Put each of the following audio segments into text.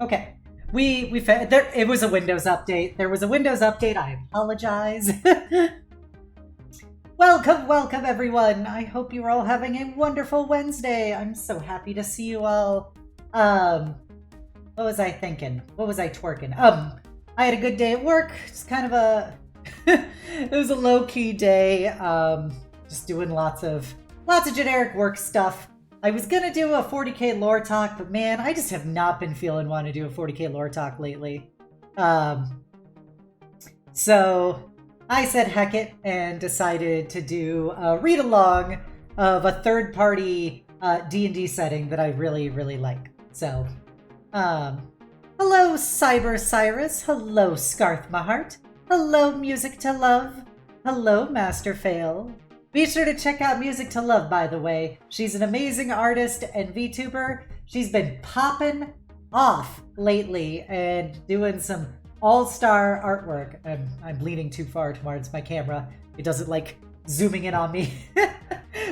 Okay. It was a Windows update. There was a Windows update. I apologize. Welcome everyone. I hope you're all having a wonderful Wednesday. I'm so happy to see you all. What was I thinking? What was I twerking? I had a good day at work. Just kind of a it was a low-key day. Just doing lots of generic work stuff. I was gonna do a 40k lore talk, but man, I just have not been feeling want to do a 40k lore talk lately. So I said heck it and decided to do a read-along of a third-party D&D setting that I really, really like. So, hello Cyber Cyrus, hello Scarth Mahart, hello Music to Love, hello Master Fail. Be sure to check out Music to Love, by the way. She's an amazing artist and VTuber. She's been popping off lately and doing some all-star artwork. I'm leaning too far towards my camera. It doesn't like zooming in on me.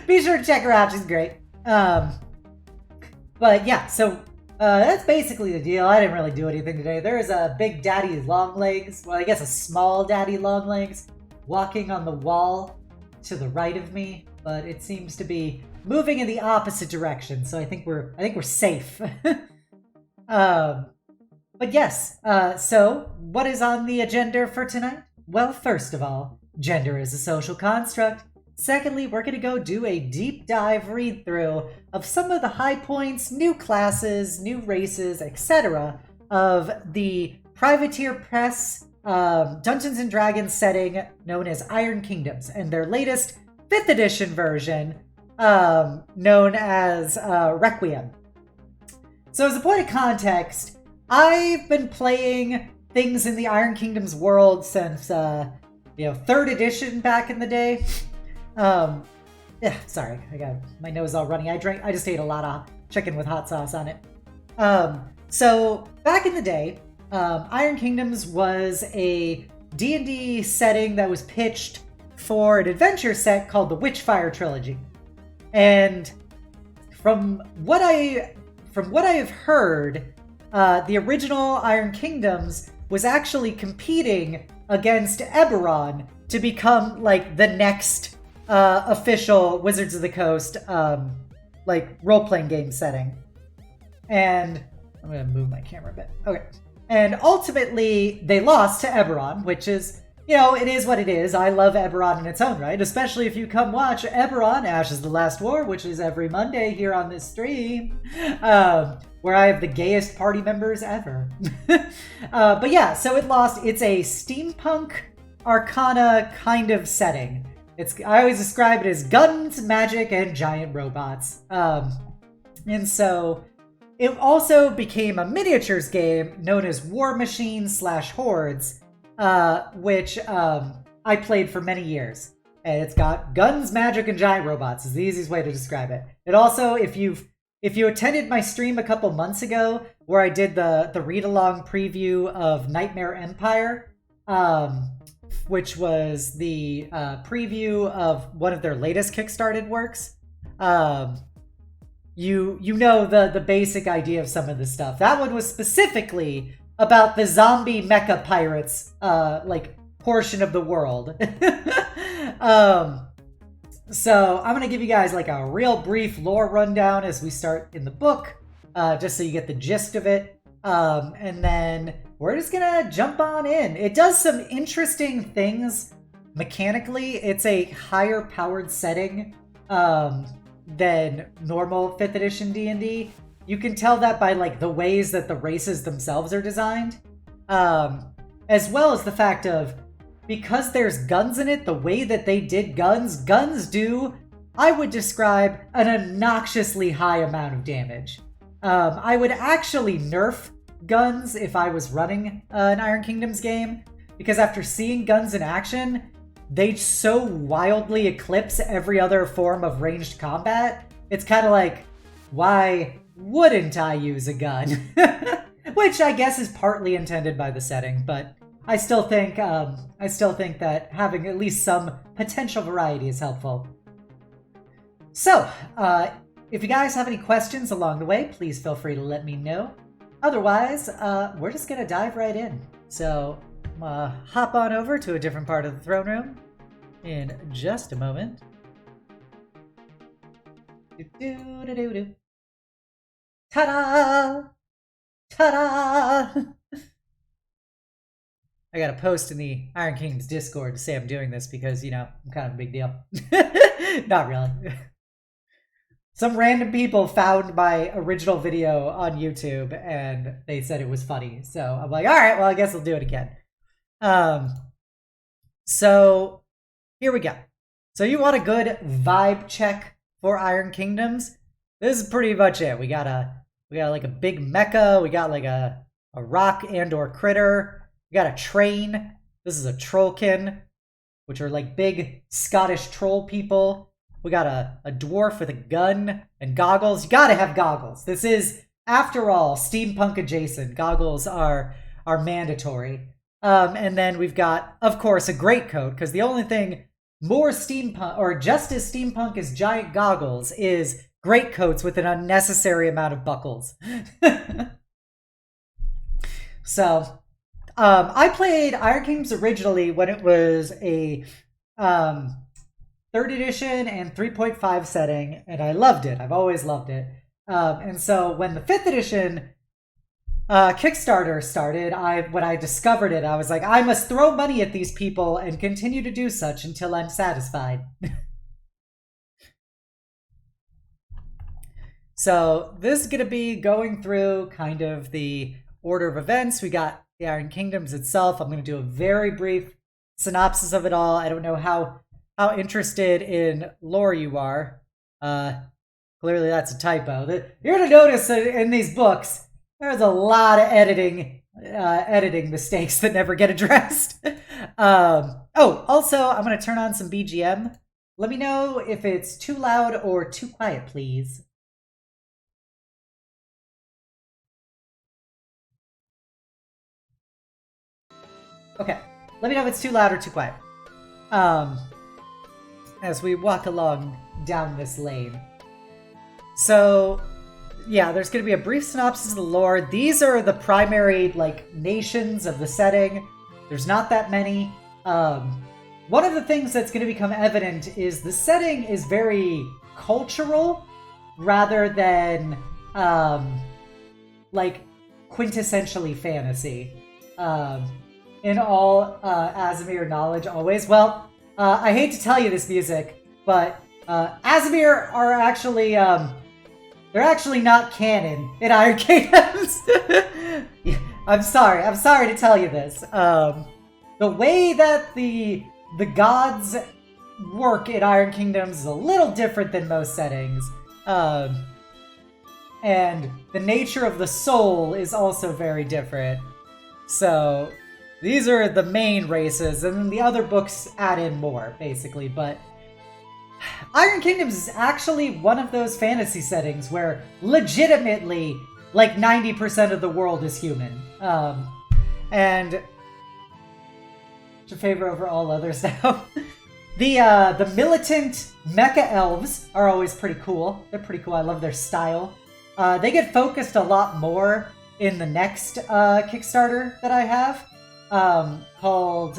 Be sure to check her out. She's great. But yeah, so that's basically the deal. I didn't really do anything today. There is a big daddy long legs, well, I guess a small daddy long legs, walking on the wall to the right of me, but it seems to be moving in the opposite direction, so I think we're safe. But yes, so what is on the agenda for tonight? Well, first of all, gender is a social construct. Secondly, we're going to go do a deep dive read through of some of the high points, new classes, new races, etc. of the Privateer Press Dungeons & Dragons setting known as Iron Kingdoms, and their latest 5th edition version known as Requiem. So as a point of context, I've been playing things in the Iron Kingdoms world since 3rd edition back in the day. Yeah, sorry, I got my nose all runny. I just ate a lot of chicken with hot sauce on it. So back in the day, Iron Kingdoms was a D&D setting that was pitched for an adventure set called the Witchfire Trilogy. And from what I have heard, the original Iron Kingdoms was actually competing against Eberron to become like the next official Wizards of the Coast like role-playing game setting. And I'm gonna move my camera a bit. Okay. And ultimately, they lost to Eberron, which is, it is what it is. I love Eberron in its own right, especially if you come watch Eberron, Ashes the Last War, which is every Monday here on this stream, where I have the gayest party members ever. But yeah, so it lost. It's a steampunk arcana kind of setting. I always describe it as guns, magic, and giant robots. And so it also became a miniatures game known as War Machine / Hordes, which I played for many years. And it's got guns, magic, and giant robots is the easiest way to describe it. It also, if you attended my stream a couple months ago, where I did the read-along preview of Nightmare Empire, which was the preview of one of their latest Kickstarted works, you know the basic idea of some of this stuff. That one was specifically about the zombie mecha pirates portion of the world. So I'm gonna give you guys like a real brief lore rundown as we start in the book, just so you get the gist of it. And then we're just gonna jump on in. It does some interesting things mechanically. It's a higher powered setting than normal 5th edition D&D. You can tell that by like the ways that the races themselves are designed, as well as the fact of, because there's guns in it, the way that they did guns do, I would describe, an obnoxiously high amount of damage. I would actually nerf guns if I was running an Iron Kingdoms game, because after seeing guns in action, they so wildly eclipse every other form of ranged combat. It's kind of like, why wouldn't I use a gun? Which I guess is partly intended by the setting, but I still think that having at least some potential variety is helpful. So, if you guys have any questions along the way, please feel free to let me know. Otherwise, we're just gonna dive right in. So, hop on over to a different part of the throne room in just a moment. Ta-da! Ta-da! I got a post in the Iron Kingdom's Discord to say I'm doing this because, you know, I'm kind of a big deal. Not really. Some random people found my original video on YouTube and they said it was funny. So I'm like, all right, well, I guess I'll do it again. So here we go. So you want a good vibe check for Iron Kingdoms? This is pretty much it. We got like a big mecha. We got like a rock and or critter. We got a train. This is a trollkin, which are like big Scottish troll people. We got a dwarf with a gun and goggles. You gotta have goggles. This is, after all, steampunk adjacent. Goggles are mandatory. And then we've got, of course, a greatcoat, because the only thing more steampunk, or just as steampunk as giant goggles, is greatcoats with an unnecessary amount of buckles. So, I played Iron Kingdoms originally when it was a 3rd edition and 3.5 setting, and I loved it. I've always loved it. And so when the 5th edition Kickstarter started, when I discovered it, I was like, I must throw money at these people and continue to do such until I'm satisfied. So this is going to be going through kind of the order of events. We got the Iron Kingdoms itself. I'm going to do a very brief synopsis of it all. I don't know how interested in lore you are. Clearly that's a typo. You're going to notice that in these books, there's a lot of editing mistakes that never get addressed. Also, I'm going to turn on some BGM. Let me know if it's too loud or too quiet, please. Okay, let me know if it's too loud or too quiet. As we walk along down this lane. So, yeah, there's going to be a brief synopsis of the lore. These are the primary, like, nations of the setting. There's not that many. One of the things that's going to become evident is the setting is very cultural rather than, like, quintessentially fantasy. In all Aasimar knowledge, always. Well, I hate to tell you this, music, but Aasimar are actually, they're actually not canon in Iron Kingdoms. I'm sorry to tell you this. The way that the gods work in Iron Kingdoms is a little different than most settings. And the nature of the soul is also very different. So these are the main races, and then the other books add in more, basically. But Iron Kingdoms is actually one of those fantasy settings where legitimately, like 90% of the world is human. And to favor over all others now. The militant mecha elves are always pretty cool. They're pretty cool. I love their style. They get focused a lot more in the next Kickstarter that I have. Called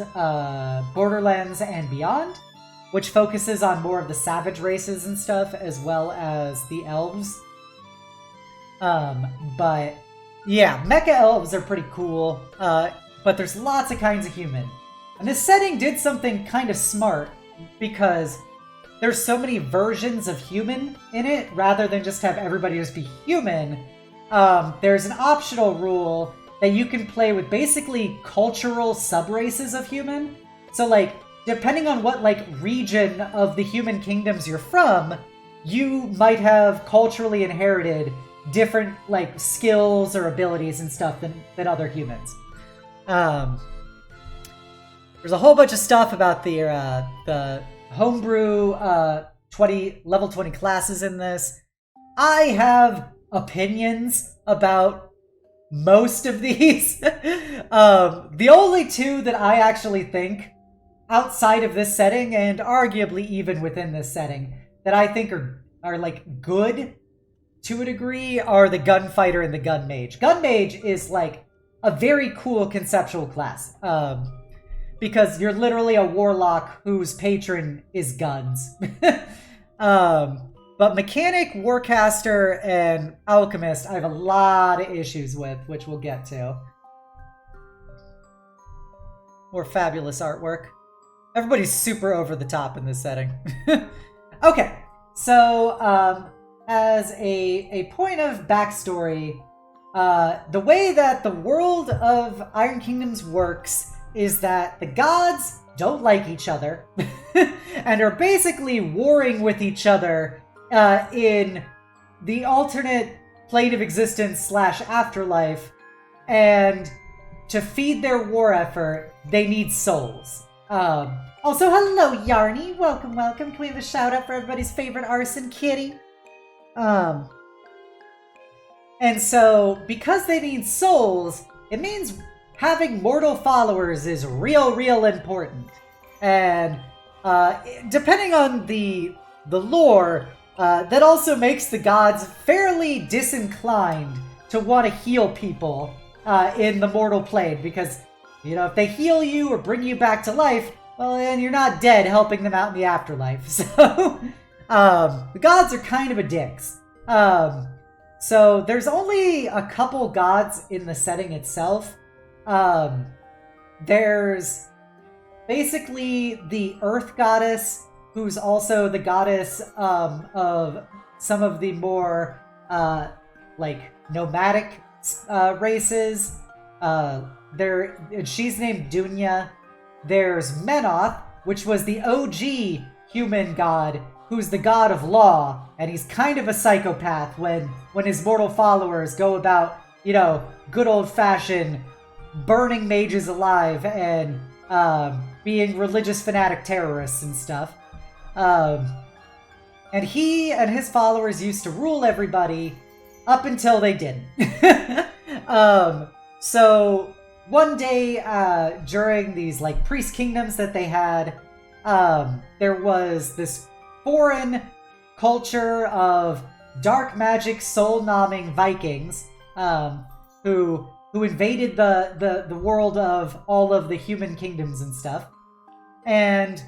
Borderlands and Beyond, which focuses on more of the savage races and stuff, as well as the elves. But yeah, mecha elves are pretty cool, but there's lots of kinds of human. And this setting did something kind of smart, because there's so many versions of human in it, rather than just have everybody just be human. There's an optional rule that you can play with basically cultural sub-races of human. So, like, depending on what, like, region of the human kingdoms you're from, you might have culturally inherited different, like, skills or abilities and stuff than other humans. There's a whole bunch of stuff about the homebrew level 20 classes in this. I have opinions about most of these. The only two that I actually think outside of this setting, and arguably even within this setting, that I think are like good to a degree, are the gunfighter and the gun mage. Gun mage is like a very cool conceptual class, because you're literally a warlock whose patron is guns. But mechanic, warcaster, and alchemist, I have a lot of issues with, which we'll get to. More fabulous artwork. Everybody's super over the top in this setting. Okay, so as a point of backstory, the way that the world of Iron Kingdoms works is that the gods don't like each other and are basically warring with each other in the alternate plane of existence / afterlife, and to feed their war effort, they need souls. Also, hello, Yarny. Welcome, welcome. Can we have a shout out for everybody's favorite arson kitty? And so, because they need souls, it means having mortal followers is real important. And depending on the lore, that also makes the gods fairly disinclined to want to heal people in the mortal plane, because, you know, if they heal you or bring you back to life, well, then you're not dead helping them out in the afterlife. So, the gods are kind of a dicks. So there's only a couple gods in the setting itself. There's basically the Earth Goddess, who's also the goddess of some of the more like nomadic races. She's named Dunya. There's Menoth, which was the OG human god, who's the god of law, and he's kind of a psychopath when his mortal followers go about, you know, good old-fashioned burning mages alive and being religious fanatic terrorists and stuff. And he and his followers used to rule everybody up until they didn't. So one day during these like priest kingdoms that they had, there was this foreign culture of dark magic soul-nomming Vikings who invaded the world of all of the human kingdoms and stuff, and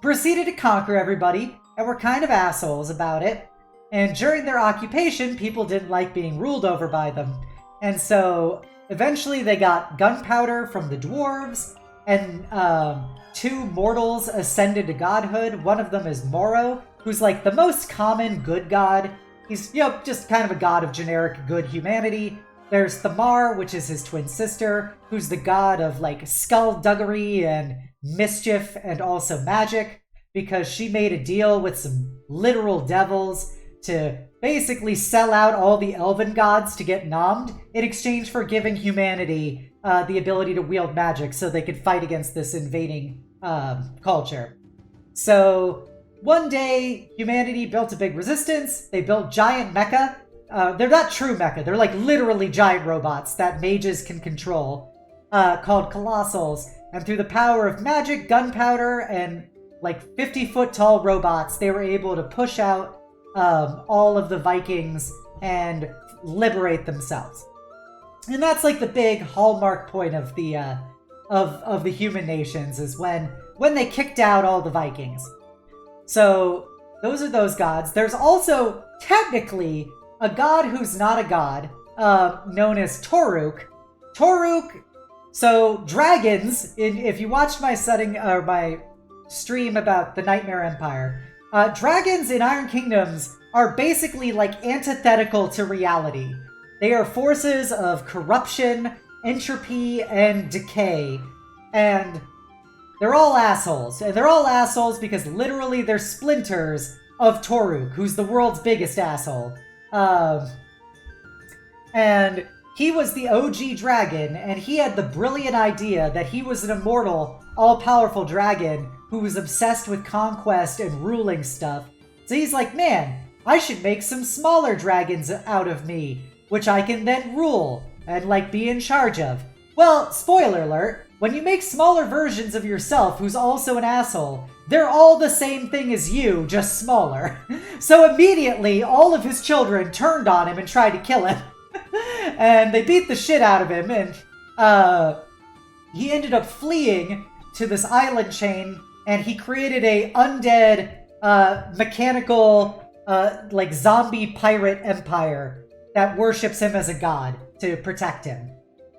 proceeded to conquer everybody, and were kind of assholes about it. And during their occupation, people didn't like being ruled over by them. And so eventually they got gunpowder from the dwarves, and two mortals ascended to godhood. One of them is Moro, who's like the most common good god. He's, you know, just kind of a god of generic good humanity. There's Thamar, which is his twin sister, who's the god of like skullduggery and mischief and also magic, because she made a deal with some literal devils to basically sell out all the elven gods to get nommed in exchange for giving humanity the ability to wield magic so they could fight against this invading culture. So one day, humanity built a big resistance. They built giant mecha. They're not true mecha. They're like literally giant robots that mages can control, called Colossals. And through the power of magic, gunpowder, and like 50-foot tall robots, they were able to push out all of the Vikings and liberate themselves. And that's like the big hallmark point of the of the human nations, is when they kicked out all the Vikings. So those are those gods. There's also technically a god who's not a god, known as Toruk. Toruk. So dragons. If you watched my setting or my stream about the Nightmare Empire, dragons in Iron Kingdoms are basically like antithetical to reality. They are forces of corruption, entropy, and decay, and they're all assholes. And they're all assholes because literally they're splinters of Toruk, who's the world's biggest asshole. And he was the OG dragon, and he had the brilliant idea that he was an immortal, all-powerful dragon who was obsessed with conquest and ruling stuff. So he's like, man, I should make some smaller dragons out of me, which I can then rule and, like, be in charge of. Well, spoiler alert, when you make smaller versions of yourself who's also an asshole, they're all the same thing as you, just smaller. So immediately, all of his children turned on him and tried to kill him. And they beat the shit out of him, and he ended up fleeing to this island chain, and he created a undead, mechanical, like zombie pirate empire that worships him as a god to protect him.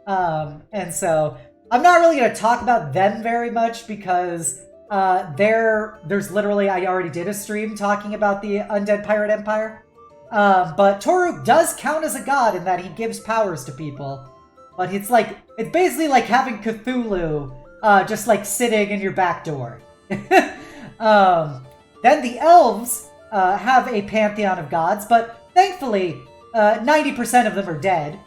And so I'm not really going to talk about them very much because there's literally, I already did a stream talking about the undead pirate empire. But Toruk does count as a god in that he gives powers to people. But it's basically like having Cthulhu just like sitting in your back door. Then the elves have a pantheon of gods, but thankfully 90% of them are dead.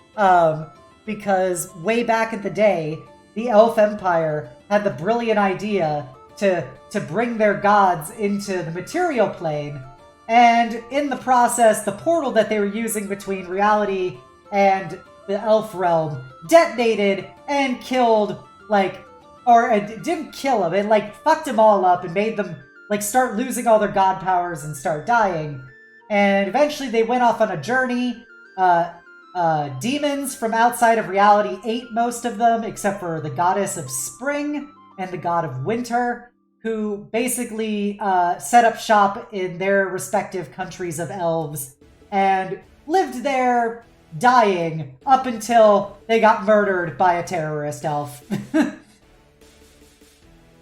Because way back in the day, the Elf Empire had the brilliant idea to bring their gods into the material plane, and in the process, the portal that they were using between reality and the elf realm detonated and killed, or it didn't kill them, it fucked them all up and made them start losing all their god powers and start dying. And eventually they went off on a journey. Demons from outside of reality ate most of them, except for the goddess of spring and the god of winter, who basically set up shop in their respective countries of elves and lived there dying up until they got murdered by a terrorist elf.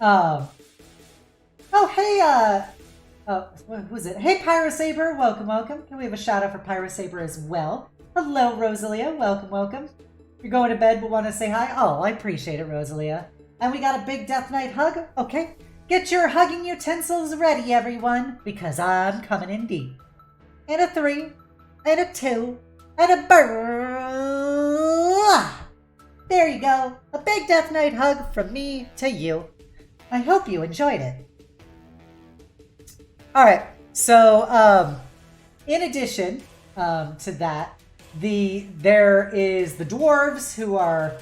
Oh, hey, what was it? Hey, Pyrosaber, welcome, welcome. Can we have a shout out for Pyrosaber as well? Hello, Rosalia. Welcome, welcome. You're going to bed but want to say hi? Oh, I appreciate it, Rosalia. And we got a big Death Knight hug? Okay. Get your hugging utensils ready, everyone, because I'm coming in deep. And a 3, and a 2, and a brrrr. There you go. A big Death Knight hug from me to you. I hope you enjoyed it. Alright, so, in addition to that, there is the dwarves, who are,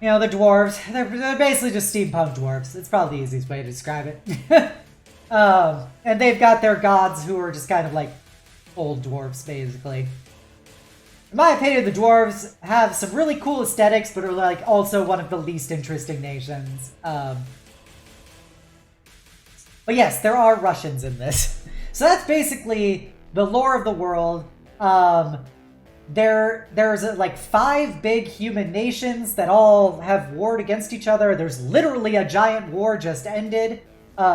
the dwarves. They're basically just steampunk dwarves. It's probably the easiest way to describe it. And they've got their gods, who are just kind of like old dwarves, basically. In my opinion, the dwarves have some really cool aesthetics, but are also one of the least interesting nations. But yes, there are Russians in this. So that's basically the lore of the world. There's 5 big human nations that all have warred against each other. There's literally a giant war just ended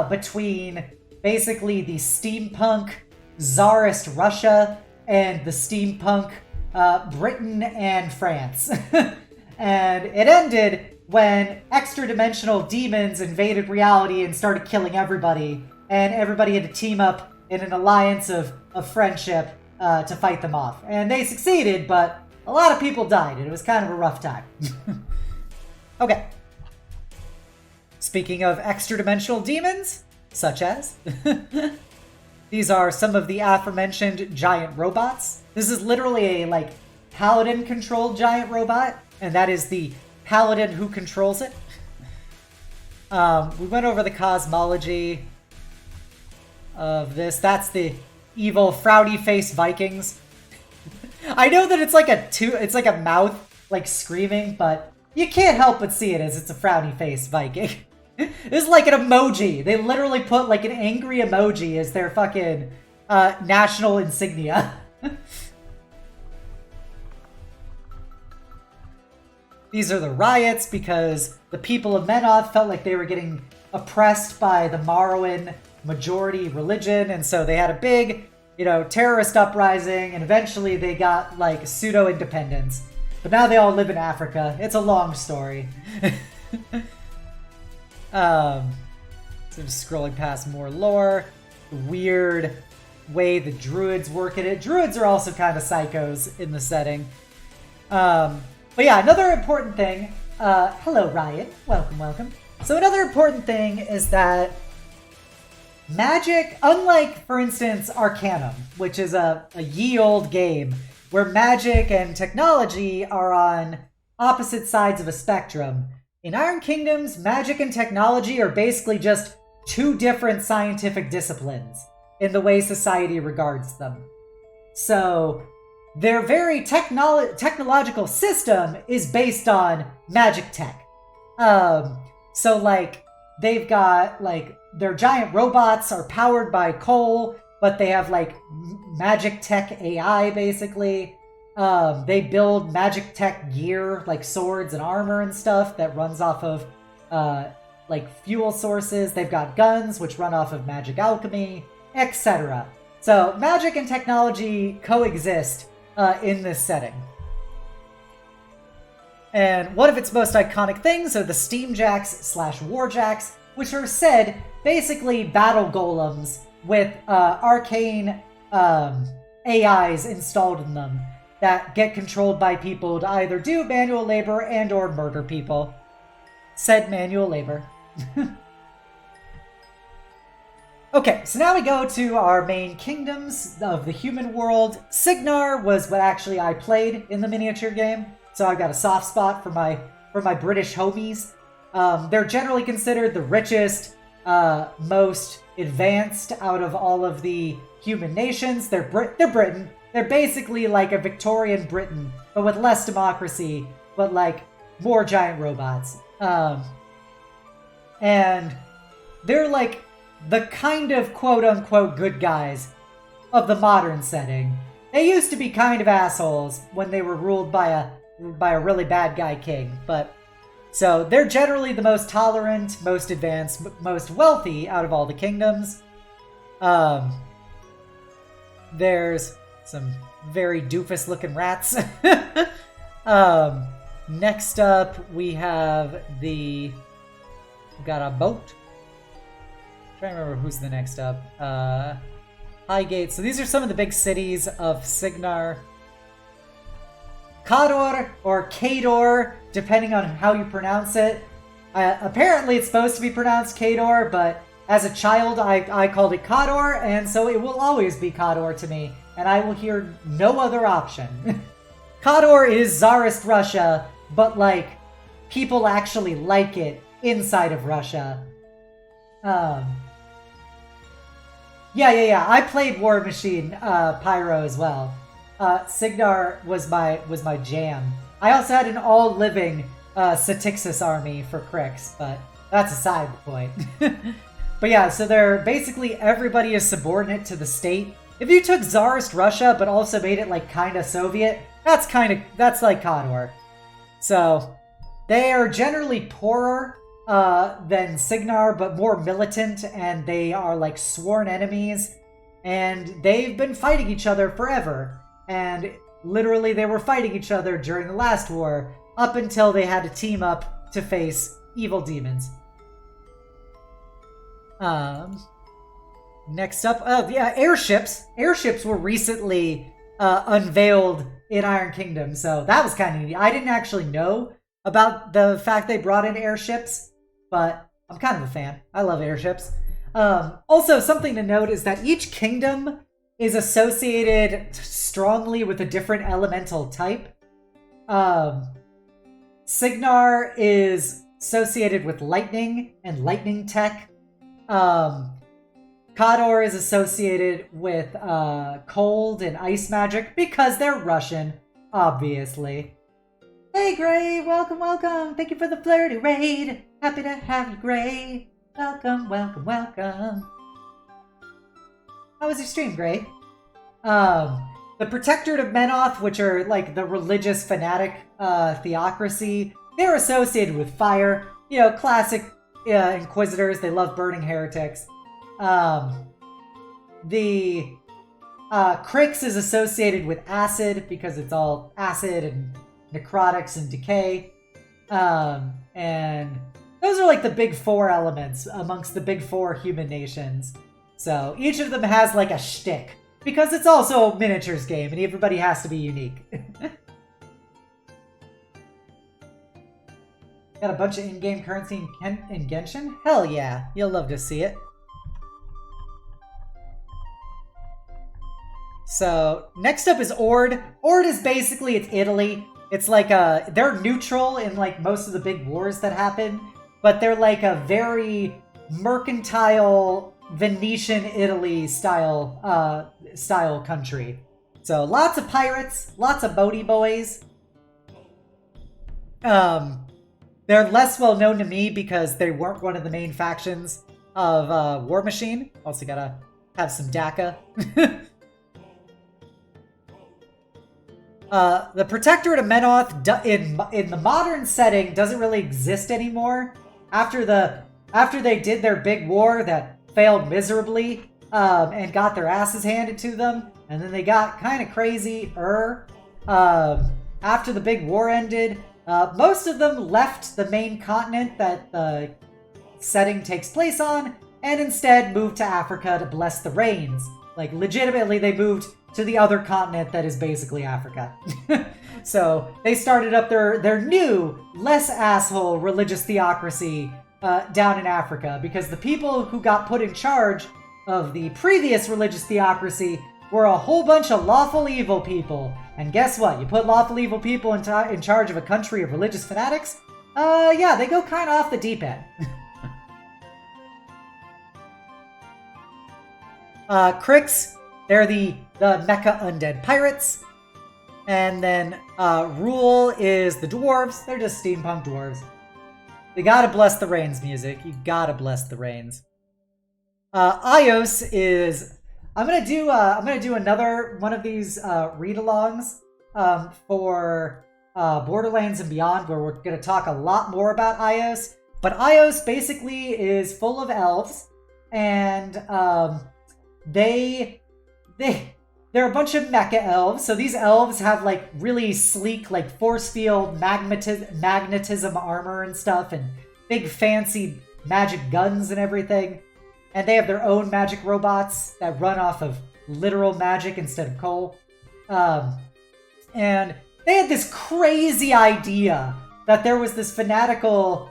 between basically the steampunk Tsarist Russia and the steampunk Britain and France. And it ended when extra-dimensional demons invaded reality and started killing everybody, and everybody had to team up in an alliance of friendship to fight them off. And they succeeded, but a lot of people died, and it was kind of a rough time. Okay. Speaking of extra-dimensional demons, such as... These are some of the aforementioned giant robots. This is literally a, paladin-controlled giant robot, and that is the paladin who controls it. We went over the cosmology of this. That's the evil, frowny-faced Vikings. I know that it's like a mouth, screaming, but you can't help but see it as it's a frowny-faced Viking. This is like an emoji. They literally put an angry emoji as their fucking national insignia. These are the riots because the people of Menoth felt like they were getting oppressed by the Morrowian majority religion, and so they had a big, terrorist uprising, and eventually they got, pseudo-independence. But now they all live in Africa. It's a long story. So just scrolling past more lore, the weird way the druids work in it. Druids are also kind of psychos in the setting. But yeah, another important thing, hello Ryan, welcome, welcome. So another important thing is that magic, unlike, for instance, Arcanum, which is a ye old game, where magic and technology are on opposite sides of a spectrum. In Iron Kingdoms, magic and technology are basically just two different scientific disciplines in the way society regards them. So their very technological system is based on magic tech. So like they've got like their giant robots are powered by coal, but they have like magic tech AI basically. They build magic tech gear like swords and armor and stuff that runs off of like fuel sources. They've got guns which run off of magic alchemy, etc. So magic and technology coexist in this setting. And one of its most iconic things are the Steamjacks / Warjacks, which are said basically battle golems with arcane AIs installed in them that get controlled by people to either do manual labor and or murder people. Said manual labor. Okay, so now we go to our main kingdoms of the human world. Signar was what actually I played in the miniature game, so I've got a soft spot for my British homies. They're generally considered the richest, most advanced out of all of the human nations. They're Britain. They're basically like a Victorian Britain, but with less democracy, but like more giant robots. And they're like the kind of quote-unquote good guys of the modern setting. They used to be kind of assholes when they were ruled by a really bad guy king, but so they're generally the most tolerant, most advanced, most wealthy out of all the kingdoms. There's some very doofus-looking rats. Next up, we have we've got a boat. I'm trying to remember who's the next up. Highgate. So these are some of the big cities of Signar. Kador or Kador, depending on how you pronounce it. Apparently it's supposed to be pronounced Kador, but as a child I called it Kador, and so it will always be Kador to me, and I will hear no other option. Kador is Tsarist Russia, but like people actually like it inside of Russia. Yeah. I played War Machine Pyro as well. Signar was my jam. I also had an all-living Satixis army for Crix, but that's a side point. But yeah, so they're basically everybody is subordinate to the state. If you took Tsarist Russia but also made it like kind of Soviet, that's like Kador. So they are generally poorer than Signar, but more militant, and they are like sworn enemies, and they've been fighting each other forever. And literally they were fighting each other during the last war, up until they had to team up to face evil demons. Next up, airships. Airships were recently unveiled in Iron Kingdom, so that was kind of neat. I didn't actually know about the fact they brought in airships, but I'm kind of a fan. I love airships. Also, something to note is that each kingdom is associated strongly with a different elemental type. Signar is associated with lightning and lightning tech. Kador is associated with cold and ice magic because they're Russian, obviously. Hey Gray, welcome. Thank you for the flirty raid. Happy to have you, Gray. Welcome. How was your stream, Gray? The Protectorate of Menoth, which are like the religious fanatic theocracy, they're associated with fire. You know, classic Inquisitors, they love burning heretics. The Crix is associated with acid because it's all acid and necrotics and decay. And those are like the big four elements amongst the big four human nations. So each of them has like a shtick, because it's also a miniatures game and everybody has to be unique. Got a bunch of in-game currency in Genshin? Hell yeah, you'll love to see it. So next up is Ord. Ord is basically, it's Italy. It's like they're neutral in like most of the big wars that happen, but they're like a very mercantile Venetian Italy style country. So lots of pirates, lots of boaty boys. They're less well known to me because they weren't one of the main factions of War Machine. Also gotta have some DACA. The Protectorate of Menoth in the modern setting doesn't really exist anymore. After they did their big war that failed miserably and got their asses handed to them, and then they got kind of crazy. After the big war ended, most of them left the main continent that the setting takes place on, and instead moved to Africa to bless the rains. Like, legitimately, they moved to the other continent that is basically Africa. So they started up their new, less asshole religious theocracy down in Africa, because the people who got put in charge of the previous religious theocracy were a whole bunch of lawful evil people. And guess what? You put lawful evil people in charge of a country of religious fanatics? Yeah, they go kind of off the deep end. Crix, they're the Mecha Undead Pirates. And then Rule is the Dwarves. They're just steampunk dwarves. They gotta bless the rains music. You gotta bless the rains. Ios is... I'm gonna do another one of these read-alongs for Borderlands and Beyond, where we're gonna talk a lot more about Ios. But Ios basically is full of elves, and they're a bunch of mecha elves. So these elves have like really sleek, like force field magnetism armor and stuff, and big fancy magic guns and everything. And they have their own magic robots that run off of literal magic instead of coal. And they had this crazy idea that there was this fanatical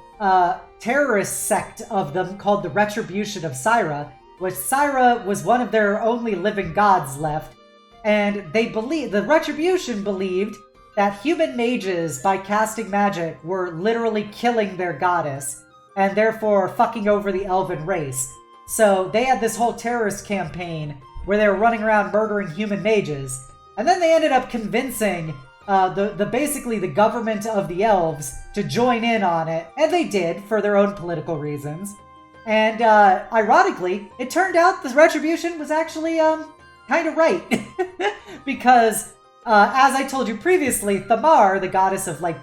terrorist sect of them called the Retribution of Syra, which Syra was one of their only living gods left. And the Retribution believed that human mages, by casting magic, were literally killing their goddess, and therefore fucking over the elven race. So they had this whole terrorist campaign where they were running around murdering human mages. And then they ended up convincing basically the government of the elves to join in on it. And they did, for their own political reasons. And ironically, it turned out the Retribution was actually kind of right. Because as I told you previously, Thamar, the goddess of like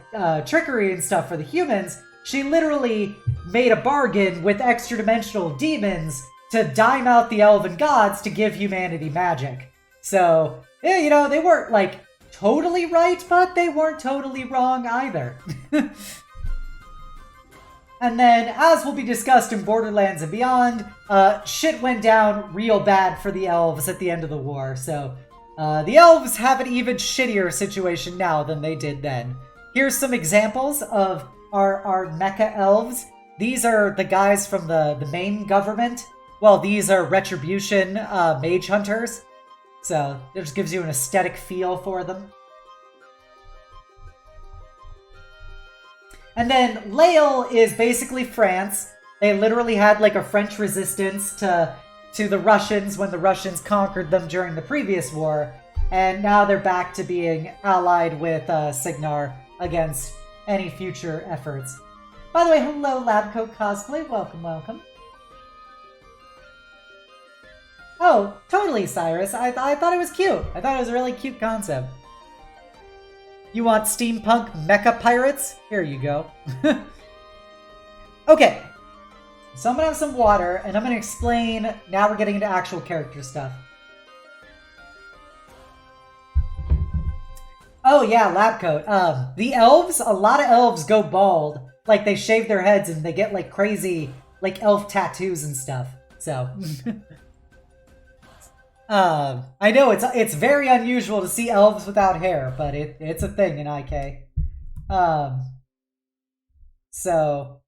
trickery and stuff for the humans, she literally made a bargain with extra-dimensional demons to dime out the elven gods to give humanity magic. So, yeah, you know, they weren't, like, totally right, but they weren't totally wrong either. And then, as will be discussed in Borderlands and Beyond, shit went down real bad for the elves at the end of the war. So, the elves have an even shittier situation now than they did then. Here's some examples of our mecha elves. These are the guys from the main government. Well, these are Retribution mage hunters. So it just gives you an aesthetic feel for them. And then Lale is basically France. They literally had like a French resistance to the Russians when the Russians conquered them during the previous war. And now they're back to being allied with Signar against any future efforts. By the way, hello Lab Coat Cosplay, welcome, welcome. Oh, totally, Cyrus. I thought it was cute. I thought it was a really cute concept. You want steampunk mecha pirates? Here you go. Okay, so I'm gonna have some water, and I'm gonna explain. Now we're getting into actual character stuff. Oh yeah, lab coat. The elves, a lot of elves go bald. Like, they shave their heads and they get, like, crazy, like, elf tattoos and stuff. So. I know it's very unusual to see elves without hair, but it's a thing in IK. So,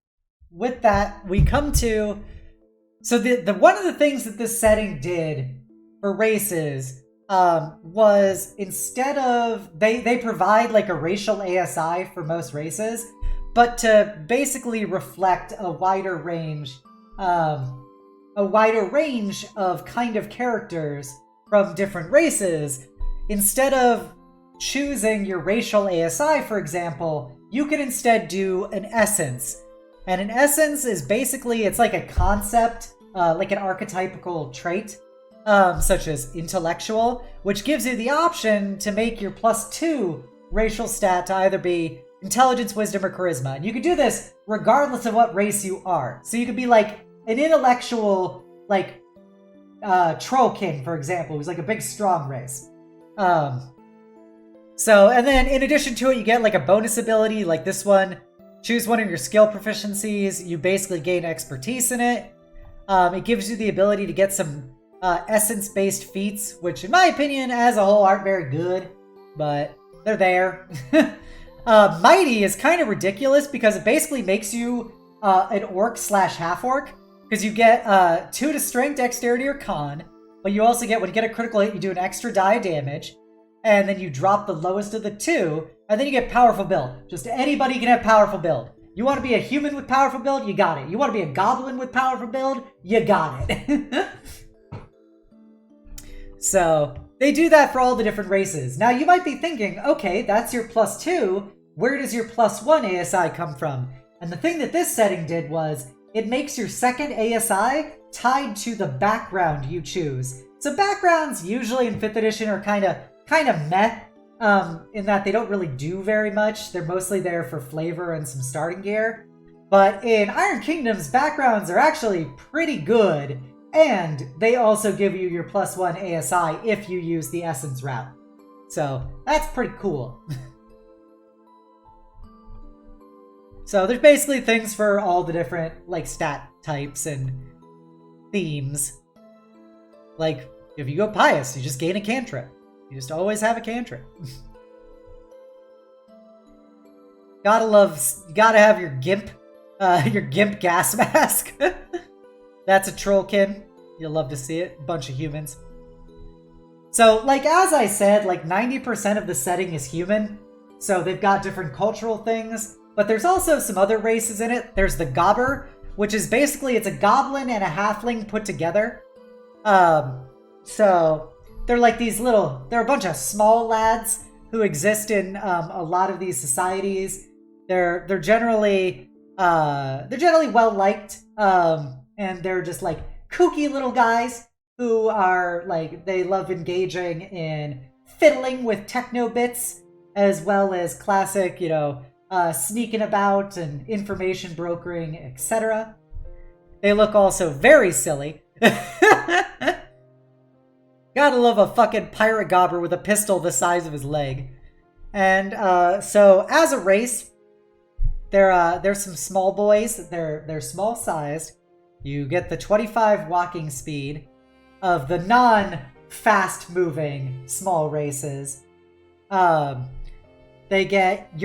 with that, we come to... So, the one of the things that this setting did for races was instead of they provide like a racial ASI for most races, but to basically reflect a wider range of kind of characters from different races. Instead of choosing your racial ASI, for example, you could instead do an essence. And an essence is basically, it's like a concept, like an archetypical trait, such as intellectual, which gives you the option to make your +2 racial stat to either be intelligence, wisdom, or charisma. And you can do this regardless of what race you are. So you could be like an intellectual, like, Trollkin, for example, who's like a big, strong race. So, and then in addition to it, you get like a bonus ability like this one. Choose one of your skill proficiencies. You basically gain expertise in it. It gives you the ability to get some essence-based feats, which in my opinion, as a whole, aren't very good, but they're there. Mighty is kind of ridiculous because it basically makes you an orc / half-orc, because you get 2 to strength, dexterity, or con, but you also get, when you get a critical hit, you do an extra die of damage, and then you drop the lowest of the 2, and then you get powerful build. Just anybody can have powerful build. You want to be a human with powerful build? You got it. You want to be a goblin with powerful build? You got it. So, they do that for all the different races. Now, you might be thinking, okay, that's your +2. Where does your +1 ASI come from? And the thing that this setting did was, it makes your second ASI tied to the background you choose. So backgrounds usually in 5th edition are kind of meh, in that they don't really do very much. They're mostly there for flavor and some starting gear. But in Iron Kingdoms, backgrounds are actually pretty good, and they also give you your +1 ASI if you use the Essence route. So that's pretty cool. So there's basically things for all the different like stat types and themes. Like if you go pious, you just gain a cantrip. You just always have a cantrip. Gotta have your gimp gas mask. That's a trollkin. You'll love to see it. Bunch of humans. So, like, as I said, like 90% of the setting is human. So they've got different cultural things. But there's also some other races in it. There's the Gobber, which is basically, it's a goblin and a halfling put together. So they're like these they're a bunch of small lads who exist in a lot of these societies. They're generally well liked, and they're just like kooky little guys who are like, they love engaging in fiddling with techno bits, as well as classic, sneaking about and information brokering, etc. They look also very silly. Gotta love a fucking pirate gobber with a pistol the size of his leg. And so as a race, they're some small boys. They're small sized. You get the 25 walking speed of the non-fast moving small races. You're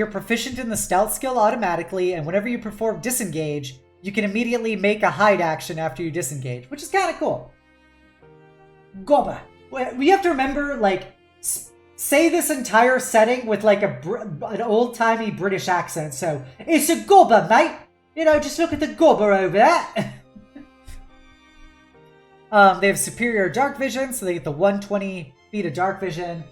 proficient in the stealth skill automatically, and whenever you perform disengage, you can immediately make a hide action after you disengage, which is kind of cool. Gobba. We have to remember, like, say this entire setting with like an old-timey British accent. So, it's a gobber, mate. Just look at the gobber over there. They have superior dark vision, so they get the 120 feet of dark vision,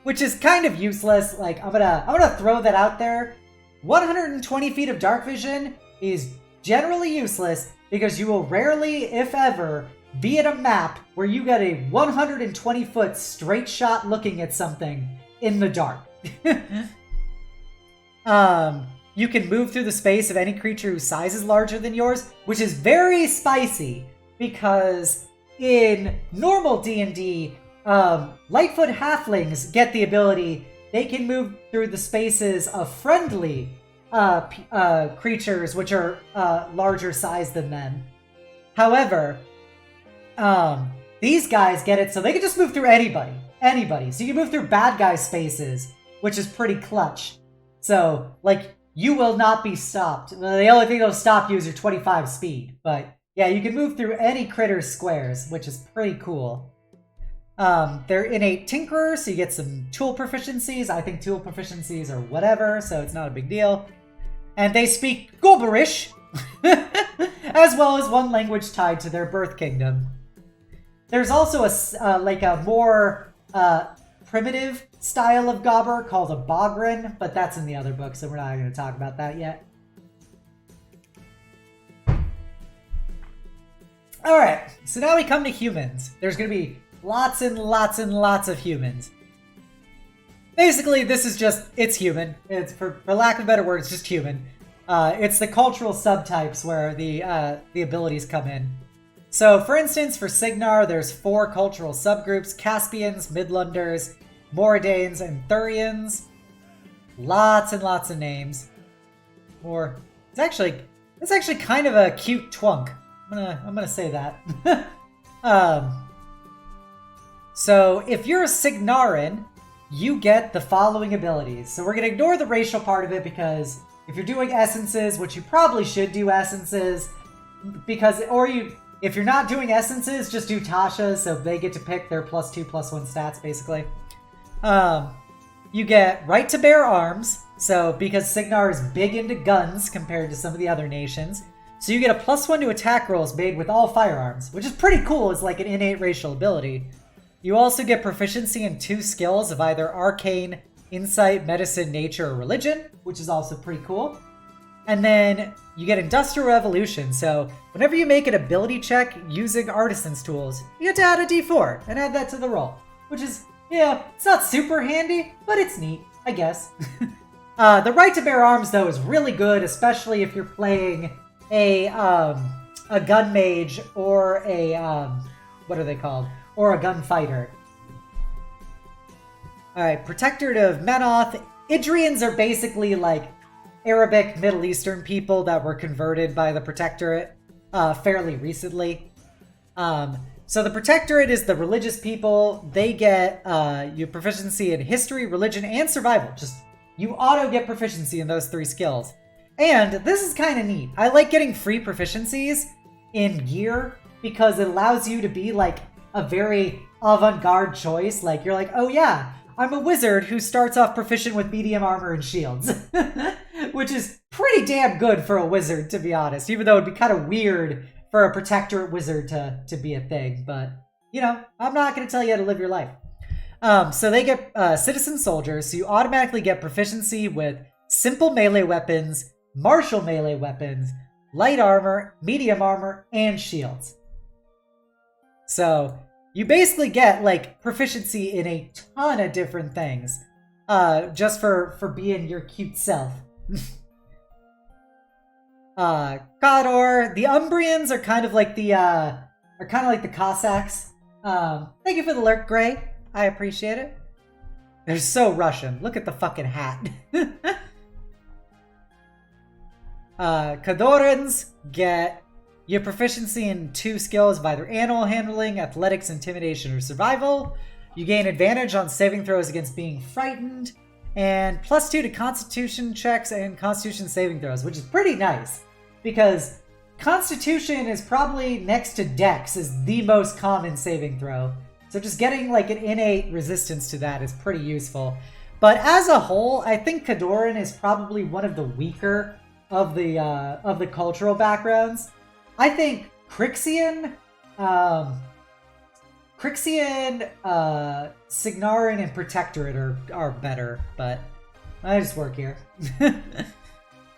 which is kind of useless. Like, I'm gonna throw that out there. 120 feet of dark vision is generally useless because you will rarely, if ever, be at a map where you get a 120-foot straight shot looking at something in the dark. You can move through the space of any creature whose size is larger than yours, which is very spicy because in normal D&D, Lightfoot halflings get the ability, they can move through the spaces of friendly creatures which are larger size than them. However, these guys get it so they can just move through anybody. So you can move through bad guy spaces, which is pretty clutch. So, like, you will not be stopped. The only thing that'll stop you is your 25 speed. But, yeah, you can move through any critter's squares, which is pretty cool. They're innate tinkerers, so you get some tool proficiencies. I think tool proficiencies are whatever, so it's not a big deal. And they speak Gobberish, as well as one language tied to their birth kingdom. There's also a more primitive style of Gobber called a Bogren, but that's in the other book, so we're not going to talk about that yet. Alright, so now we come to humans. There's going to be lots and lots and lots of humans. Basically, this is just, it's human. It's, for lack of a better word, it's just human. It's the cultural subtypes where the abilities come in. So, for instance, for Cygnar, there's 4 cultural subgroups: Caspians, Midlanders, Moridanes, and Thurians. Lots and lots of names. Or it's actually kind of a cute twunk. I'm gonna say that. So if you're a Cygnaran, you get the following abilities. So we're gonna ignore the racial part of it because if you're doing essences, which you probably should do essences, if you're not doing essences, just do Tasha's, so they get to pick their +2/+1 stats, basically. You get right to bear arms, so because Cygnar is big into guns compared to some of the other nations, so you get a +1 to attack rolls made with all firearms, which is pretty cool as like an innate racial ability. You also get proficiency in 2 skills of either Arcane, Insight, Medicine, Nature, or Religion, which is also pretty cool. And then you get Industrial Revolution, so whenever you make an ability check using Artisan's tools, you get to add a d4 and add that to the roll, which is, yeah, it's not super handy, but it's neat, I guess. The right to bear arms, though, is really good, especially if you're playing a gun mage or a, what are they called? Or a gunfighter. Alright, Protectorate of Menoth. Idrians are basically like Arabic Middle Eastern people that were converted by the Protectorate fairly recently. So the Protectorate is the religious people. They get your proficiency in history, religion, and survival. Just, you auto get proficiency in those 3 skills. And this is kind of neat. I like getting free proficiencies in gear because it allows you to be like a very avant-garde choice. Like, you're like, oh yeah, I'm a wizard who starts off proficient with medium armor and shields. Which is pretty damn good for a wizard, to be honest. Even though it'd be kind of weird for a Protectorate wizard to be a thing. But, you know, I'm not going to tell you how to live your life. So they get citizen soldiers, so you automatically get proficiency with simple melee weapons, martial melee weapons, light armor, medium armor, and shields. So you basically get like proficiency in a ton of different things, just for being your cute self. Khador, the Umbrians are kind of like the Cossacks. Thank you for the lurk, Gray. I appreciate it. They're so Russian. Look at the fucking hat. Khadorans get your proficiency in 2 skills of either animal handling, athletics, intimidation, or survival. You gain advantage on saving throws against being frightened, and +2 to constitution checks and constitution saving throws, which is pretty nice, because constitution is probably next to dex is the most common saving throw. So just getting like an innate resistance to that is pretty useful. But as a whole, I think Khadoran is probably one of the weaker of the cultural backgrounds. I think Crixian, Cygnaran, and Protectorate are better, but I just work here.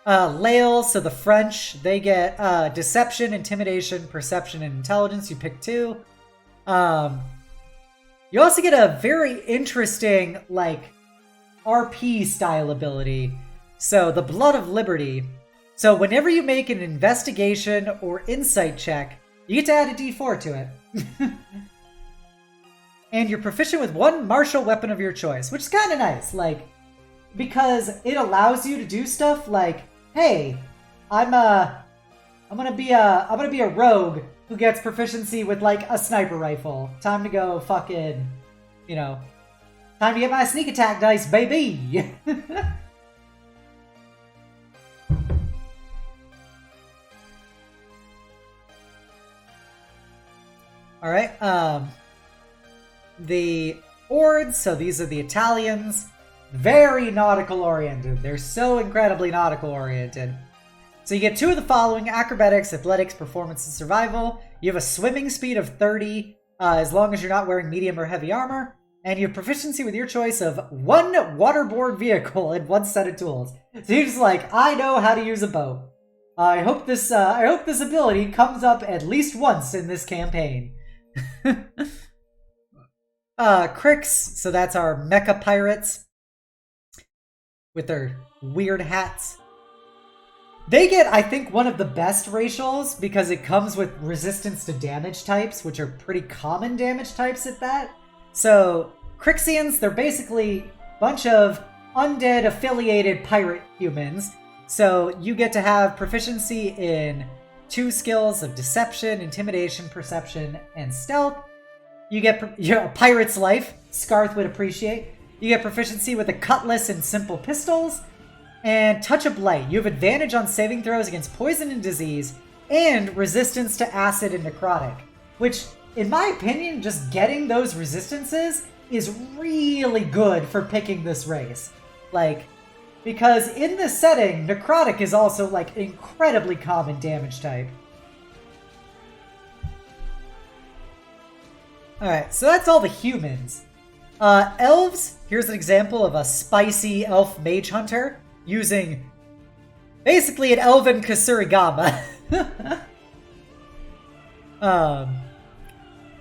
Lael, so the French, they get Deception, Intimidation, Perception, and Intelligence. You pick 2. You also get a very interesting, like, RP style ability. So the Blood of Liberty. So whenever you make an investigation or insight check, you get to add a d4 to it. And you're proficient with 1 martial weapon of your choice, which is kind of nice, like, because it allows you to do stuff like, hey, I'm gonna be a rogue who gets proficiency with like a sniper rifle. Time to go fucking, you know, time to get my sneak attack dice, baby. All right. the Ords, so these are the Italians. Very nautical oriented. They're so incredibly nautical oriented. So you get 2 of the following: acrobatics, athletics, performance, and survival. You have a swimming speed of 30, as long as you're not wearing medium or heavy armor. And you have proficiency with your choice of 1 waterborne vehicle and 1 set of tools. So you're just like, I know how to use a boat. I hope this ability comes up at least once in this campaign. Crix, so that's our mecha pirates with their weird hats. They get, I think, one of the best racials because it comes with resistance to damage types, which are pretty common damage types at that. So, Crixians, they're basically a bunch of undead-affiliated pirate humans. So, you get to have proficiency in 2 skills of deception, intimidation, perception, and stealth. You get a pirate's life, Scarth would appreciate. You get proficiency with a cutlass and simple pistols. And Touch of Blight. You have advantage on saving throws against poison and disease, and resistance to acid and necrotic. Which, in my opinion, just getting those resistances is really good for picking this race. Like, because in this setting, necrotic is also, like, an incredibly common damage type. Alright, so that's all the humans. Elves, here's an example of a spicy elf mage hunter using basically an elven Kasurigama.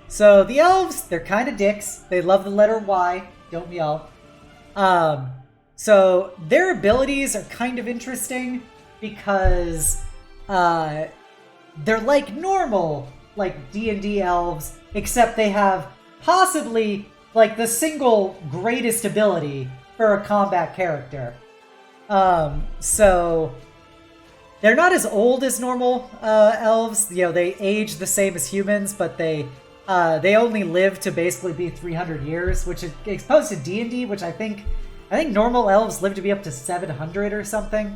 So the elves, they're kind of dicks. They love the letter Y, don't we all? So their abilities are kind of interesting because they're like normal, like D&D elves, except they have possibly like the single greatest ability for a combat character. So they're not as old as normal elves. You know, they age the same as humans, but they only live to basically be 300 years, which is opposed to D&D, which I think normal elves live to be up to 700 or something.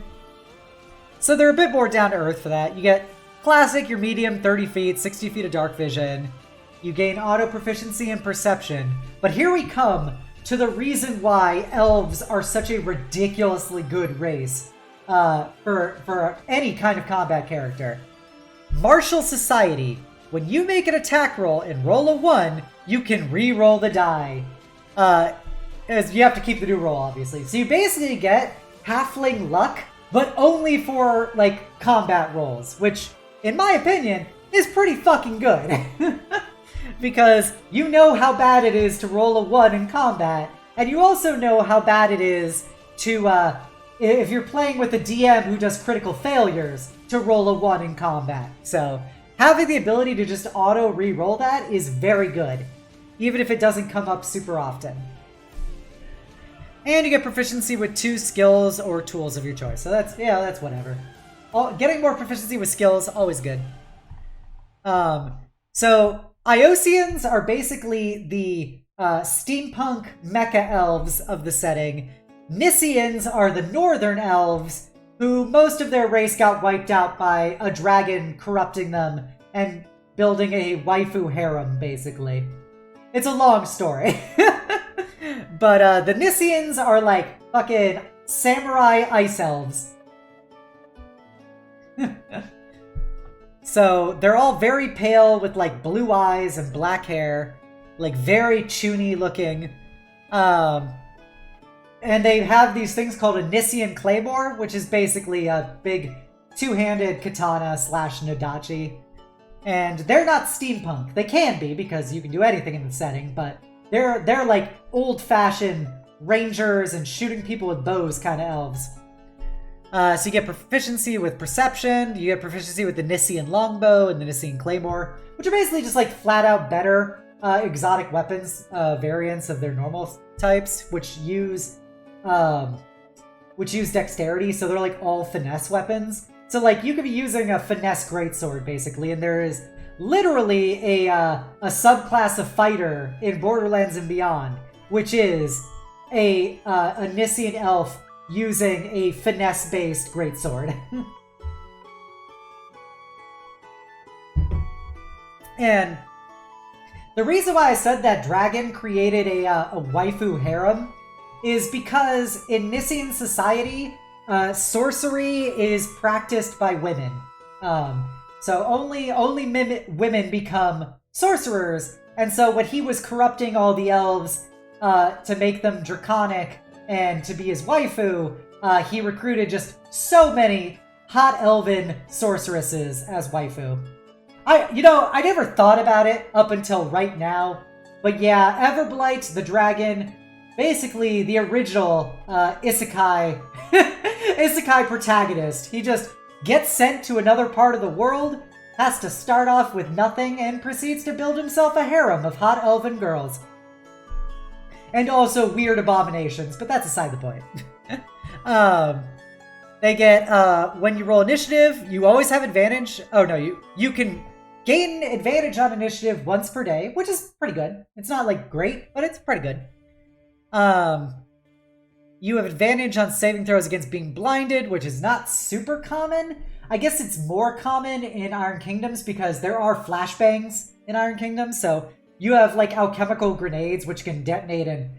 So they're a bit more down to earth for that. You get classic, your medium, 30 feet, 60 feet of dark vision. You gain auto proficiency and perception. But here we come to the reason why elves are such a ridiculously good race for any kind of combat character. Martial Society. When you make an attack roll and roll a 1, you can re-roll the die. As you have to keep the new roll, obviously. So you basically get halfling luck, but only for, like, combat rolls, which, in my opinion, is pretty fucking good. Because you know how bad it is to roll a 1 in combat, and you also know how bad it is to, if you're playing with a DM who does critical failures, to roll a 1 in combat. So, having the ability to just auto re-roll that is very good, even if it doesn't come up super often. And you get proficiency with 2 skills or tools of your choice. So that's whatever. Getting more proficiency with skills, always good. So Iosians are basically the steampunk mecha elves of the setting. Nissians are the northern elves, who most of their race got wiped out by a dragon corrupting them and building a waifu harem, basically. It's a long story. But the Nissians are like fucking samurai ice elves. So they're all very pale with like blue eyes and black hair, like very chuny looking. And they have these things called a Nissian claymore, which is basically a big two-handed katana / nadachi. And they're not steampunk. They can be because you can do anything in the setting, but they're like old-fashioned rangers and shooting people with bows kind of elves. So you get proficiency with perception, you get proficiency with the Nissian longbow and the Nissian claymore, which are basically just like flat-out better exotic weapons variants of their normal types, which use dexterity, so they're like all finesse weapons. So like you could be using a finesse greatsword basically, and there is literally a subclass of fighter in Borderlands and Beyond, which is a Nissian elf using a finesse-based greatsword. And The reason why I said that dragon created a waifu harem is because in Nissian society, sorcery is practiced by women. So only women become sorcerers, and so when he was corrupting all the elves to make them draconic and to be his waifu, he recruited just so many hot elven sorceresses as waifu. I never thought about it up until right now, but yeah, Everblight the dragon, basically the original isekai isekai protagonist. He just gets sent to another part of the world, has to start off with nothing, and proceeds to build himself a harem of hot elven girls. And also weird abominations, but that's aside the point. They get, when you roll initiative, you always have advantage. Oh no, you can gain advantage on initiative once per day, which is pretty good. It's not like great, but it's pretty good. You have advantage on saving throws against being blinded, which is not super common. I guess it's more common in Iron Kingdoms because there are flashbangs in Iron Kingdoms. So you have like alchemical grenades, which can detonate and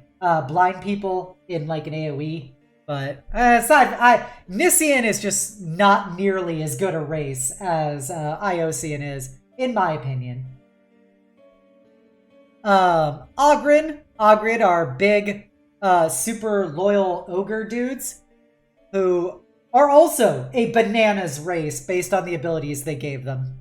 blind people in like an AoE. But Nissian is just not nearly as good a race as Iosian is, in my opinion. Oghren are big, super loyal ogre dudes who are also a bananas race based on the abilities they gave them.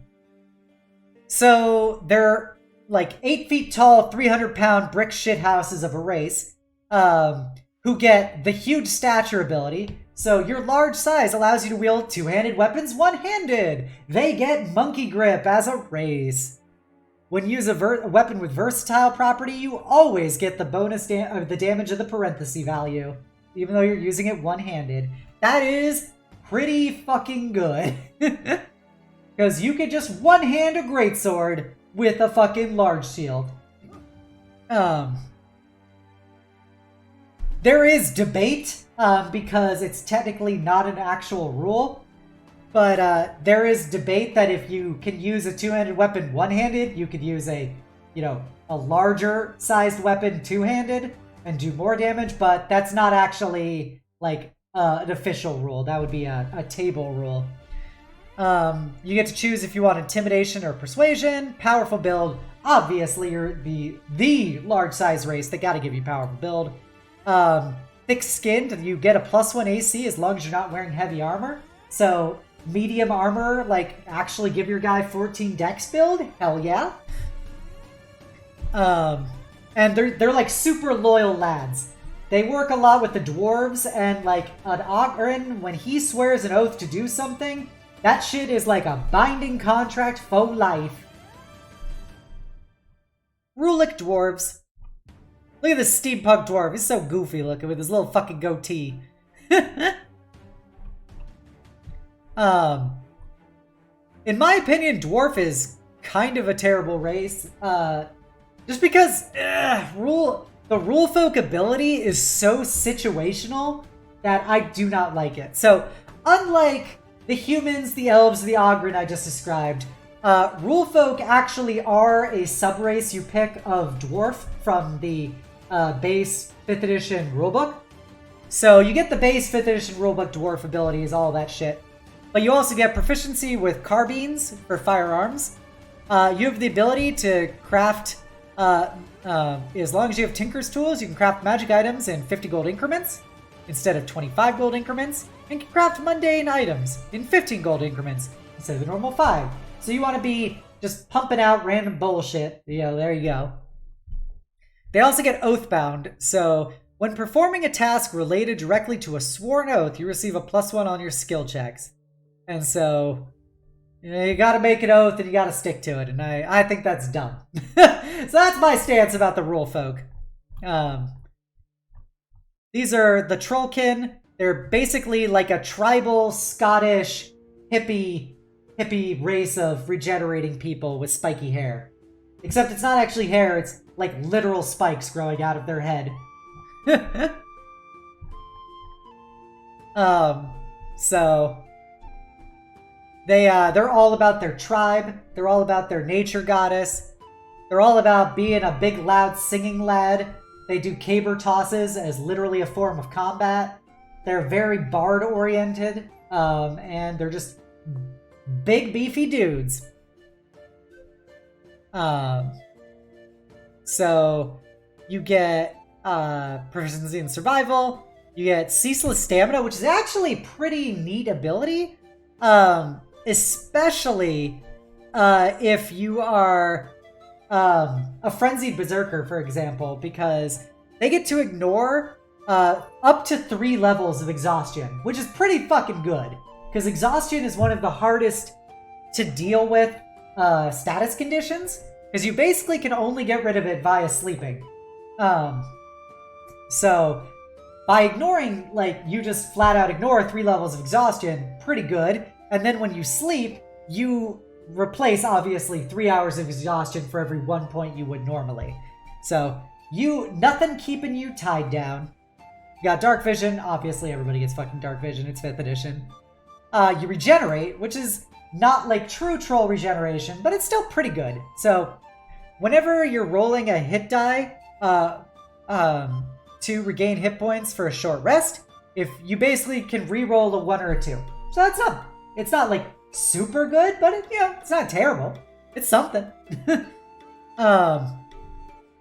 So they're like 8 feet tall, 300-pound brick shithouses of a race who get the huge stature ability. So your large size allows you to wield two-handed weapons one-handed. They get monkey grip as a race. When you use a weapon with versatile property, you always get the bonus the damage of the parenthesis value, even though you're using it one-handed. That is pretty fucking good. Because you could just one-hand a greatsword with a fucking large shield. There is debate, because it's technically not an actual rule. But there is debate that if you can use a two-handed weapon one-handed, you could use a larger sized weapon two-handed and do more damage, but that's not actually like an official rule. That would be a table rule. You get to choose if you want intimidation or persuasion. Powerful build. Obviously, you're the large size race. They gotta give you powerful build. Thick-skinned, you get a +1 AC as long as you're not wearing heavy armor. So medium armor, like, actually give your guy 14 dex build? Hell yeah. And they're like super loyal lads. They work a lot with the dwarves, and like an Oghren, when he swears an oath to do something, that shit is like a binding contract for life. Rulic dwarves. Look at this steampunk dwarf. He's so goofy looking with his little fucking goatee. In my opinion, dwarf is kind of a terrible race. Just because the rule folk ability is so situational that I do not like it. So, unlike the humans, the elves, the Oghren I just described, rule folk actually are a subrace you pick of dwarf from the base 5th edition rulebook. So you get the base 5th edition rulebook dwarf abilities, all that shit. But you also get proficiency with carbines for firearms. You have the ability to craft, as long as you have Tinker's tools, you can craft magic items in 50 gold increments instead of 25 gold increments, and can craft mundane items in 15 gold increments instead of the normal 5. So you want to be just pumping out random bullshit. There you go. They also get Oathbound, so when performing a task related directly to a sworn oath, you receive a +1 on your skill checks. And so, you gotta make an oath and you gotta stick to it, and I think that's dumb. So that's my stance about the rule folk. These are the Trollkin. They're basically like a tribal, Scottish, hippie race of regenerating people with spiky hair. Except it's not actually hair, it's like literal spikes growing out of their head. So they're all about their tribe. They're all about their nature goddess. They're all about being a big, loud, singing lad. They do caber tosses as literally a form of combat. They're very bard-oriented, and they're just big, beefy dudes. So you get proficiency in survival. You get ceaseless stamina, which is actually a pretty neat ability, especially if you are a frenzied berserker, for example, because they get to ignore up to 3 levels of exhaustion, which is pretty fucking good, because exhaustion is one of the hardest to deal with status conditions, because you basically can only get rid of it via sleeping. So by ignoring, like, you just flat out ignore 3 levels of exhaustion, pretty good, and then when you sleep, you replace, obviously, 3 hours of exhaustion for every 1 point you would normally. So, nothing keeping you tied down. You got dark vision, obviously everybody gets fucking dark vision, it's 5th edition. You regenerate, which is not like true troll regeneration, but it's still pretty good. So, whenever you're rolling a hit die, to regain hit points for a short rest, if you basically can re-roll a 1 or a 2. So it's not like super good, but it's not terrible. It's something.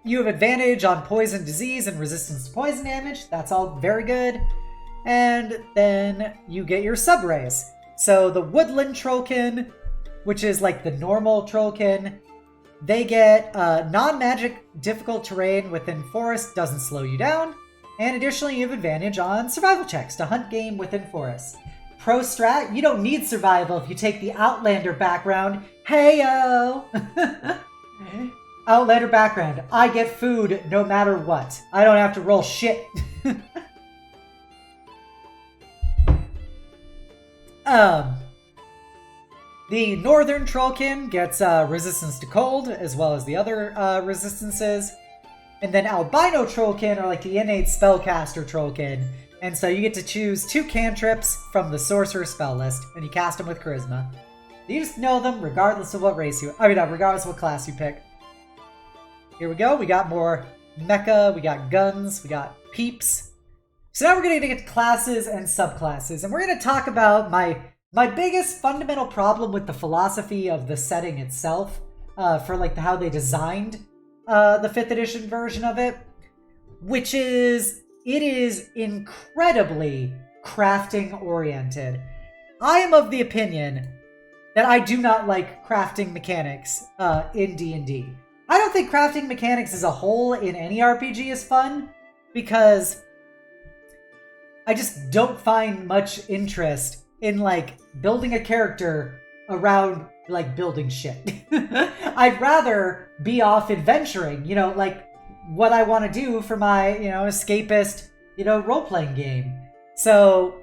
You have advantage on poison, disease, and resistance to poison damage. That's all very good. And then you get your sub-race. So the woodland trollkin, which is like the normal trollkin, they get non-magic difficult terrain within forest, doesn't slow you down. And additionally, you have advantage on survival checks to hunt game within forests. Pro strat, you don't need survival if you take the Outlander background. Heyo! Outlander background. I get food no matter what. I don't have to roll shit. The Northern Trollkin gets resistance to cold, as well as the other resistances. And then Albino Trollkin are like the innate spellcaster Trollkin. And so you get to choose 2 cantrips from the Sorcerer spell list, and you cast them with Charisma. You just know them regardless of what regardless of what class you pick. Here we go, we got more mecha, we got guns, we got peeps. So now we're going to get classes and subclasses, and we're going to talk about my biggest fundamental problem with the philosophy of the setting itself, for like how they designed the 5th edition version of it, which is, it is incredibly crafting oriented. I am of the opinion that I do not like crafting mechanics in D&D. I don't think crafting mechanics as a whole in any RPG is fun, because I just don't find much interest in, like, building a character around, like, building shit. I'd rather be off adventuring, like what I want to do for my, escapist, role-playing game. So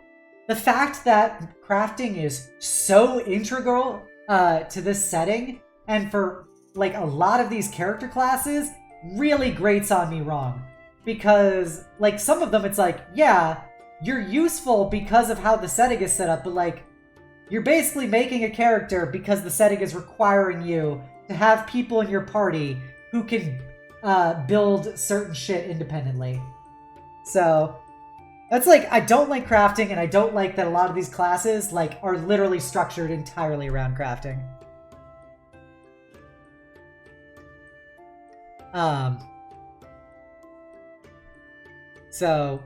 the fact that crafting is so integral to this setting, and for, like, a lot of these character classes, really grates on me wrong. Because, like, some of them it's like, yeah, you're useful because of how the setting is set up, but, like, you're basically making a character because the setting is requiring you to have people in your party who can build certain shit independently. So that's, like, I don't like crafting, and I don't like that a lot of these classes, like, are literally structured entirely around crafting. So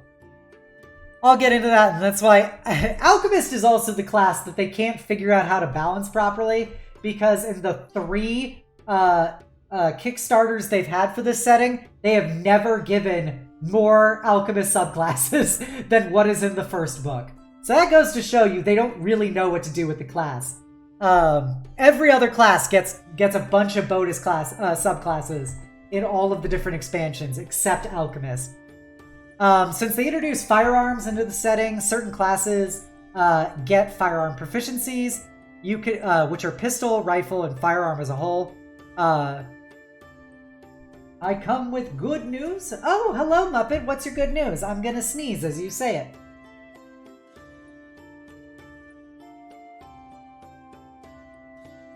I'll get into that, and that's why Alchemist is also the class that they can't figure out how to balance properly, because in the 3 Kickstarters they've had for this setting, they have never given more Alchemist subclasses than what is in the first book. So that goes to show you they don't really know what to do with the class. Every other class gets a bunch of bonus subclasses in all of the different expansions except Alchemist. Since they introduced firearms into the setting, certain classes get firearm proficiencies, which are pistol, rifle, and firearm as a whole. I come with good news. Oh, hello, Muppet. What's your good news? I'm gonna sneeze as you say it.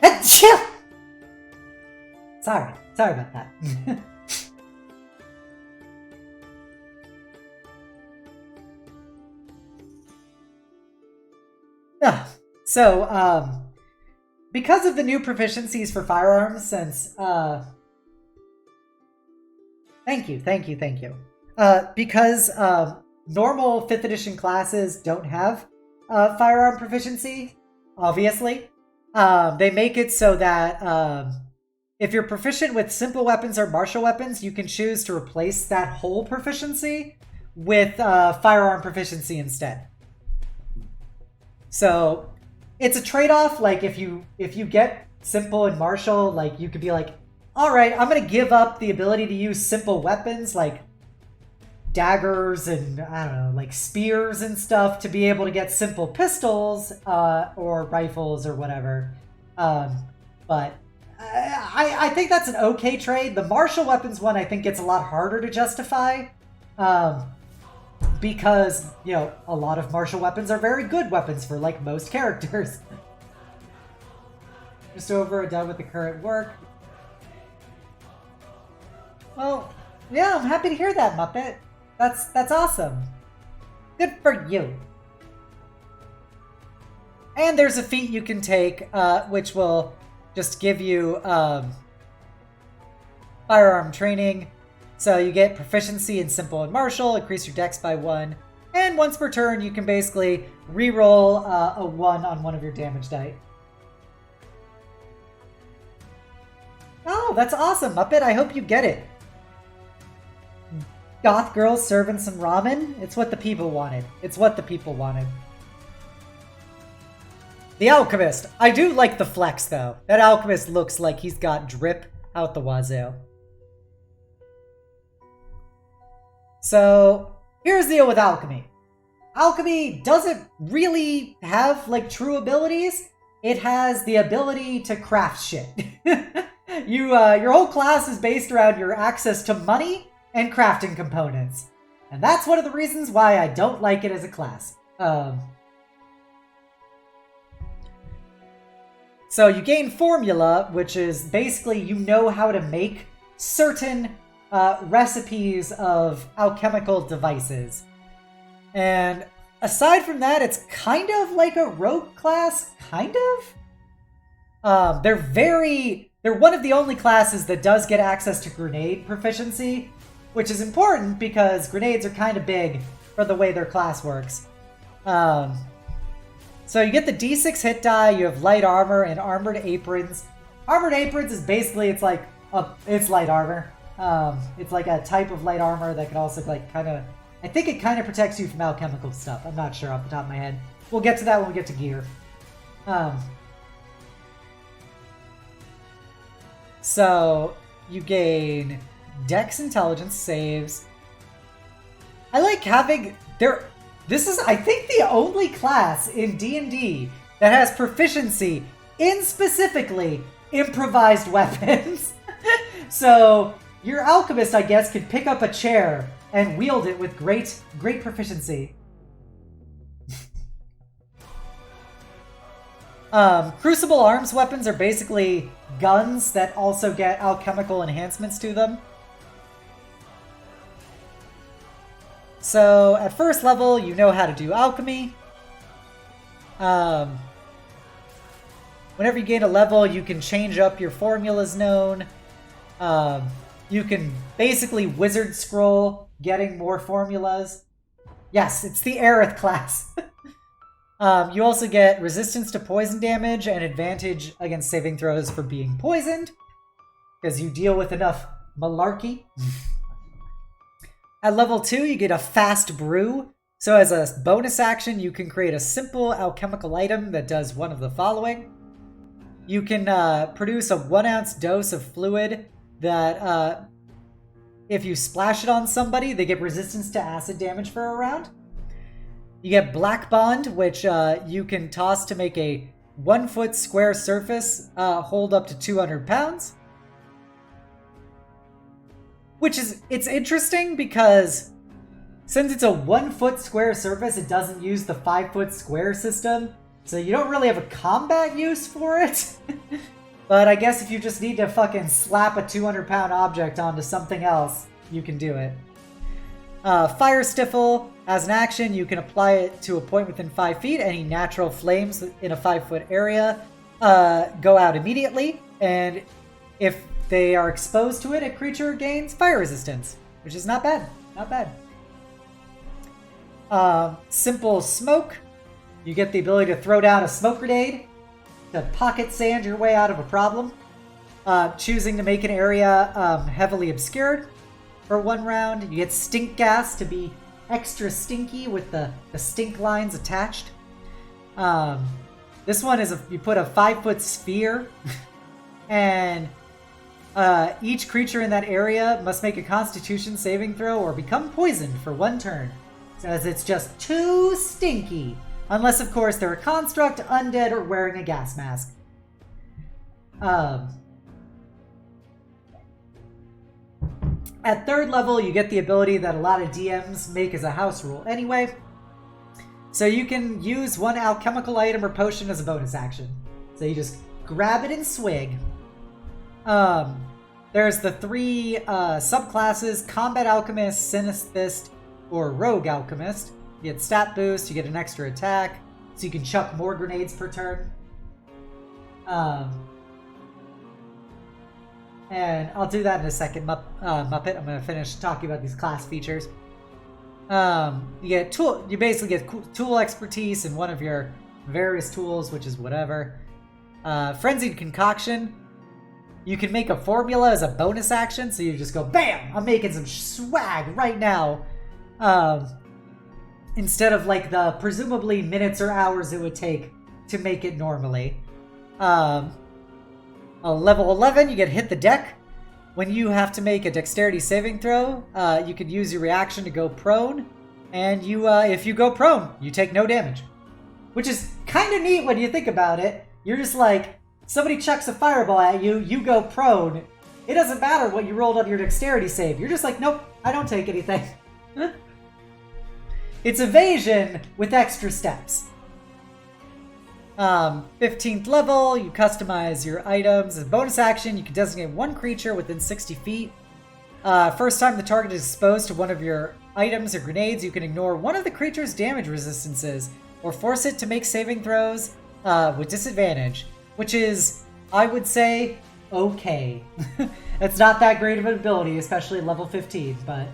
Achoo! Sorry about that. Yeah. So, because of the new proficiencies for firearms, since thank you. Because normal 5th edition classes don't have firearm proficiency, obviously. They make it so that if you're proficient with simple weapons or martial weapons, you can choose to replace that whole proficiency with firearm proficiency instead. So it's a trade-off. Like if you get simple and martial, like you could be like, all right, I'm going to give up the ability to use simple weapons like daggers and, I don't know, like spears and stuff to be able to get simple pistols or rifles or whatever. But I think that's an okay trade. The martial weapons one I think gets a lot harder to justify because, you know, a lot of martial weapons are very good weapons for like most characters. Just over done with the current work. Well, yeah, I'm happy to hear that, Muppet. That's awesome. Good for you. And there's a feat you can take, which will just give you firearm training. So you get proficiency in simple and martial, increase your dex by 1, and once per turn you can basically reroll a 1 on one of your damage die. Oh, that's awesome, Muppet. I hope you get it. Goth girls serving some ramen? It's what the people wanted. The Alchemist. I do like the flex, though. That Alchemist looks like he's got drip out the wazoo. So, here's the deal with alchemy. Alchemy doesn't really have, like, true abilities. It has the ability to craft shit. Your whole class is based around your access to money and crafting components. And that's one of the reasons why I don't like it as a class. So you gain formula, which is basically you know how to make certain recipes of alchemical devices. And aside from that, it's kind of like a rogue class, kind of. They're one of the only classes that does get access to grenade proficiency, which is important because grenades are kind of big for the way their class works. So you get the D6 hit die, you have light armor and armored aprons. Armored aprons is basically, it's light armor. It's like a type of light armor that can also like kind of, I think it kind of protects you from alchemical stuff. I'm not sure off the top of my head. We'll get to that when we get to gear. So you gain Dex Intelligence saves. I like having this is, I think, the only class in D&D that has proficiency in specifically improvised weapons. So your alchemist, I guess, could pick up a chair and wield it with great proficiency. Crucible arms weapons are basically guns that also get alchemical enhancements to them. So, at first level, you know how to do alchemy. Whenever you gain a level, you can change up your formulas known. You can basically wizard scroll, getting more formulas. Yes, it's the Aerith class. You also get resistance to poison damage and advantage against saving throws for being poisoned, because you deal with enough malarkey. At level 2, you get a fast brew. So as a bonus action, you can create a simple alchemical item that does one of the following. You can produce a 1-ounce dose of fluid that, if you splash it on somebody, they get resistance to acid damage for a round. You get Black Bond, which you can toss to make a 1-foot square surface hold up to 200 pounds. It's interesting because since it's a 1-foot square surface, it doesn't use the 5-foot square system. So you don't really have a combat use for it. But I guess if you just need to fucking slap a 200-pound object onto something else, you can do it. Fire Stifle, as an action, you can apply it to a point within 5 feet. Any natural flames in a 5-foot area go out immediately, and if they are exposed to it, a creature gains fire resistance, which is not bad. Not bad. Simple Smoke. You get the ability to throw down a smoke grenade to pocket sand your way out of a problem. Choosing to make an area heavily obscured for 1 round. You get Stink Gas to be extra stinky with the stink lines attached. This one is you put a 5-foot sphere and each creature in that area must make a Constitution saving throw or become poisoned for 1 turn, as it's just too stinky. Unless, of course, they're a construct, undead, or wearing a gas mask. At 3rd level, you get the ability that a lot of DMs make as a house rule anyway. So you can use 1 alchemical item or potion as a bonus action. So you just grab it and swig. There's the 3 subclasses: Combat Alchemist, Synesthist, or Rogue Alchemist. You get stat boost, you get an extra attack, so you can chuck more grenades per turn. And I'll do that in a second, Muppet. I'm going to finish talking about these class features. You basically get tool expertise in one of your various tools, which is whatever. Frenzied Concoction. You can make a formula as a bonus action, so you just go, BAM! I'm making some swag right now. Instead of like the presumably minutes or hours it would take to make it normally. Level 11, you get Hit the Deck. When you have to make a dexterity saving throw, you can use your reaction to go prone. And if you go prone, you take no damage. Which is kind of neat when you think about it. You're just like, somebody chucks a fireball at you, you go prone. It doesn't matter what you rolled on your dexterity save. You're just like, nope, I don't take anything. It's evasion with extra steps. 15th level, you customize your items. As a bonus action, you can designate 1 creature within 60 feet. First time the target is exposed to one of your items or grenades, you can ignore one of the creature's damage resistances or force it to make saving throws with disadvantage, which is, I would say, okay. It's not that great of an ability, especially at level 15, but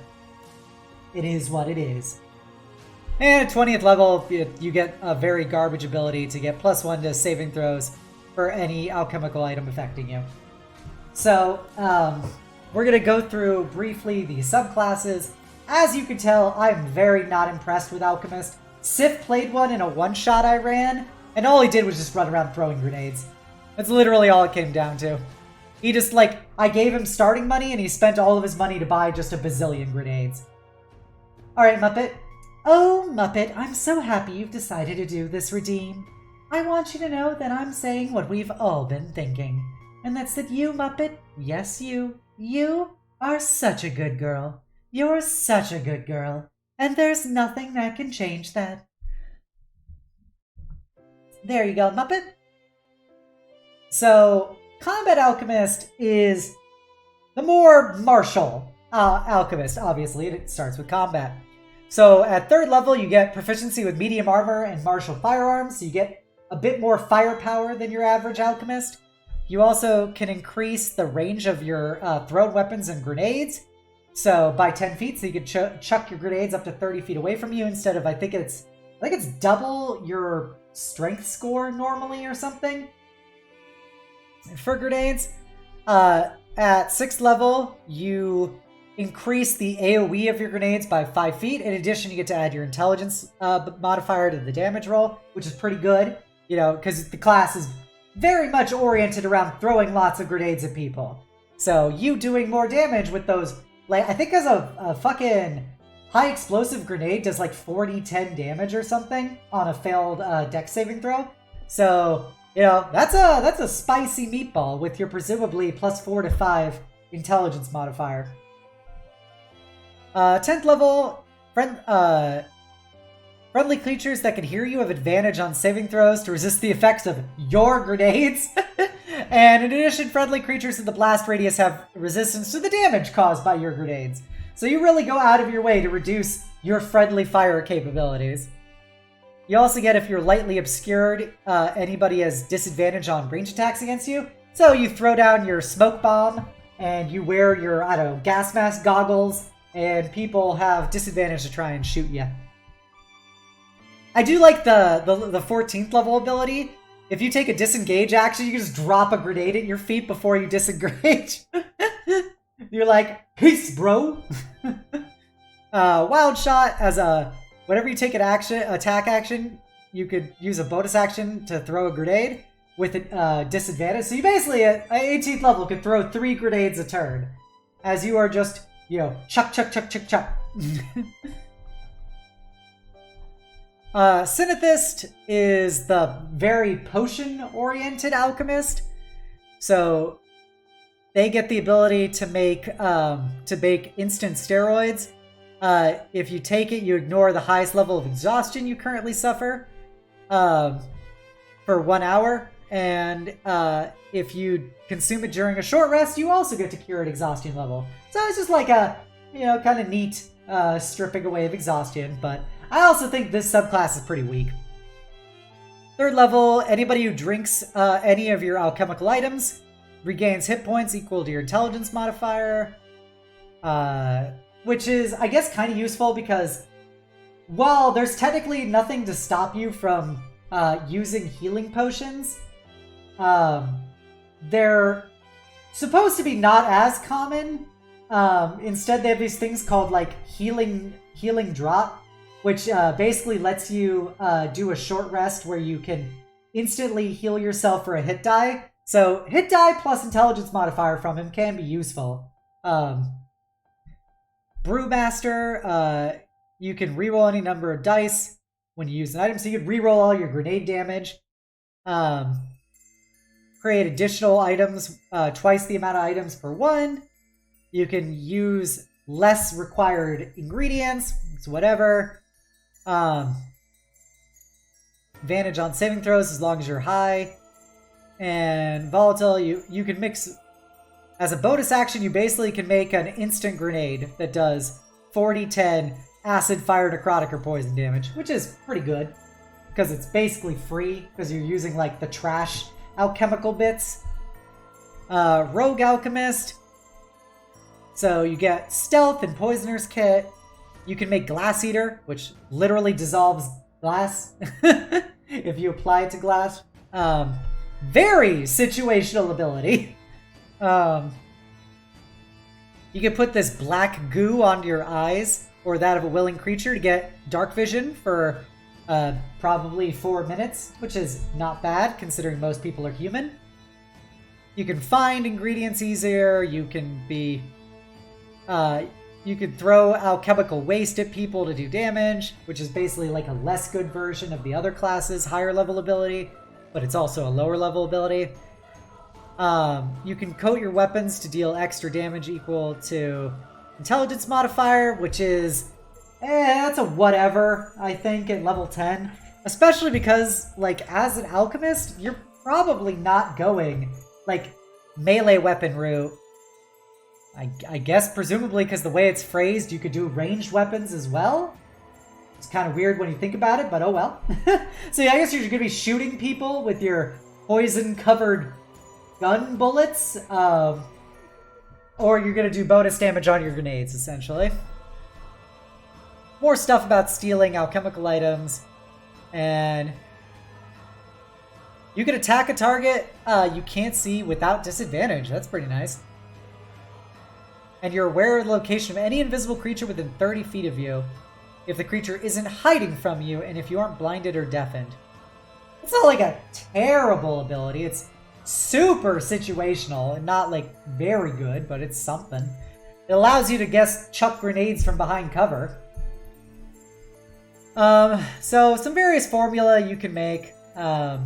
it is what it is. And at 20th level, you get a very garbage ability to get +1 to saving throws for any alchemical item affecting you. So, we're going to go through briefly the subclasses. As you can tell, I'm very not impressed with Alchemist. Sif played one in a one-shot I ran, and all he did was just run around throwing grenades. That's literally all it came down to. He just, I gave him starting money, and he spent all of his money to buy just a bazillion grenades. Alright, Muppet. Oh, Muppet, I'm so happy you've decided to do this redeem. I want you to know that I'm saying what we've all been thinking. And that's that you, Muppet, yes you are such a good girl. You're such a good girl. And there's nothing that can change that. There you go, Muppet. So, Combat Alchemist is the more martial alchemist, obviously. It starts with combat. So at 3rd level, you get proficiency with medium armor and martial firearms, so you get a bit more firepower than your average alchemist. You also can increase the range of your thrown weapons and grenades, so by 10 feet, so you can chuck your grenades up to 30 feet away from you instead of, I think it's double your strength score normally or something for grenades. At 6th level, you increase the AoE of your grenades by 5 feet. In addition, you get to add your intelligence modifier to the damage roll, which is pretty good, because the class is very much oriented around throwing lots of grenades at people. So you doing more damage with those, I think as a fucking high explosive grenade does 40-10 damage or something on a failed dex saving throw. So, that's a spicy meatball with your presumably +4 to 5 intelligence modifier. 10th level, friendly creatures that can hear you have advantage on saving throws to resist the effects of your grenades. And in addition, friendly creatures in the blast radius have resistance to the damage caused by your grenades. So you really go out of your way to reduce your friendly fire capabilities. You also get, if you're lightly obscured, anybody has disadvantage on range attacks against you. So you throw down your smoke bomb, and you wear your, I don't know, gas mask goggles, and people have disadvantage to try and shoot you. I do like the 14th level ability. If you take a disengage action, you can just drop a grenade at your feet before you disengage. You're like, peace, bro! Wild Shot, as a... Whenever you take an attack action, you could use a bonus action to throw a grenade with a disadvantage. So you basically, at 18th level, could throw 3 grenades a turn. As you are just, you know, chuck, chuck, chuck, chuck, chuck. Synethist is the very potion-oriented alchemist. So they get the ability to make instant steroids. If you take it, you ignore the highest level of exhaustion you currently suffer for 1 hour. And if you consume it during a short rest, you also get to cure at exhaustion level. So it's just like a, you know, kind of neat stripping away of exhaustion. But I also think this subclass is pretty weak. 3rd level, anybody who drinks any of your alchemical items regains hit points equal to your intelligence modifier. Which is, I guess, kind of useful because while there's technically nothing to stop you from using healing potions, they're supposed to be not as common. Instead, they have these things called like healing drop, which basically lets you do a short rest where you can instantly heal yourself for a hit die. So hit die plus intelligence modifier from him can be useful. Brewmaster, you can reroll any number of dice when you use an item, so you can reroll all your grenade damage. Create additional items, twice the amount of items per one. You can use less required ingredients, so whatever. Advantage on saving throws as long as you're high. And volatile, you can mix... As a bonus action, you basically can make an instant grenade that does 40-10 acid, fire, necrotic, or poison damage, which is pretty good because it's basically free because you're using like the trash alchemical bits. Rogue Alchemist. So you get Stealth and Poisoner's Kit. You can make Glass Eater, which literally dissolves glass if you apply it to glass. Very situational ability. You can put this black goo onto your eyes or that of a willing creature to get dark vision for probably 4 minutes, which is not bad considering most people are human. You can find ingredients easier. You can be... you can throw alchemical waste at people to do damage, which is basically like a less good version of the other classes' higher level ability, but it's also a lower level ability. You can coat your weapons to deal extra damage equal to intelligence modifier, which is, that's a whatever, I think, at level 10. Especially because, like, as an alchemist, you're probably not going, like, melee weapon route. I guess, presumably, because the way it's phrased, you could do ranged weapons as well. It's kind of weird when you think about it, but oh well. So yeah, I guess you're going to be shooting people with your poison-covered gun bullets, or you're going to do bonus damage on your grenades, essentially. More stuff about stealing alchemical items, and you can attack a target you can't see without disadvantage. That's pretty nice. And you're aware of the location of any invisible creature within 30 feet of you if the creature isn't hiding from you and if you aren't blinded or deafened. It's not like a terrible ability. It's super situational and not like very good, but it's something. It allows you to guess chuck grenades from behind cover. So some various formula you can make. So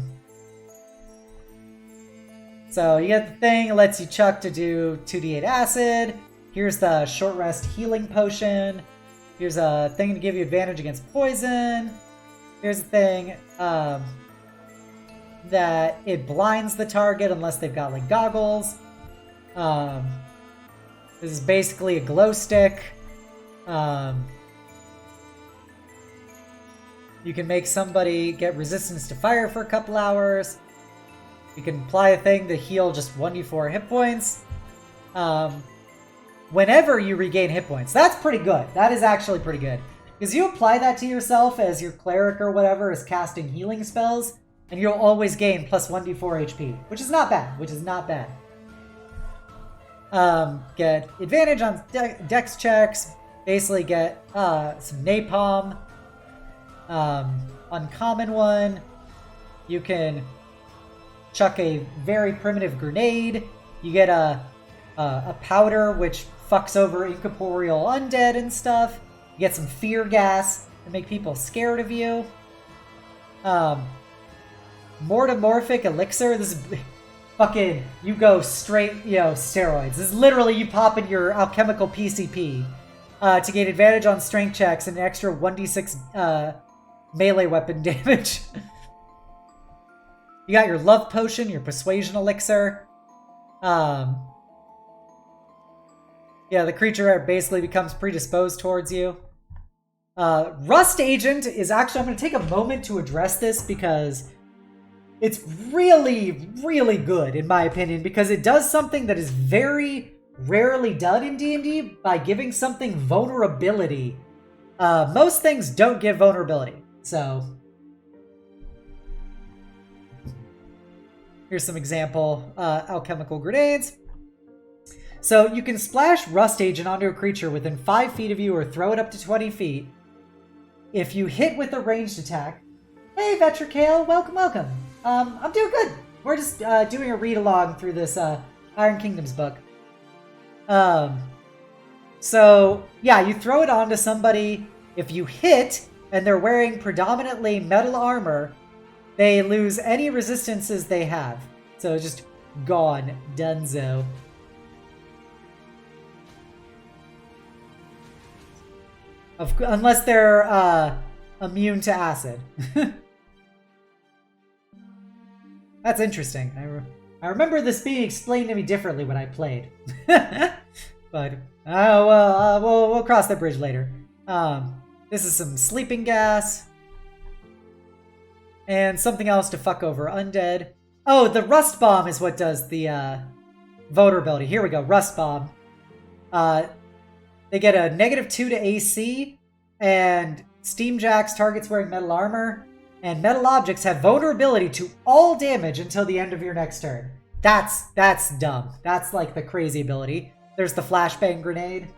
you get the thing, it lets you chuck to do 2d8 acid. Here's the short rest healing potion. Here's a thing to give you advantage against poison. Here's the thing, that it blinds the target unless they've got like goggles. This is basically a glow stick. You can make somebody get resistance to fire for a couple hours. You can apply a thing to heal just 1d4 hit points. Whenever you regain hit points. That's pretty good. That is actually pretty good. Because you apply that to yourself as your cleric or whatever is casting healing spells, and you'll always gain plus 1d4 HP, which is not bad. Get advantage on dex checks. Basically get some napalm. Uncommon one. You can chuck a very primitive grenade. You get a powder which fucks over incorporeal undead and stuff. You get some fear gas to make people scared of you. Mortomorphic elixir. This is fucking, you go straight, steroids. This is literally you pop in your alchemical PCP to gain advantage on strength checks and an extra 1d6 melee weapon damage. You got your love potion, your persuasion elixir. Yeah, the creature basically becomes predisposed towards you. Rust Agent is actually, I'm going to take a moment to address this because it's really, really good in my opinion, because it does something that is very rarely done in D&D by giving something vulnerability. Most things don't give vulnerability, so here's some example alchemical grenades. So you can splash Rust Agent onto a creature within 5 feet of you or throw it up to 20 feet. If you hit with a ranged attack, hey Vetricale, welcome. I'm doing good. We're just doing a read-along through this Iron Kingdoms book. So yeah, you throw it onto somebody. If you hit and they're wearing predominantly metal armor, they lose any resistances they have. So it's just gone, donezo. Unless they're immune to acid. That's interesting. I remember this being explained to me differently when I played. But we'll cross that bridge later. This is some sleeping gas. And something else to fuck over undead. Oh, the Rust Bomb is what does the vulnerability. Here we go, Rust Bomb. They get a -2 to AC, and Steamjacks targets wearing metal armor, and metal objects have vulnerability to all damage until the end of your next turn. That's dumb. That's like the crazy ability. There's the flashbang grenade.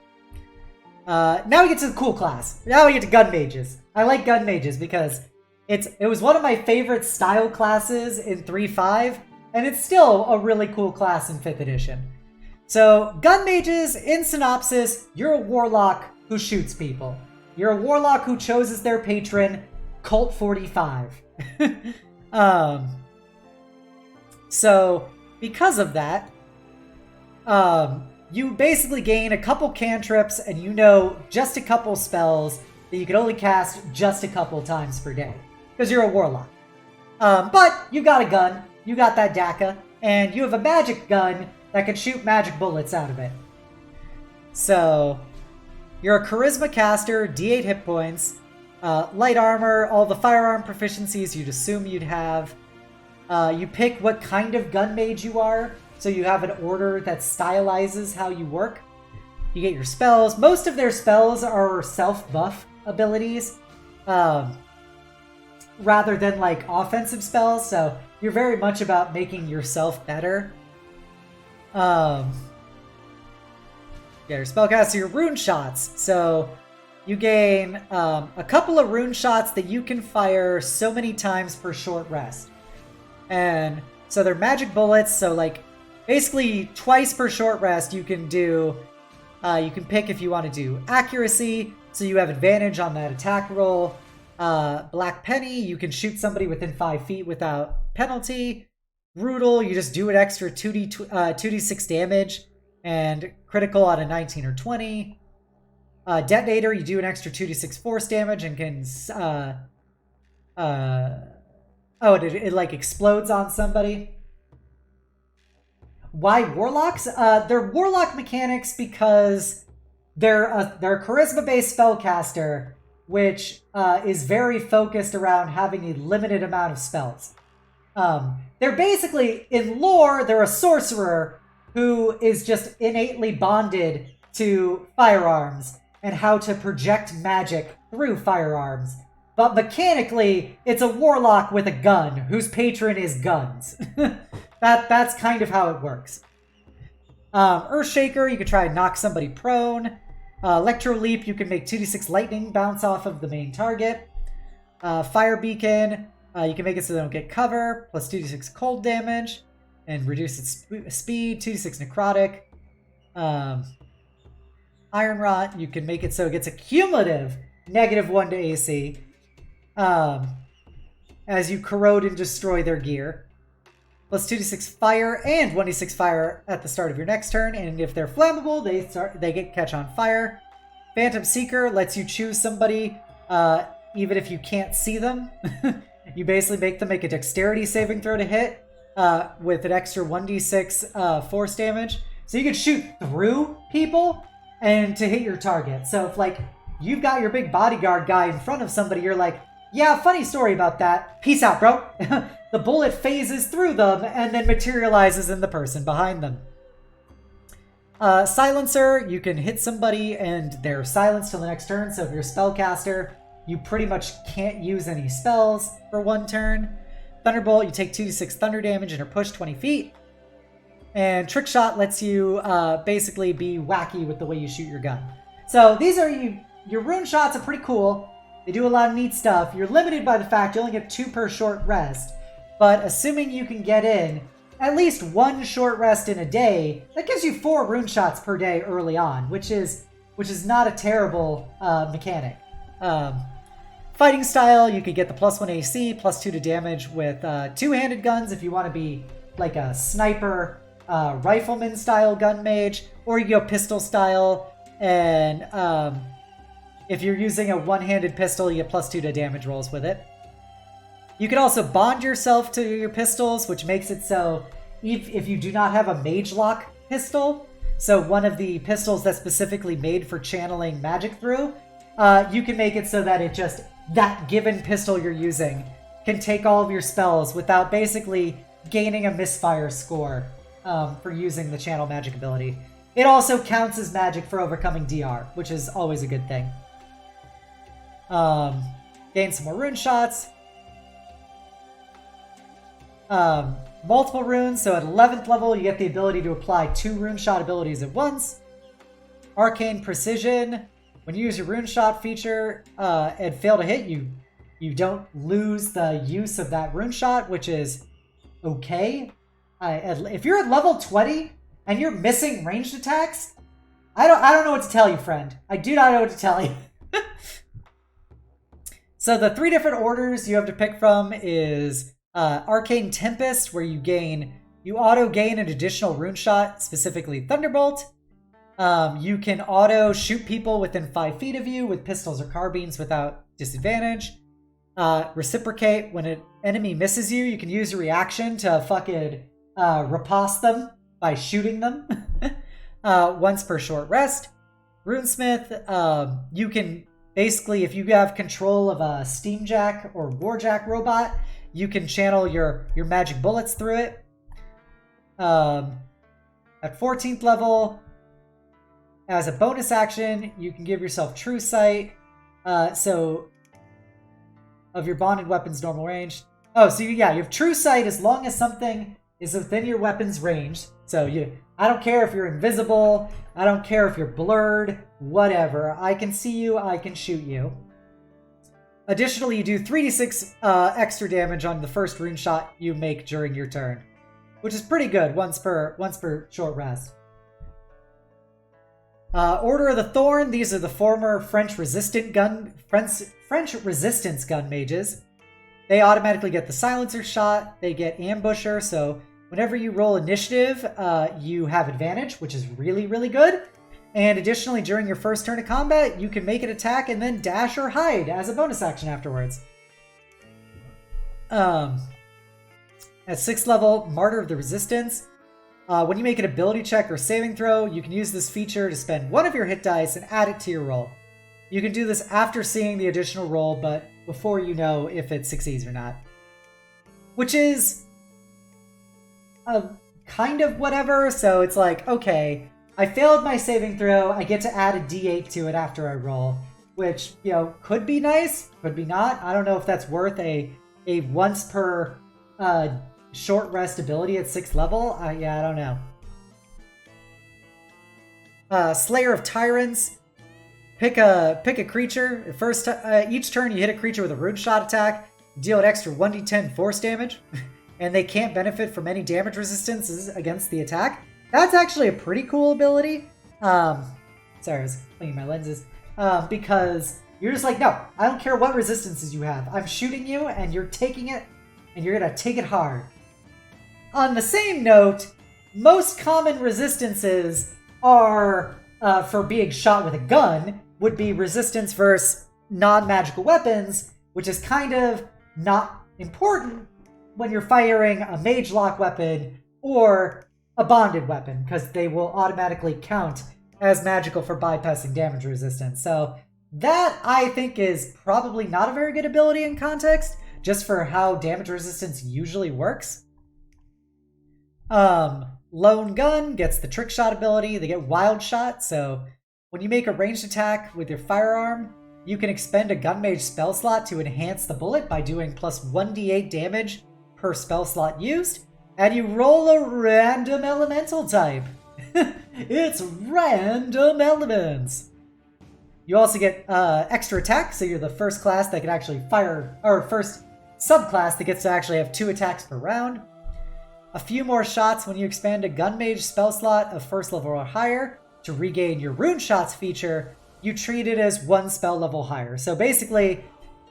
Now we get to the cool class. Now we get to gun mages. I like gun mages because it was one of my favorite style classes in 3.5, and it's still a really cool class in 5th edition. So, gun mages, in synopsis, you're a warlock who shoots people. You're a warlock who chose as their patron Colt 45. So, because of that, you basically gain a couple cantrips and you know just a couple spells that you can only cast just a couple times per day. Because you're a warlock. But you got a gun, you got that DACA, and you have a magic gun that can shoot magic bullets out of it. So, you're a charisma caster, D8 hit points, light armor, all the firearm proficiencies you'd assume you'd have. You pick what kind of gun mage you are, so you have an order that stylizes how you work. You get your spells. Most of their spells are self-buff abilities, rather than like offensive spells, so you're very much about making yourself better. Yeah, your spellcaster, your rune shots. So you gain a couple of rune shots that you can fire so many times per short rest. And so they're magic bullets, so like basically twice per short rest you can do, you can pick if you want to do accuracy, so you have advantage on that attack roll. Black Penny, you can shoot somebody within 5 feet without penalty. Brutal, you just do an extra 2d6 damage and critical on a 19 or 20. Detonator, you do an extra 2d6 force damage and can Oh, it like explodes on somebody. Why warlocks? They're warlock mechanics because they're a charisma-based spellcaster, which is very focused around having a limited amount of spells. They're basically, in lore, they're a sorcerer who is just innately bonded to firearms and how to project magic through firearms. But mechanically, it's a warlock with a gun whose patron is guns. That's kind of how it works. Earthshaker, you can try and knock somebody prone. Electro Leap, you can make 2d6 lightning bounce off of the main target. Fire Beacon, you can make it so they don't get cover, plus 2d6 cold damage, and reduce its speed, 2d6 necrotic. Iron Rot, you can make it so it gets a cumulative -1 to AC as you corrode and destroy their gear. Plus 2d6 fire and 1d6 fire at the start of your next turn, and if they're flammable, they get catch on fire. Phantom Seeker lets you choose somebody even if you can't see them. You basically make them make a dexterity saving throw to hit with an extra 1d6 force damage. So you can shoot through people and to hit your target. So if like you've got your big bodyguard guy in front of somebody, you're like, yeah, funny story about that. Peace out, bro. The bullet phases through them and then materializes in the person behind them. Silencer, you can hit somebody and they're silenced till the next turn. So if you're a spellcaster, you pretty much can't use any spells for one turn. Thunderbolt, you take 2d6 thunder damage and are pushed 20 feet. And Trick Shot lets you basically be wacky with the way you shoot your gun. So these are your rune shots are pretty cool. They do a lot of neat stuff. You're limited by the fact you only get 2 per short rest. But assuming you can get in at least 1 short rest in a day, that gives you 4 rune shots per day early on, which is not a terrible mechanic. Fighting style, you could get the +1 AC, +2 to damage with 2-handed guns if you want to be like a sniper, rifleman style gun mage, or you go pistol style, and if you're using a one-handed pistol, you get +2 to damage rolls with it. You can also bond yourself to your pistols, which makes it so if you do not have a mage lock pistol, so one of the pistols that's specifically made for channeling magic through, you can make it so that that given pistol you're using can take all of your spells without basically gaining a misfire score for using the channel magic ability. It also counts as magic for overcoming DR, which is always a good thing. Gain some more rune shots. Multiple runes, so at 11th level you get the ability to apply 2 rune shot abilities at once. Arcane Precision, when you use your rune shot feature and fail to hit, you don't lose the use of that rune shot, which is okay. If you're at level 20 and you're missing ranged attacks, I don't know what to tell you, friend. I do not know what to tell you. So the 3 different orders you have to pick from is Arcane Tempest, where you auto gain an additional rune shot, specifically Thunderbolt. You can auto shoot people within 5 feet of you with pistols or carbines without disadvantage. Reciprocate, when an enemy misses you, you can use a reaction to fucking riposte them by shooting them once per short rest. Runesmith, you can basically, if you have control of a Steamjack or Warjack robot, you can channel your magic bullets through it. At 14th level, as a bonus action, you can give yourself True Sight. So, of your bonded weapon's normal range. Oh, so you have True Sight as long as something is within your weapon's range. So I don't care if you're invisible. I don't care if you're blurred. Whatever. I can see you. I can shoot you. Additionally, you do 3d6 extra damage on the first rune shot you make during your turn, which is pretty good. Once per short rest. Order of the Thorn. These are the former French resistance gun mages. They automatically get the silencer shot. They get ambusher. So whenever you roll initiative, you have advantage, which is really, really good. And additionally, during your first turn of combat, you can make an attack and then dash or hide as a bonus action afterwards. At 6th level, Martyr of the Resistance. When you make an ability check or saving throw, you can use this feature to spend one of your hit dice and add it to your roll. You can do this after seeing the additional roll, but before you know if it succeeds or not. Which is kind of whatever, so it's like, okay, I failed my saving throw, I get to add a d8 to it after I roll, which, you know, could be nice, could be not. I don't know if that's worth a once per short rest ability at 6th level. Yeah, I don't know. Slayer of Tyrants. Pick a creature. First, each turn you hit a creature with a rune shot attack, deal an extra 1d10 force damage, and they can't benefit from any damage resistances against the attack. That's actually a pretty cool ability. Sorry, I was cleaning my lenses. Because you're just like, no, I don't care what resistances you have. I'm shooting you, and you're taking it, and you're gonna take it hard. On the same note, most common resistances are, for being shot with a gun, would be resistance versus non-magical weapons, which is kind of not important when you're firing a mage lock weapon or a bonded weapon, because they will automatically count as magical for bypassing damage resistance. So that, I think, is probably not a very good ability in context, just for how damage resistance usually works. Lone Gun gets the Trick Shot ability. They get Wild Shot, so when you make a ranged attack with your firearm, you can expend a Gun Mage spell slot to enhance the bullet by doing plus 1d8 damage per spell slot used, and you roll a random elemental type. It's random elements. You also get extra attack, so you're the first class that can actually fire, or first subclass that gets to actually have 2 attacks per round. A few more shots when you expand a Gun Mage spell slot of 1st level or higher. To regain your Rune Shots feature, you treat it as 1 spell level higher. So basically,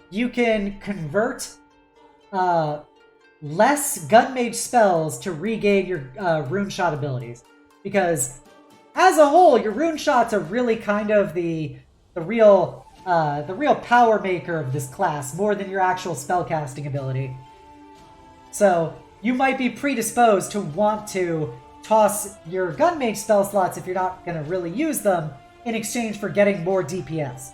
you can convert less Gun Mage spells to regain your Rune Shot abilities. Because as a whole, your Rune Shots are really kind of the real power maker of this class, more than your actual spellcasting ability. So you might be predisposed to want to toss your Gun Mage spell slots if you're not going to really use them in exchange for getting more DPS.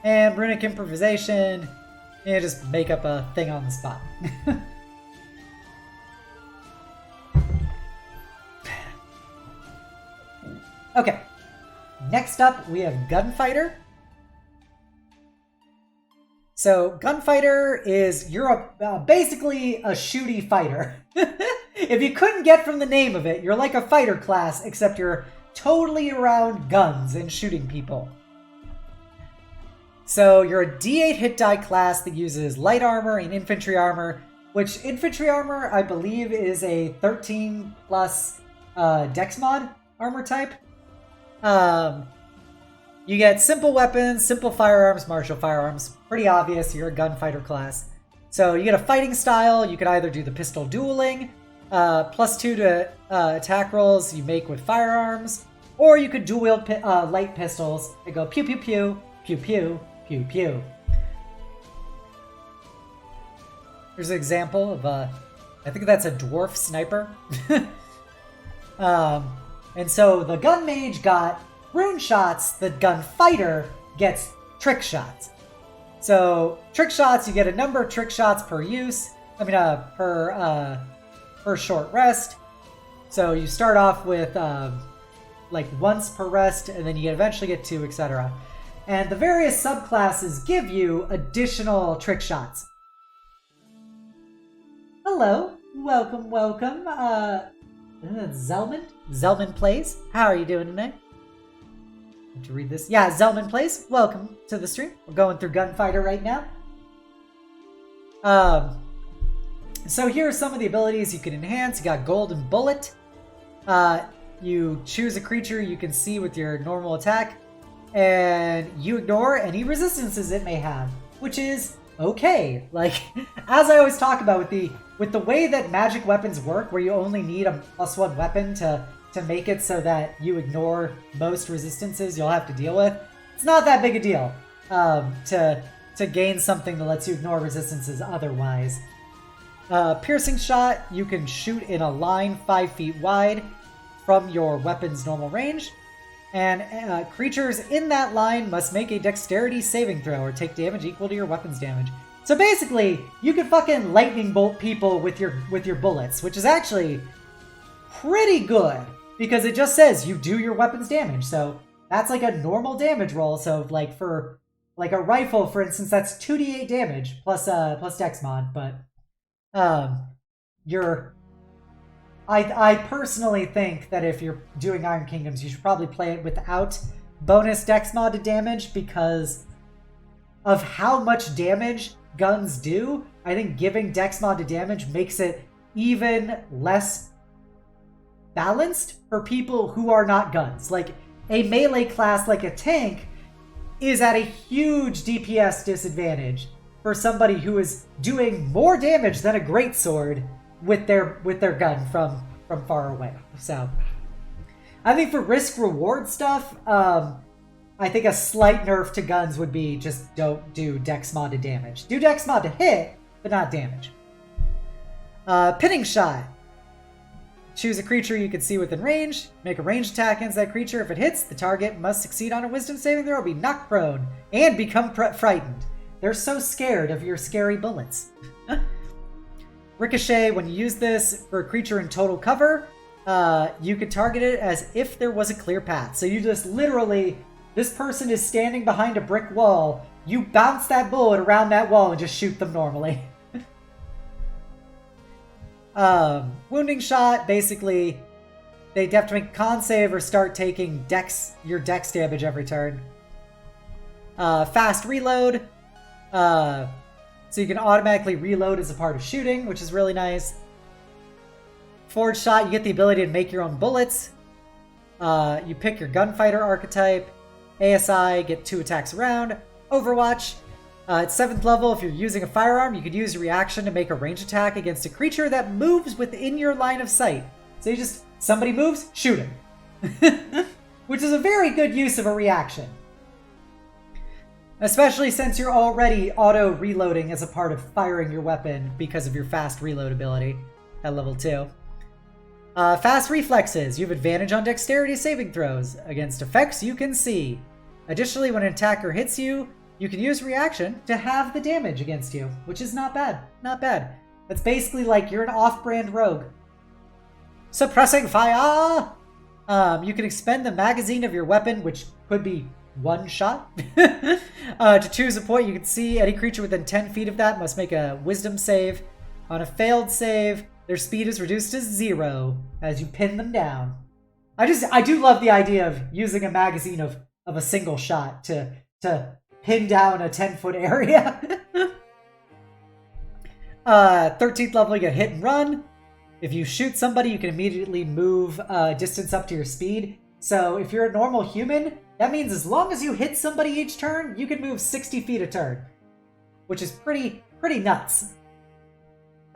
And Runic Improvisation, you just make up a thing on the spot. Okay, next up we have Gunfighter. So Gunfighter is, you're basically a shooty fighter. If you couldn't get from the name of it, you're like a fighter class, except you're totally around guns and shooting people. So you're a D8 hit die class that uses light armor and infantry armor, which infantry armor, I believe, is a 13 plus dex mod armor type. You get simple weapons, simple firearms, martial firearms. Pretty obvious, you're a gunfighter class. So you get a fighting style. You could either do the pistol dueling, +2 to attack rolls you make with firearms, or you could dual wield light pistols that go pew pew pew, pew pew, pew pew. Here's an example of I think that's a dwarf sniper. And so the gun mage got rune shots, the gunfighter gets trick shots. So trick shots, you get a number of trick shots per use. Per short rest. So you start off with like once per rest, and then you eventually get 2, etc. And the various subclasses give you additional trick shots. Hello, welcome. Zelman Plays. How are you doing tonight? To read this. Yeah, Zelman Plays. Welcome to the stream. We're going through Gunfighter right now. So here are some of the abilities you can enhance. You got Golden Bullet. You choose a creature you can see with your normal attack, and you ignore any resistances it may have, which is okay. Like, as I always talk about with the way that magic weapons work, where you only need a +1 weapon to make it so that you ignore most resistances you'll have to deal with, it's not that big a deal to to gain something that lets you ignore resistances otherwise. Piercing shot, you can shoot in a line 5 feet wide from your weapon's normal range. And creatures in that line must make a dexterity saving throw or take damage equal to your weapon's damage. So basically, you can fucking lightning bolt people with your bullets, which is actually pretty good because it just says you do your weapon's damage. So that's like a normal damage roll. So like for like a rifle, for instance, that's 2d8 damage plus dex mod. But I personally think that if you're doing Iron Kingdoms, you should probably play it without bonus dex mod to damage because of how much damage guns do. I think giving dex mod to damage makes it even less balanced for people who are not guns. Like a melee class like a tank is at a huge DPS disadvantage for somebody who is doing more damage than a greatsword with their gun from far away. So I think for risk reward stuff, I think a slight nerf to guns would be just don't do dex mod to damage. Do dex mod to hit, but not damage. Pinning shot. Choose a creature you can see within range. Make a ranged attack against that creature. If it hits, the target must succeed on a wisdom saving throw, be knocked prone, and become frightened. They're so scared of your scary bullets. Ricochet, when you use this for a creature in total cover, you can target it as if there was a clear path. So you just literally, this person is standing behind a brick wall, you bounce that bullet around that wall and just shoot them normally. Wounding shot, basically, they have to make a con save or start taking your dex damage every turn. Fast reload. So you can automatically reload as a part of shooting, which is really nice. Forward shot, you get the ability to make your own bullets. You pick your gunfighter archetype. ASI, get 2 attacks around. Overwatch. At 7th level, if you're using a firearm, you could use your reaction to make a range attack against a creature that moves within your line of sight. So you just, somebody moves, shoot him. Which is a very good use of a reaction. Especially since you're already auto-reloading as a part of firing your weapon because of your fast reload ability at level 2. Fast reflexes. You have advantage on dexterity saving throws against effects you can see. Additionally, when an attacker hits you, you can use reaction to have the damage against you, which is not bad. Not bad. That's basically like you're an off-brand rogue. Suppressing fire! You can expend the magazine of your weapon, which could be one shot. To choose a point, you can see any creature within 10 feet of that must make a wisdom save. On a failed save, their speed is reduced to 0 as you pin them down. I do love the idea of using a magazine of a single shot to pin down a 10-foot area. 13th level, you get hit and run. If you shoot somebody, you can immediately move distance up to your speed. So if you're a normal human, that means as long as you hit somebody each turn, you can move 60 feet a turn, which is pretty nuts.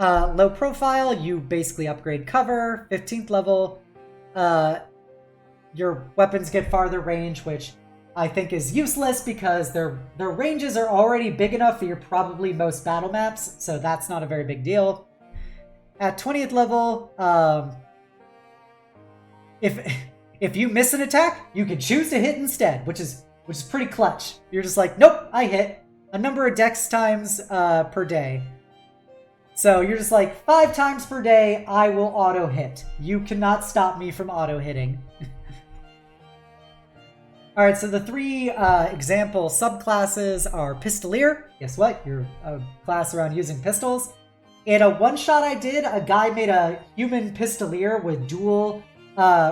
Low profile, you basically upgrade cover. 15th level, your weapons get farther range, which I think is useless because their ranges are already big enough for your probably most battle maps, so that's not a very big deal. At 20th level, if you miss an attack, you can choose to hit instead, which is pretty clutch. You're just like, nope, I hit a number of dex times per day. So you're just like, 5 times per day, I will auto hit. You cannot stop me from auto hitting. All right, so the 3 example subclasses are Pistolier. Guess what? You're a class around using pistols. In a one-shot I did, a guy made a human Pistolier with dual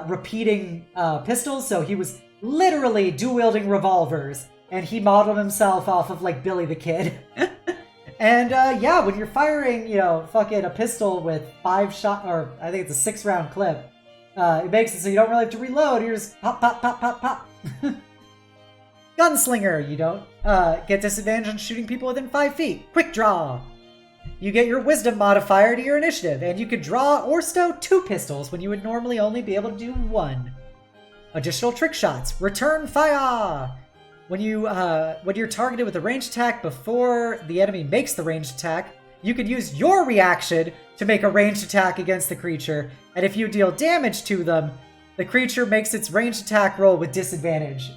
repeating pistols, so he was literally dual-wielding revolvers, and he modeled himself off of, like, Billy the Kid. And, yeah, when you're firing, fucking a pistol with 5 shot, or I think it's a 6-round clip, it makes it so you don't really have to reload. You're just pop, pop, pop, pop, pop. Gunslinger, you don't get disadvantage on shooting people within 5 feet. Quick draw. You get your wisdom modifier to your initiative, and you can draw or stow 2 pistols when you would normally only be able to do 1. Additional trick shots. Return fire. when you're targeted with a ranged attack before the enemy makes the ranged attack, you can use your reaction to make a ranged attack against the creature, and if you deal damage to them, the creature makes its ranged attack roll with disadvantage.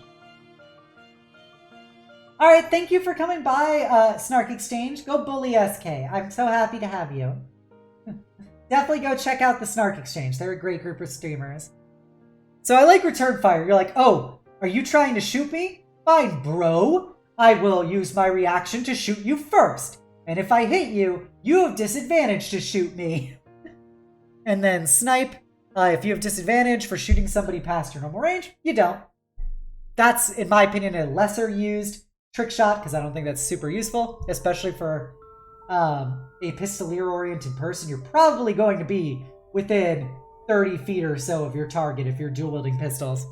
Alright, thank you for coming by, Snark Exchange. Go bully SK. I'm so happy to have you. Definitely go check out the Snark Exchange. They're a great group of streamers. So I like Return Fire. You're like, oh, are you trying to shoot me? Fine, bro. I will use my reaction to shoot you first. And if I hit you, you have disadvantage to shoot me. And then Snipe. If you have disadvantage for shooting somebody past your normal range, you don't. That's, in my opinion, a lesser used trick shot, because I don't think that's super useful, especially for a pistolier-oriented person. You're probably going to be within 30 feet or so of your target if you're dual-wielding pistols.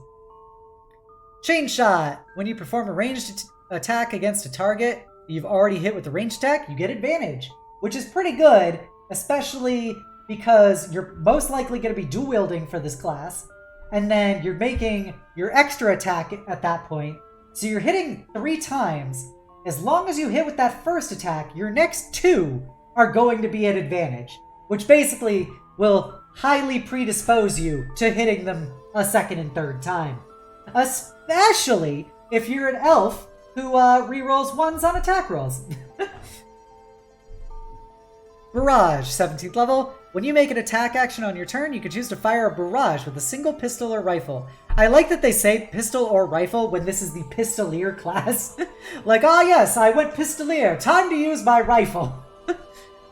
Chain Shot. When you perform a ranged attack against a target you've already hit with the ranged attack, you get advantage, which is pretty good, especially because you're most likely going to be dual-wielding for this class, and then you're making your extra attack at that point, so you're hitting 3 times. As long as you hit with that first attack, your next 2 are going to be at advantage, which basically will highly predispose you to hitting them a second and third time. Especially if you're an elf who rerolls 1s on attack rolls. Barrage, 17th level. When you make an attack action on your turn, you can choose to fire a barrage with a single pistol or rifle. I like that they say pistol or rifle when this is the pistolier class. Like, ah yes, I went pistolier. Time to use my rifle.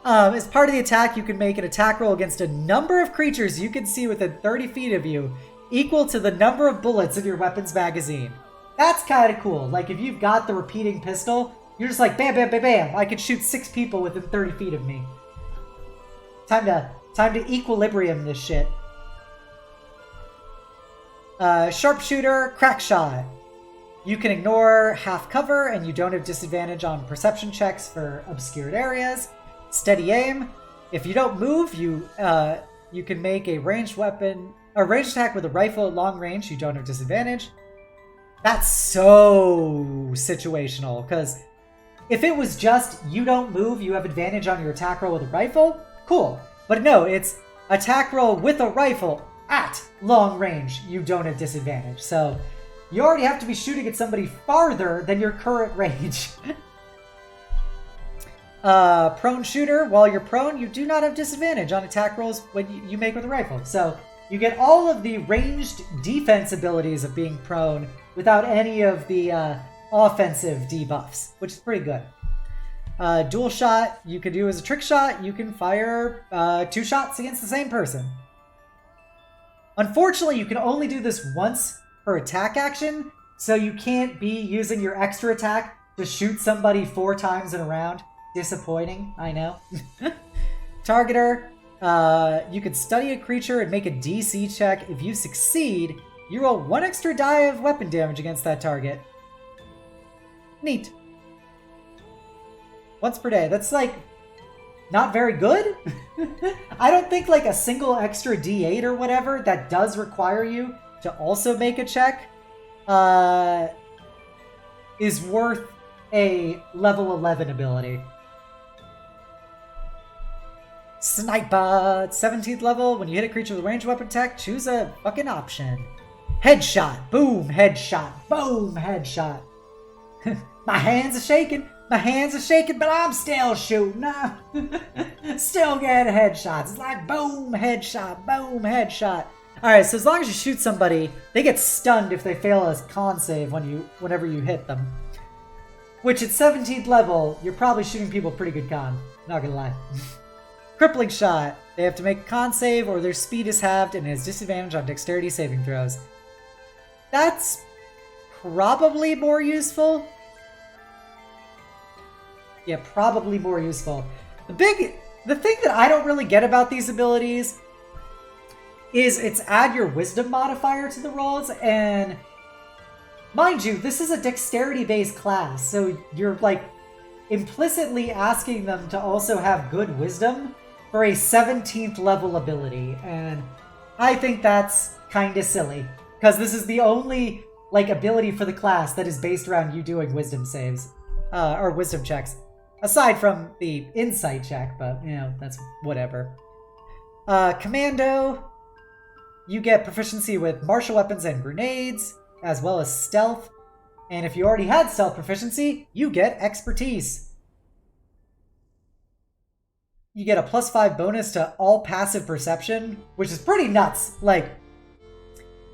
As part of the attack, you can make an attack roll against a number of creatures you can see within 30 feet of you, equal to the number of bullets in your weapon's magazine. That's kind of cool. Like, if you've got the repeating pistol, you're just like, bam, bam, bam, bam. I could shoot 6 people within 30 feet of me. Time to equilibrium this shit. Sharpshooter, crack shot. You can ignore half cover and you don't have disadvantage on perception checks for obscured areas. Steady aim. If you don't move, you can make a ranged attack with a rifle at long range. You don't have disadvantage. That's so situational, because if it was just you don't move, you have advantage on your attack roll with a rifle, cool. But no, it's attack roll with a rifle at long range, you don't have disadvantage. So you already have to be shooting at somebody farther than your current range. Prone shooter, while you're prone, you do not have disadvantage on attack rolls when you make with a rifle. So you get all of the ranged defense abilities of being prone without any of the offensive debuffs, which is pretty good. Dual shot, you can do as a trick shot. You can fire 2 shots against the same person. Unfortunately, you can only do this once per attack action, so you can't be using your extra attack to shoot somebody 4 times in a round. Disappointing, I know. Targeter, you can study a creature and make a DC check. If you succeed, you roll 1 extra die of weapon damage against that target. Neat. Once per day. That's, like, not very good. I don't think, like, a single extra D8 or whatever that does require you to also make a check is worth a level 11 ability. Sniper! 17th level. When you hit a creature with a ranged weapon attack, choose a fucking option. Headshot. Boom. Headshot. Boom. Headshot. My hands are shaking. My hands are shaking, but I'm still shooting. Still getting headshots. It's like boom, headshot, boom, headshot. Alright, so as long as you shoot somebody, they get stunned if they fail a con save whenever you hit them. Which at 17th level, you're probably shooting people pretty good con. Not gonna lie. Crippling shot. They have to make a con save or their speed is halved and has disadvantage on dexterity saving throws. That's probably more useful. Yeah, probably more useful. The thing that I don't really get about these abilities is it's add your wisdom modifier to the rolls, and mind you, this is a dexterity-based class, so you're like implicitly asking them to also have good wisdom for a 17th level ability, and I think that's kind of silly, because this is the only like ability for the class that is based around you doing wisdom saves, or wisdom checks. Aside from the insight check, but, you know, that's whatever. Commando, you get proficiency with martial weapons and grenades, as well as stealth. And if you already had stealth proficiency, you get expertise. You get a +5 bonus to all passive perception, which is pretty nuts. Like,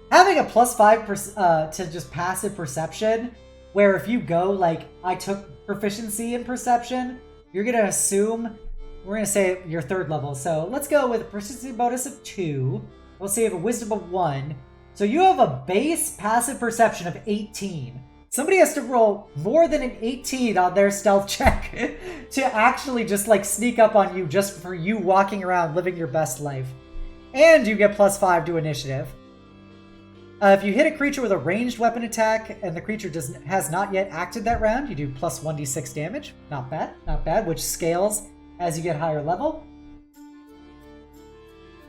having a +5 to just passive perception, where if you go, like, I took proficiency in perception, you're going to assume, we're going to say you're 3rd level. So let's go with a proficiency bonus of 2. We'll say you have a wisdom of 1. So you have a base passive perception of 18. Somebody has to roll more than an 18 on their stealth check to actually just, like, sneak up on you just for you walking around living your best life. And you get +5 to initiative. If you hit a creature with a ranged weapon attack and the creature has not yet acted that round, you do +1d6 damage. Not bad, which scales as you get higher level.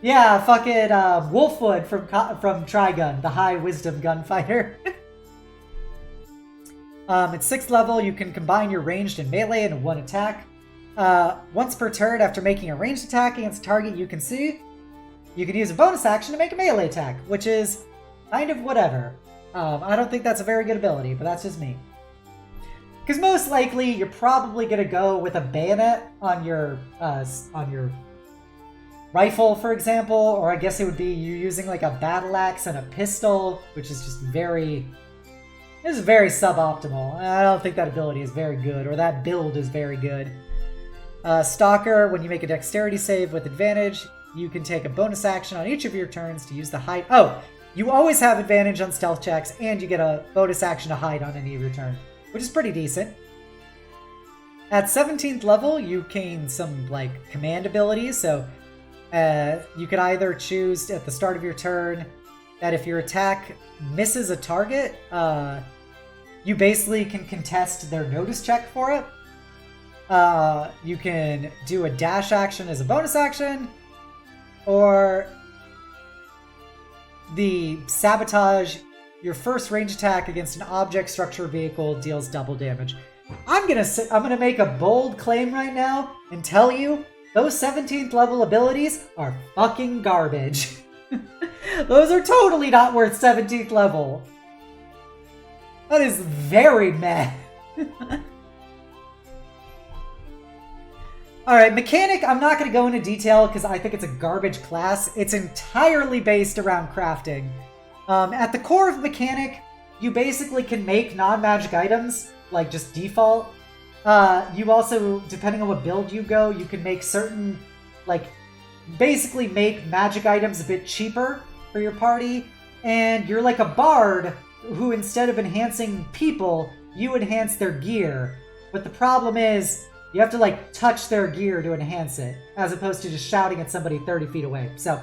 Yeah, fucking Wolfwood from Trigun, the high wisdom gunfighter. At 6th level, you can combine your ranged and melee into one attack. Once per turn, after making a ranged attack against a target you can see, you can use a bonus action to make a melee attack, which is kind of whatever. I don't think that's a very good ability, but that's just me. Because most likely, you're probably going to go with a bayonet on your rifle, for example, or I guess it would be you using like a battle axe and a pistol, which is just very suboptimal. I don't think that ability is very good, or that build is very good. Stalker, when you make a dexterity save with advantage, you can take a bonus action on each of your turns to use the hide. Oh, you always have advantage on stealth checks, and you get a bonus action to hide on any of your turns, which is pretty decent. At 17th level, you gain some, like, command abilities, so you could either choose at the start of your turn that if your attack misses a target, you basically can contest their notice check for it. You can do a dash action as a bonus action, or the sabotage. Your first range attack against an object, structure, or vehicle deals double damage. I'm gonna make a bold claim right now and tell you those 17th level abilities are fucking garbage. Those are totally not worth 17th level. That is very meh. Alright, Mechanic, I'm not going to go into detail because I think it's a garbage class. It's entirely based around crafting. At the core of Mechanic, you basically can make non-magic items, like just default. You also, depending on what build you go, you can make certain, like, basically make magic items a bit cheaper for your party. And you're like a bard who, instead of enhancing people, you enhance their gear. But the problem is, you have to, like, touch their gear to enhance it, as opposed to just shouting at somebody 30 feet away. So,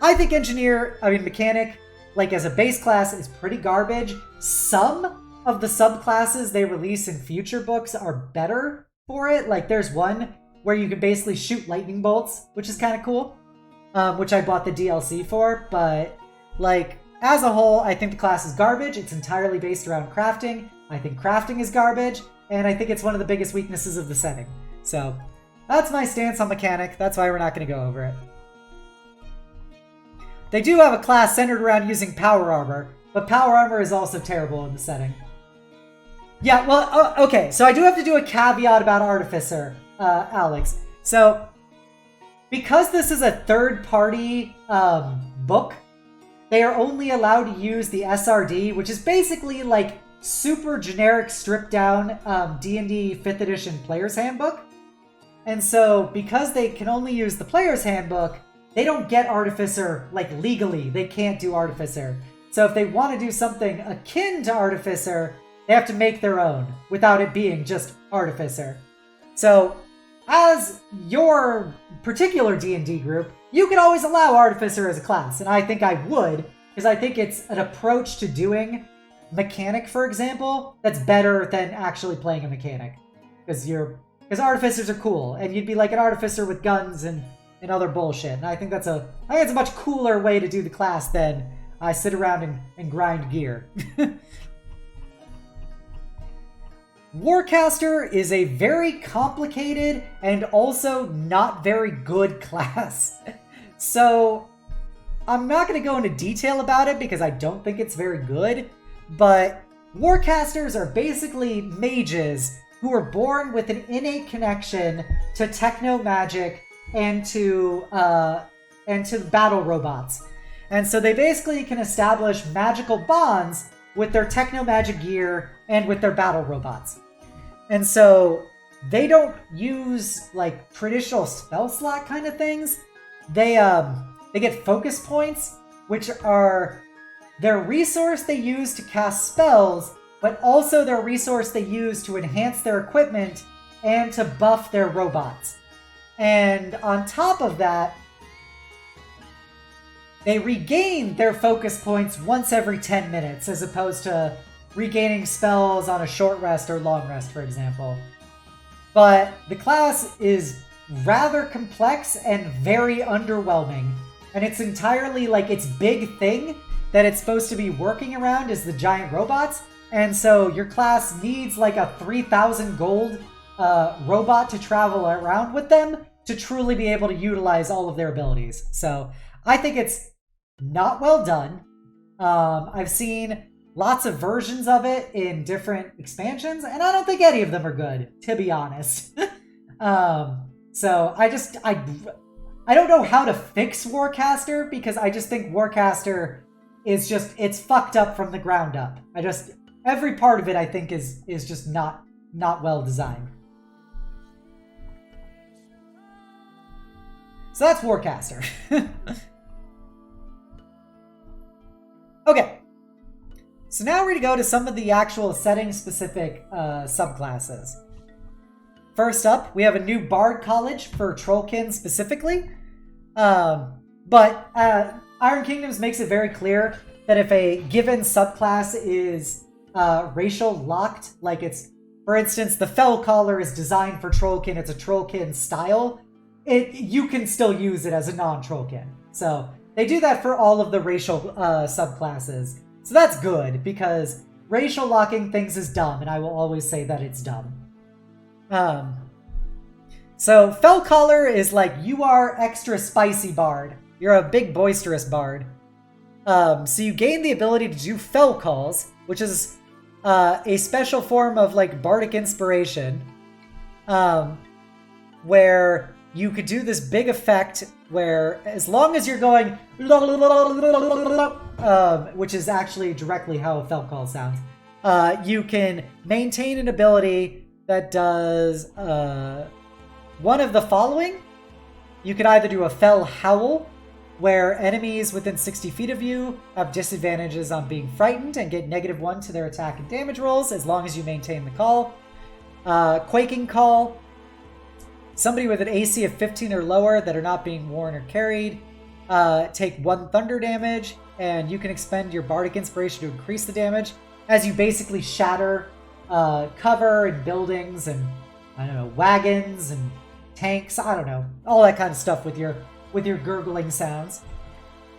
I think Mechanic, like, as a base class, is pretty garbage. Some of the subclasses they release in future books are better for it. Like, there's one where you can basically shoot lightning bolts, which is kind of cool, which I bought the DLC for. But, like, as a whole, I think the class is garbage. It's entirely based around crafting. I think crafting is garbage. And I think it's one of the biggest weaknesses of the setting. So, that's my stance on Mechanic. That's why we're not going to go over it. They do have a class centered around using power armor, but power armor is also terrible in the setting. Yeah, well, okay, so I do have to do a caveat about Artificer, Alex. So, because this is a third-party book, they are only allowed to use the SRD, which is basically like super generic stripped down D&D 5th edition player's handbook. And so because they can only use the player's handbook, they don't get Artificer, like, legally. They can't do Artificer. So if they want to do something akin to Artificer, they have to make their own without it being just Artificer. So as your particular D&D group, you can always allow Artificer as a class, and I think I would, because I think it's an approach to doing Mechanic, for example, that's better than actually playing a Mechanic. Because Artificers are cool, and you'd be like an Artificer with guns and other bullshit. And I think that's a much cooler way to do the class than I sit around and grind gear. Warcaster is a very complicated and also not very good class. So I'm not going to go into detail about it because I don't think it's very good, but Warcasters are basically mages who are born with an innate connection to techno magic and to battle robots. And so they basically can establish magical bonds with their techno magic gear and with their battle robots. And so they don't use like traditional spell slot kind of things. They get focus points, which are their resource they use to cast spells, but also their resource they use to enhance their equipment and to buff their robots. And on top of that, they regain their focus points once every 10 minutes, as opposed to regaining spells on a short rest or long rest, for example. But the class is rather complex and very underwhelming. And it's entirely like its big thing that it's supposed to be working around is the giant robots. And so your class needs like a 3,000 gold robot to travel around with them to truly be able to utilize all of their abilities. So I think it's not well done. I've seen lots of versions of it in different expansions, and I don't think any of them are good, to be honest. So I don't know how to fix Warcaster, because I just think Warcaster is it's fucked up from the ground up. Every part of it I think is just not well designed. So that's Warcaster. Okay. So now we're going to go to some of the actual setting-specific subclasses. First up, we have a new Bard College for Trollkin specifically. But Iron Kingdoms makes it very clear that if a given subclass is racial locked, like it's, for instance, the Fell Caller is designed for Trollkin, it's a Trollkin style, you can still use it as a non-Trollkin. So they do that for all of the racial subclasses. So that's good, because racial locking things is dumb, and I will always say that it's dumb. So Fell Caller is like, you are extra spicy bard. You're a big boisterous bard. So you gain the ability to do Fell Calls, which is a special form of like bardic inspiration, where you could do this big effect where, as long as you're going, which is actually directly how a Fell Call sounds, you can maintain an ability that does one of the following. You could either do a Fell Howl, where enemies within 60 feet of you have disadvantages on being frightened and get -1 to their attack and damage rolls as long as you maintain the call. Quaking Call. Somebody with an AC of 15 or lower that are not being worn or carried take 1 thunder damage, and you can expend your bardic inspiration to increase the damage as you basically shatter cover and buildings and, I don't know, wagons and tanks, I don't know, all that kind of stuff with your gurgling sounds.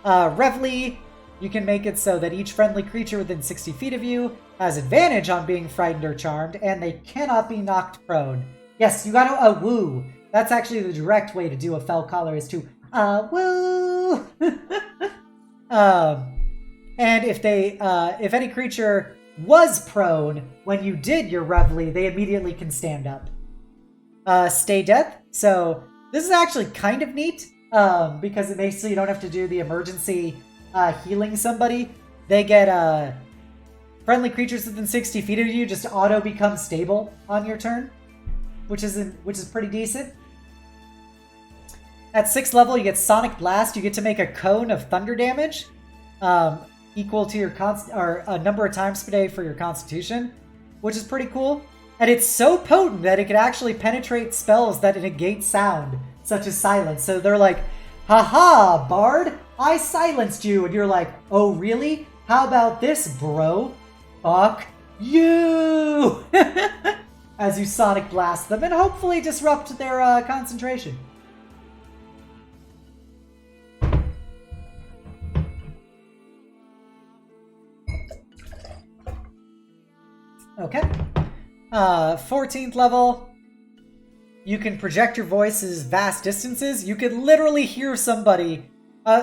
Reveille, you can make it so that each friendly creature within 60 feet of you has advantage on being frightened or charmed, and they cannot be knocked prone. Yes, you gotta woo. That's actually the direct way to do a Fell Caller, is to woo. And if any creature was prone when you did your Reveille, they immediately can stand up. Stay Death. So this is actually kind of neat, because it makes so you don't have to do the emergency healing somebody. They get friendly creatures within 60 feet of you just auto become stable on your turn, which is pretty decent. At 6th level, you get Sonic Blast. You get to make a cone of thunder damage, equal to your a number of times per day for your Constitution, which is pretty cool. And it's so potent that it can actually penetrate spells that negate sound, such as silence. So they're like, haha, Bard, I silenced you. And you're like, oh, really? How about this, bro? Fuck you! As you Sonic Blast them and hopefully disrupt their concentration. Okay. 14th level. You can project your voices vast distances. You can literally hear somebody.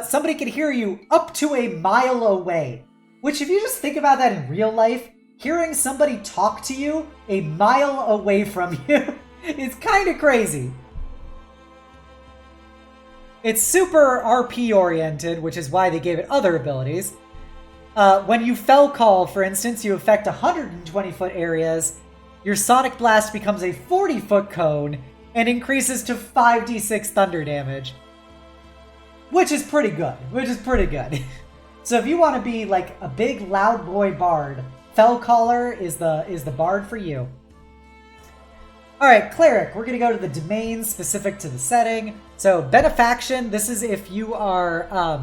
Somebody can hear you up to a mile away. Which, if you just think about that in real life, hearing somebody talk to you a mile away from you is kind of crazy. It's super RP oriented, which is why they gave it other abilities. When you Fell Call, for instance, you affect 120-foot areas. Your Sonic Blast becomes a 40-foot cone and increases to 5d6 thunder damage. Which is pretty good. So if you want to be like a big loud boy bard, Fell Caller is the bard for you. Alright, Cleric. We're going to go to the domain specific to the setting. So, Benefaction, this is if you are a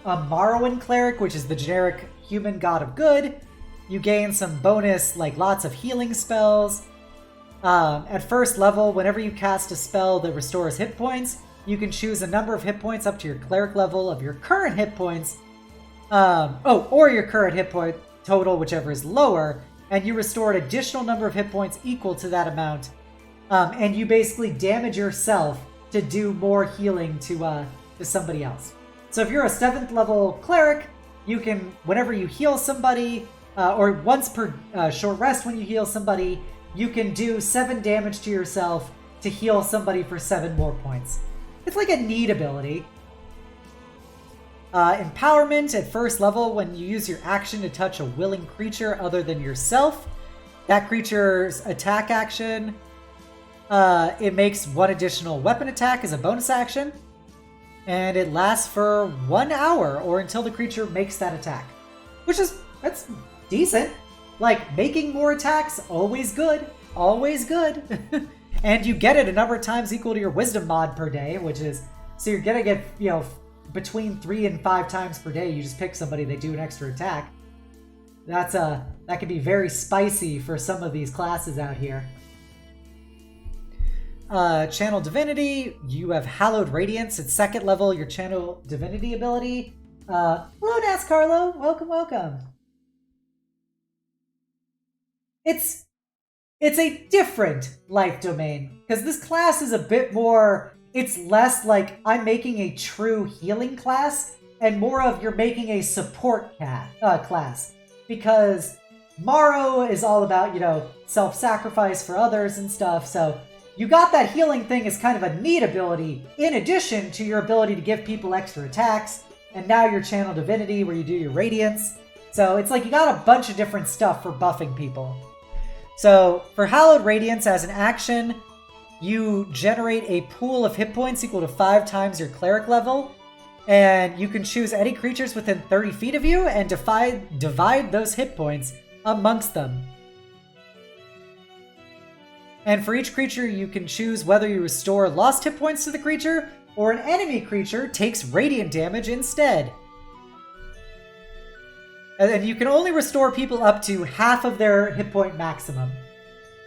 Morrowind Cleric, which is the generic human god of good. You gain some bonus, like lots of healing spells. At first level, whenever you cast a spell that restores hit points, you can choose a number of hit points up to your Cleric level of your current hit points. Or your current hit point total, whichever is lower, and you restore an additional number of hit points equal to that amount. And you basically damage yourself to do more healing to somebody else. So if you're a 7th level cleric, you can, whenever you heal somebody, or once per short rest when you heal somebody, you can do 7 damage to yourself to heal somebody for 7 more points. It's like a neat ability. Empowerment at first level, when you use your action to touch a willing creature other than yourself, that creature's attack action, it makes 1 additional weapon attack as a bonus action, and it lasts for 1 hour or until the creature makes that attack. That's decent. Like, making more attacks, always good. Always good. And you get it a number of times equal to your wisdom mod per day, which is, so you're gonna get, between 3 and 5 times per day, you just pick somebody, they do an extra attack. That can be very spicy for some of these classes out here. Channel Divinity, you have Hallowed Radiance. At 2nd level, your Channel Divinity ability. Hello, NASCarlo. Welcome. It's a different life domain, because this class is a bit more, it's less like I'm making a true healing class, and more of you're making a support class. Because Morrow is all about, self-sacrifice for others and stuff, so you got that healing thing as kind of a neat ability, in addition to your ability to give people extra attacks, and now your Channel Divinity where you do your Radiance. So it's like you got a bunch of different stuff for buffing people. So for Hallowed Radiance, as an action, you generate a pool of hit points equal to 5 times your Cleric level, and you can choose any creatures within 30 feet of you and divide those hit points amongst them. And for each creature, you can choose whether you restore lost hit points to the creature, or an enemy creature takes radiant damage instead. And you can only restore people up to half of their hit point maximum.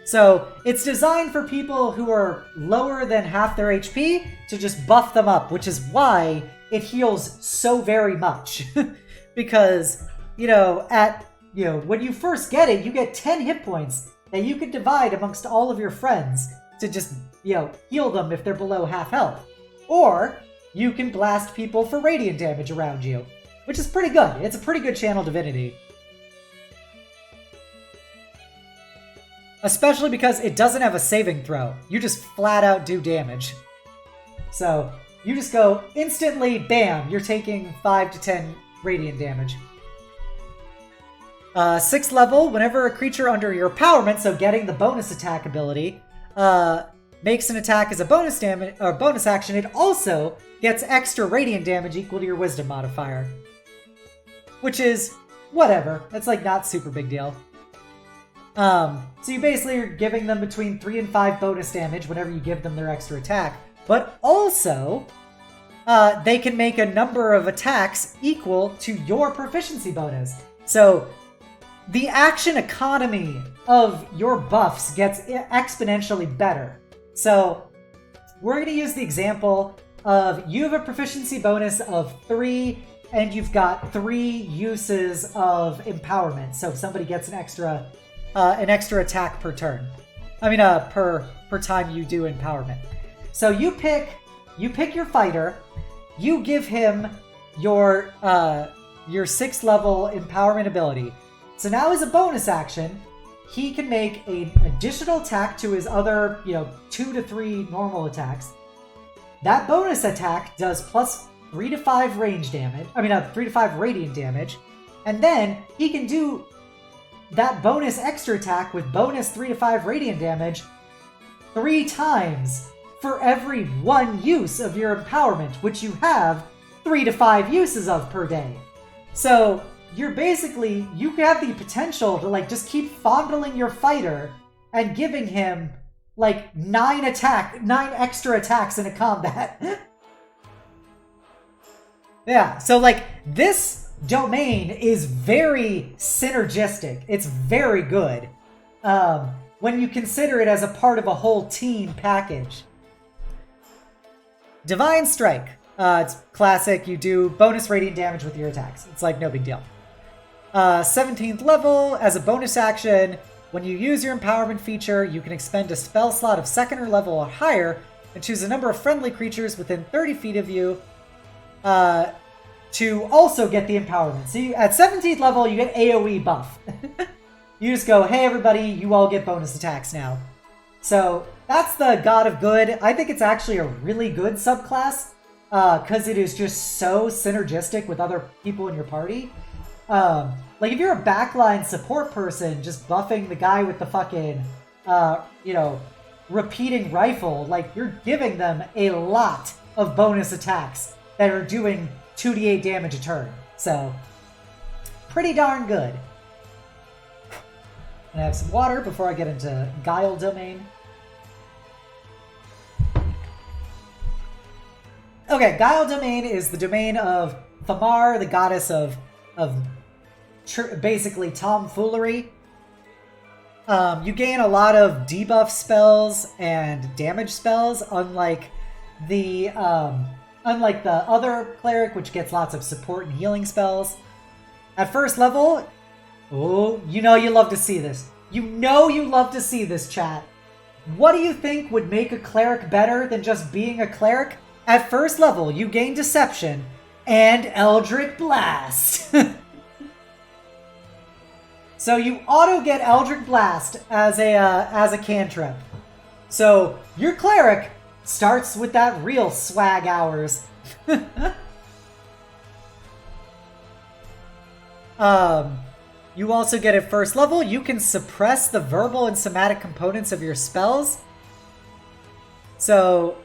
So it's designed for people who are lower than half their HP to just buff them up, which is why it heals so very much. Because, when you first get it, you get 10 hit points that you can divide amongst all of your friends to just, heal them if they're below half health. Or you can blast people for radiant damage around you, which is pretty good. It's a pretty good Channel Divinity. Especially because it doesn't have a saving throw. You just flat out do damage. So you just go instantly, bam, you're taking 5 to 10 radiant damage. 6th level, whenever a creature under your empowerment, so getting the bonus attack ability, makes an attack as a bonus damage or bonus action, it also gets extra radiant damage equal to your wisdom modifier. Which is whatever. It's like not super big deal. So you basically are giving them between 3 and 5 bonus damage whenever you give them their extra attack. But also, they can make a number of attacks equal to your proficiency bonus. So the action economy of your buffs gets exponentially better. So we're going to use the example of you have a proficiency bonus of 3 and you've got 3 uses of empowerment. So if somebody gets an extra an extra attack per turn. I mean, per time you do empowerment. So you pick your fighter, you give him your 6th level empowerment ability. So now as a bonus action, he can make an additional attack to his other, 2 to 3 normal attacks. That bonus attack does plus 3 to 5 range damage. 3 to 5 radiant damage. And then he can do that bonus extra attack with bonus 3 to 5 radiant damage 3 times for every 1 use of your empowerment, which you have 3 to 5 uses of per day. So you have the potential to just keep fondling your fighter and giving him 9 extra attacks in a combat. Yeah, so this domain is very synergistic. It's very good when you consider it as a part of a whole team package. Divine Strike. It's classic. You do bonus radiant damage with your attacks. It's no big deal. 17th level, as a bonus action, when you use your empowerment feature, you can expend a spell slot of 2nd level or higher and choose a number of friendly creatures within 30 feet of you to also get the empowerment. So at 17th level, you get AoE buff. You just go, hey everybody, you all get bonus attacks now. So that's the God of Good. I think it's actually a really good subclass because it is just so synergistic with other people in your party. If you're a backline support person, just buffing the guy with the fucking, repeating rifle, you're giving them a lot of bonus attacks that are doing 2d8 damage a turn. So, pretty darn good. And I have some water before I get into Guile Domain. Okay, Guile Domain is the domain of Thamar, the goddess of basically tomfoolery. You gain a lot of debuff spells and damage spells, unlike the other cleric, which gets lots of support and healing spells. At 1st level, you love to see this. You love to see this, chat. What do you think would make a cleric better than just being a cleric? At 1st level, you gain Deception and Eldritch Blast. So you auto get Eldritch Blast as a cantrip. So your cleric starts with that real swag hours. You also get at 1st level, you can suppress the verbal and somatic components of your spells. So,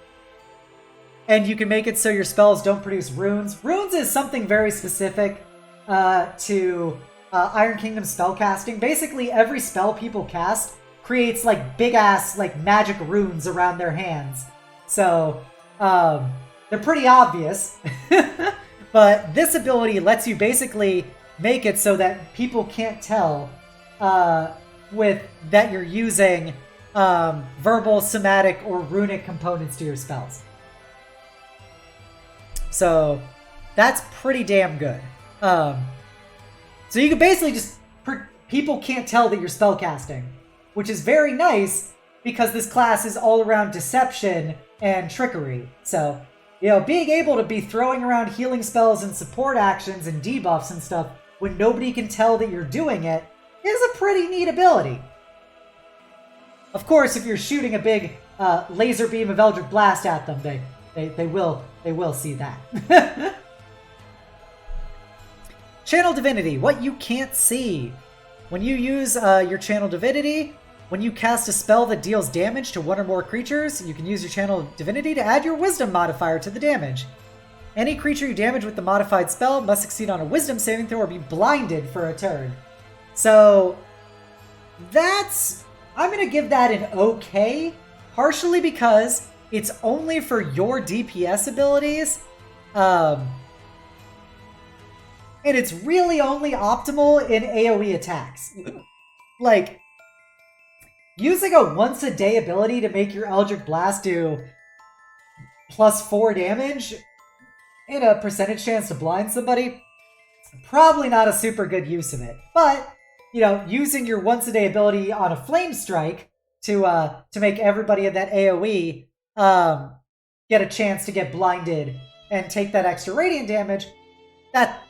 and you can make it so your spells don't produce runes. Runes is something very specific to Iron Kingdom spellcasting. Basically, every spell people cast creates big-ass magic runes around their hands. So, they're pretty obvious. But this ability lets you basically make it so that people can't tell that you're using verbal, somatic, or runic components to your spells. So that's pretty damn good. So you can basically people can't tell that you're spellcasting, which is very nice because this class is all around deception and trickery. So, being able to be throwing around healing spells and support actions and debuffs and stuff when nobody can tell that you're doing it is a pretty neat ability. Of course, if you're shooting a big laser beam of Eldritch Blast at them, they will see that. Channel Divinity, what you can't see. When you use your Channel Divinity, when you cast a spell that deals damage to one or more creatures, you can use your Channel Divinity to add your Wisdom modifier to the damage. Any creature you damage with the modified spell must succeed on a Wisdom saving throw or be blinded for a turn. So, I'm going to give that an okay, partially because it's only for your DPS abilities, and it's really only optimal in AoE attacks. Using a once-a-day ability to make your Eldritch Blast do +4 damage and a percentage chance to blind somebody, probably not a super good use of it. But using your once a day ability on a flame strike to make everybody in that AoE get a chance to get blinded and take that extra radiant damage,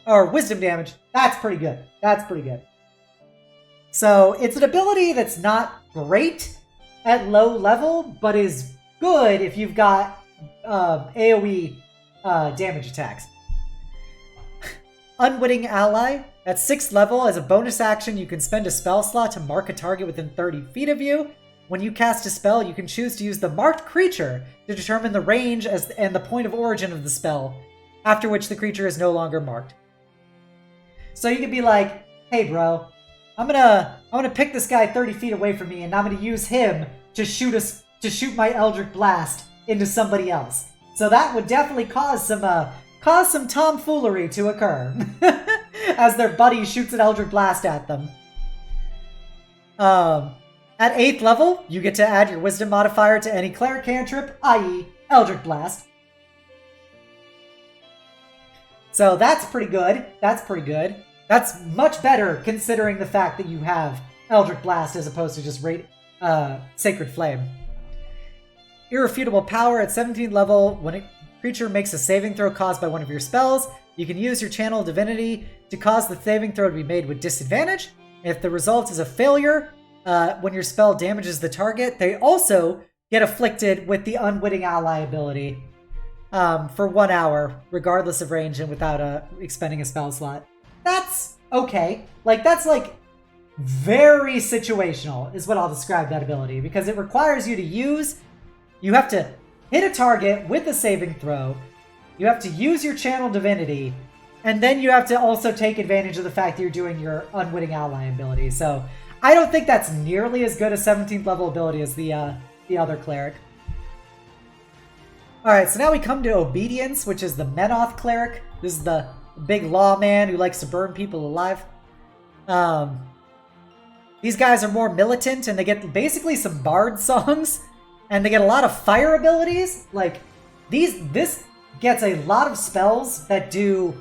or wisdom damage, that's pretty good. That's pretty good. So it's an ability that's not great at low level, but is good if you've got AoE damage attacks. Unwitting Ally. At 6th level, as a bonus action, you can spend a spell slot to mark a target within 30 feet of you. When you cast a spell, you can choose to use the marked creature to determine the range and the point of origin of the spell, after which the creature is no longer marked. So you can be like, hey bro, I'm gonna pick this guy 30 feet away from me, and I'm gonna use him to shoot my Eldritch Blast into somebody else. So that would definitely cause some tomfoolery to occur as their buddy shoots an Eldritch Blast at them. At 8th level, you get to add your Wisdom modifier to any cleric cantrip, i.e. Eldritch Blast. So that's pretty good. That's pretty good. That's much better considering the fact that you have Eldritch Blast as opposed to just Sacred Flame. Irrefutable Power. At 17th level, when a creature makes a saving throw caused by one of your spells, you can use your Channel Divinity to cause the saving throw to be made with disadvantage. If the result is a failure, when your spell damages the target, they also get afflicted with the Unwitting Ally ability for 1 hour, regardless of range and without expending a spell slot. That's okay. That's very situational is what I'll describe that ability, because it requires you have to hit a target with a saving throw, you have to use your Channel Divinity, and then you have to also take advantage of the fact that you're doing your Unwitting Ally ability. So I don't think that's nearly as good a 17th level ability as the other cleric. Alright, so now we come to Obedience, which is the Menoth cleric. This is the big lawman who likes to burn people alive. These guys are more militant, and they get basically some bard songs, and they get a lot of fire abilities. This gets a lot of spells that do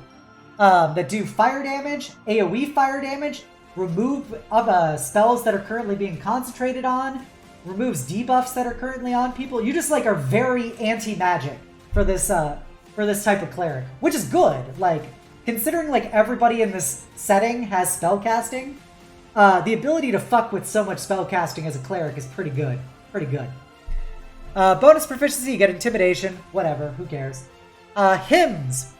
fire damage, AoE fire damage, remove spells that are currently being concentrated on, removes debuffs that are currently on people. You just are very anti-magic for this type of cleric, which is good. Considering everybody in this setting has spellcasting, the ability to fuck with so much spellcasting as a cleric is pretty good. Pretty good. Bonus proficiency, you get Intimidation. Whatever, who cares? Hymns.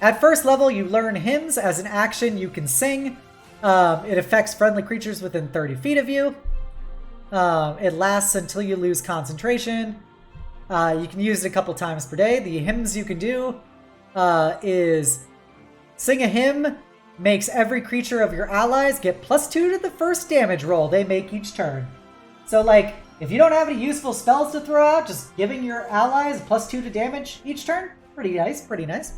At 1st level, you learn Hymns. As an action, you can sing. It affects friendly creatures within 30 feet of you. It lasts until you lose concentration. You can use it a couple times per day. The hymns you can do is sing a hymn, makes every creature of your allies get +2 to the first damage roll they make each turn. So, if you don't have any useful spells to throw out, just giving your allies +2 to damage each turn, pretty nice, pretty nice.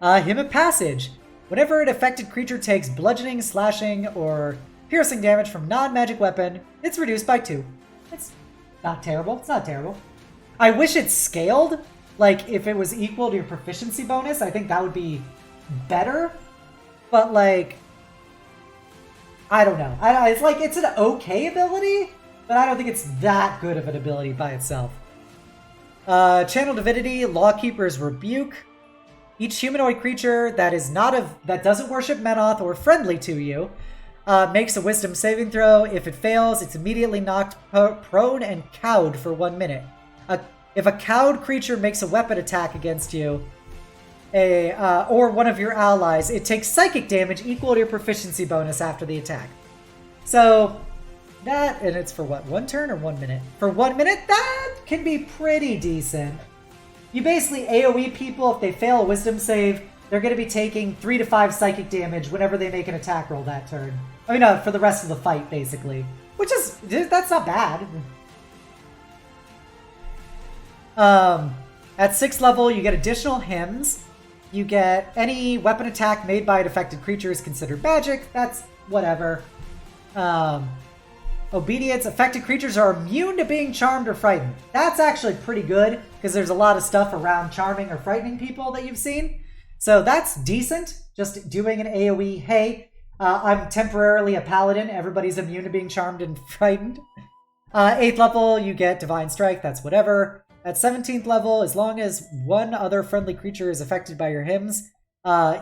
Hymn of Passage. Whenever an affected creature takes bludgeoning, slashing, or piercing damage from non-magic weapon, it's reduced by 2. It's not terrible. It's not terrible. I wish it scaled. If it was equal to your proficiency bonus, I think that would be better. But, I don't know. It's an okay ability, but I don't think it's that good of an ability by itself. Channel Divinity, Lawkeeper's Rebuke. Each humanoid creature that doesn't worship Menoth or friendly to you makes a Wisdom saving throw. If it fails, it's immediately knocked prone and cowed for 1 minute. If a cowed creature makes a weapon attack against you, or one of your allies, it takes psychic damage equal to your proficiency bonus after the attack. So that, and it's for what, 1 turn or 1 minute? For 1 minute, that can be pretty decent. You basically AoE people. If they fail a Wisdom save, they're going to be taking 3 to 5 psychic damage whenever they make an attack roll that turn. For the rest of the fight, basically. That's not bad. At 6th level, you get additional hymns. You get any weapon attack made by an affected creature is considered magic. That's whatever. Obedience. Affected creatures are immune to being charmed or frightened. That's actually pretty good, because there's a lot of stuff around charming or frightening people that you've seen. So that's decent. Just doing an AoE, hey, I'm temporarily a paladin. Everybody's immune to being charmed and frightened. 8th level, you get Divine Strike. That's whatever. At 17th level, as long as one other friendly creature is affected by your hymns,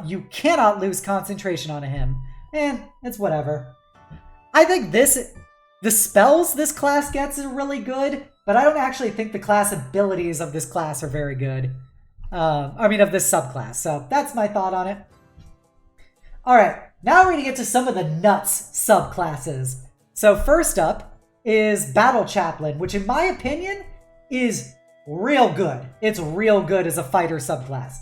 you cannot lose concentration on a hymn. And it's whatever. I think the spells this class gets are really good, but I don't actually think the class abilities of this class are very good. Of this subclass. So that's my thought on it. All right, now we're going to get to some of the nuts subclasses. So first up is Battle Chaplain, which in my opinion is real good. It's real good as a fighter subclass.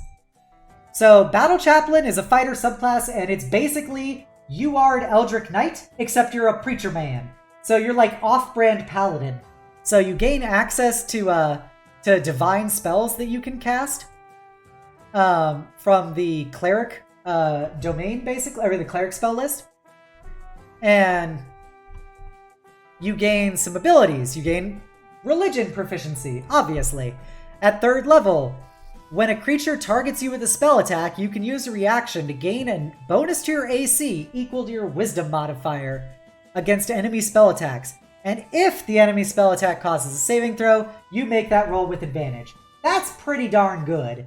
So Battle Chaplain is a fighter subclass, and it's basically you are an Eldritch Knight, except you're a Preacher Man. So you're like off-brand Paladin. So you gain access to divine spells that you can cast from the Cleric domain, basically, or the Cleric spell list. And you gain some abilities. You gain Religion proficiency, obviously. At 3rd level, when a creature targets you with a spell attack, you can use a reaction to gain a bonus to your AC equal to your Wisdom modifier against enemy spell attacks. And if the enemy spell attack causes a saving throw, you make that roll with advantage. That's pretty darn good.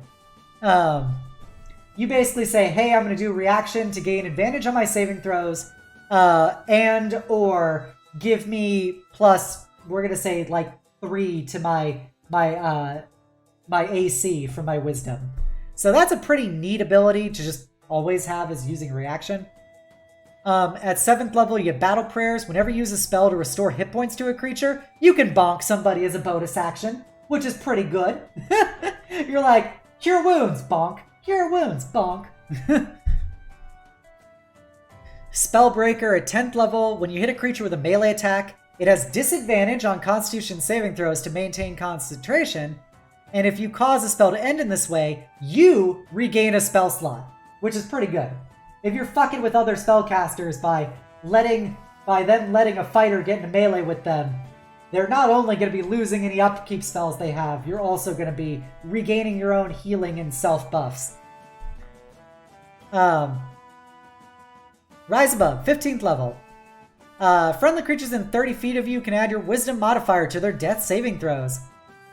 You basically say, hey, I'm going to do a reaction to gain advantage on my saving throws, and or give me plus, we're going to say, like, 3 to my AC for my Wisdom. So that's a pretty neat ability to just always have, as using a reaction. At 7th level, you get Battle Prayers. Whenever you use a spell to restore hit points to a creature, you can bonk somebody as a bonus action, which is pretty good. You're like, cure wounds, bonk. Cure wounds, bonk. Spellbreaker at 10th level. When you hit a creature with a melee attack, it has disadvantage on Constitution saving throws to maintain concentration. And if you cause a spell to end in this way, you regain a spell slot, which is pretty good. If you're fucking with other spellcasters by them letting a fighter get into melee with them, they're not only going to be losing any upkeep spells they have, you're also going to be regaining your own healing and self buffs. Rise Above, 15th level. Friendly creatures in 30 feet of you can add your Wisdom modifier to their death saving throws.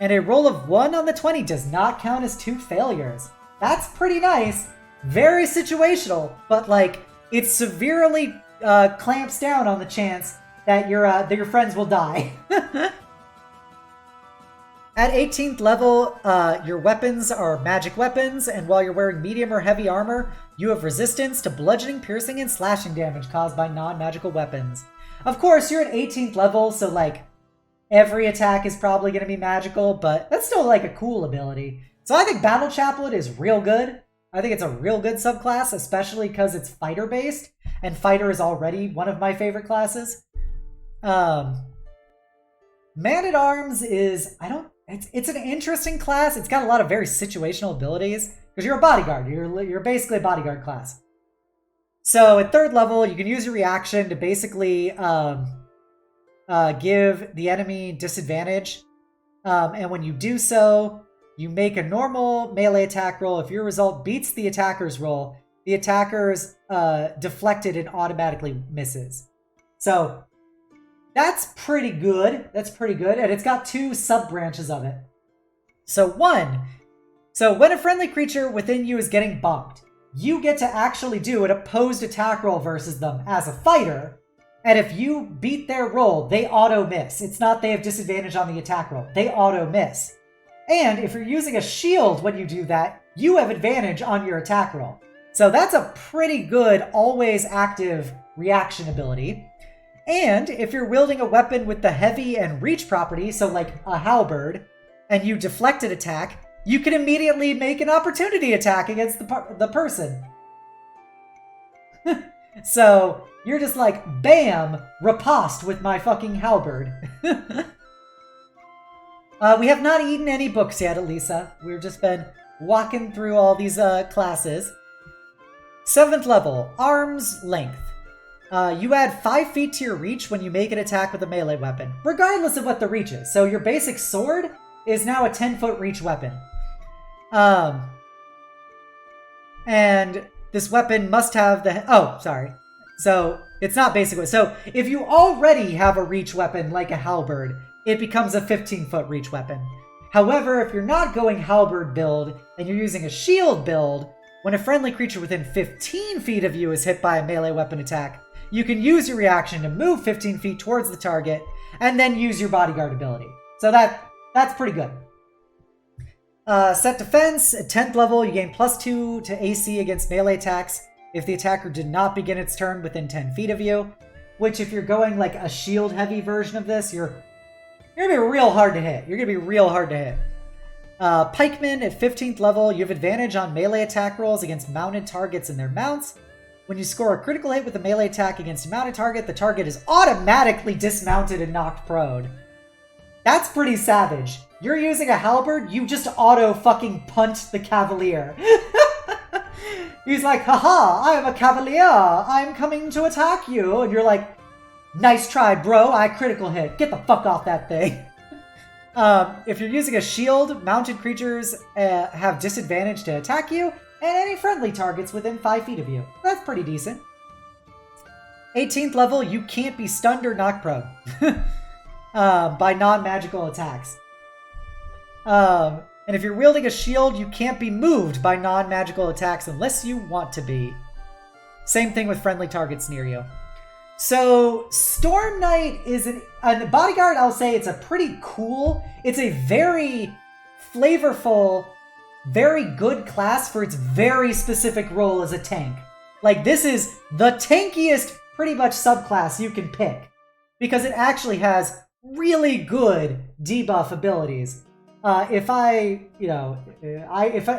And a roll of 1 on the 20 does not count as 2 failures. That's pretty nice. Very situational, but like, it severely clamps down on the chance that your friends will die. At 18th level, your weapons are magic weapons, and while you're wearing medium or heavy armor, you have resistance to bludgeoning, piercing, and slashing damage caused by non-magical weapons. Of course, you're at 18th level, so like, every attack is probably going to be magical, but that's still like a cool ability. So I think Battle Chaplain is real good. I think it's a real good subclass, especially because it's fighter-based, and fighter is already one of my favorite classes. Man-at-Arms is, it's an interesting class. It's got a lot of very situational abilities, because you're a bodyguard. You're basically a bodyguard class. So at 3rd level, you can use your reaction to basically give the enemy disadvantage. And when you do so, you make a normal melee attack roll. If your result beats the attacker's roll, the attacker's deflected and automatically misses. So that's pretty good. And it's got 2 sub-branches of it. So when a friendly creature within you is getting bonked, you get to actually do an opposed attack roll versus them as a fighter. And if you beat their roll, they auto-miss. It's not they have disadvantage on the attack roll. They auto-miss. And if you're using a shield when you do that, you have advantage on your attack roll. So that's a pretty good, always active reaction ability. And if you're wielding a weapon with the heavy and reach property, so like a halberd, and you deflect an attack, you can immediately make an opportunity attack against the person. So you're just like, bam, riposte with my fucking halberd. We have not eaten any books yet, Elisa. We've just been walking through all these classes. 7th level, Arm's Length. You add 5 feet to your reach when you make an attack with a melee weapon, regardless of what the reach is. So your basic sword is now a 10-foot reach weapon. And this weapon must have the... Oh, sorry. So it's not basically. So if you already have a reach weapon like a halberd, it becomes a 15-foot reach weapon. However, if you're not going halberd build and you're using a shield build, when a friendly creature within 15 feet of you is hit by a melee weapon attack, you can use your reaction to move 15 feet towards the target and then use your bodyguard ability. So that's pretty good. Set defense, at 10th level, you gain +2 to AC against melee attacks if the attacker did not begin its turn within 10 feet of you, which if you're going like a shield-heavy version of this, you're going to be real hard to hit. You're going to be real hard to hit. Pikemen, at 15th level, you have advantage on melee attack rolls against mounted targets and their mounts. When you score a critical hit with a melee attack against a mounted target, the target is automatically dismounted and knocked prone. That's pretty savage. You're using a halberd, you just auto-fucking punt the cavalier. He's like, haha, I am a cavalier. I'm coming to attack you. And you're like, nice try, bro. I critical hit. Get the fuck off that thing. If you're using a shield, mounted creatures have disadvantage to attack you and any friendly targets within 5 feet of you. That's pretty decent. 18th level, you can't be stunned or knocked prone by non-magical attacks. And if you're wielding a shield, you can't be moved by non-magical attacks unless you want to be. Same thing with friendly targets near you. So, Storm Knight is a bodyguard, I'll say it's a pretty cool, it's a very flavorful, very good class for its very specific role as a tank. Like, this is the tankiest, pretty much, subclass you can pick. Because it actually has really good debuff abilities. If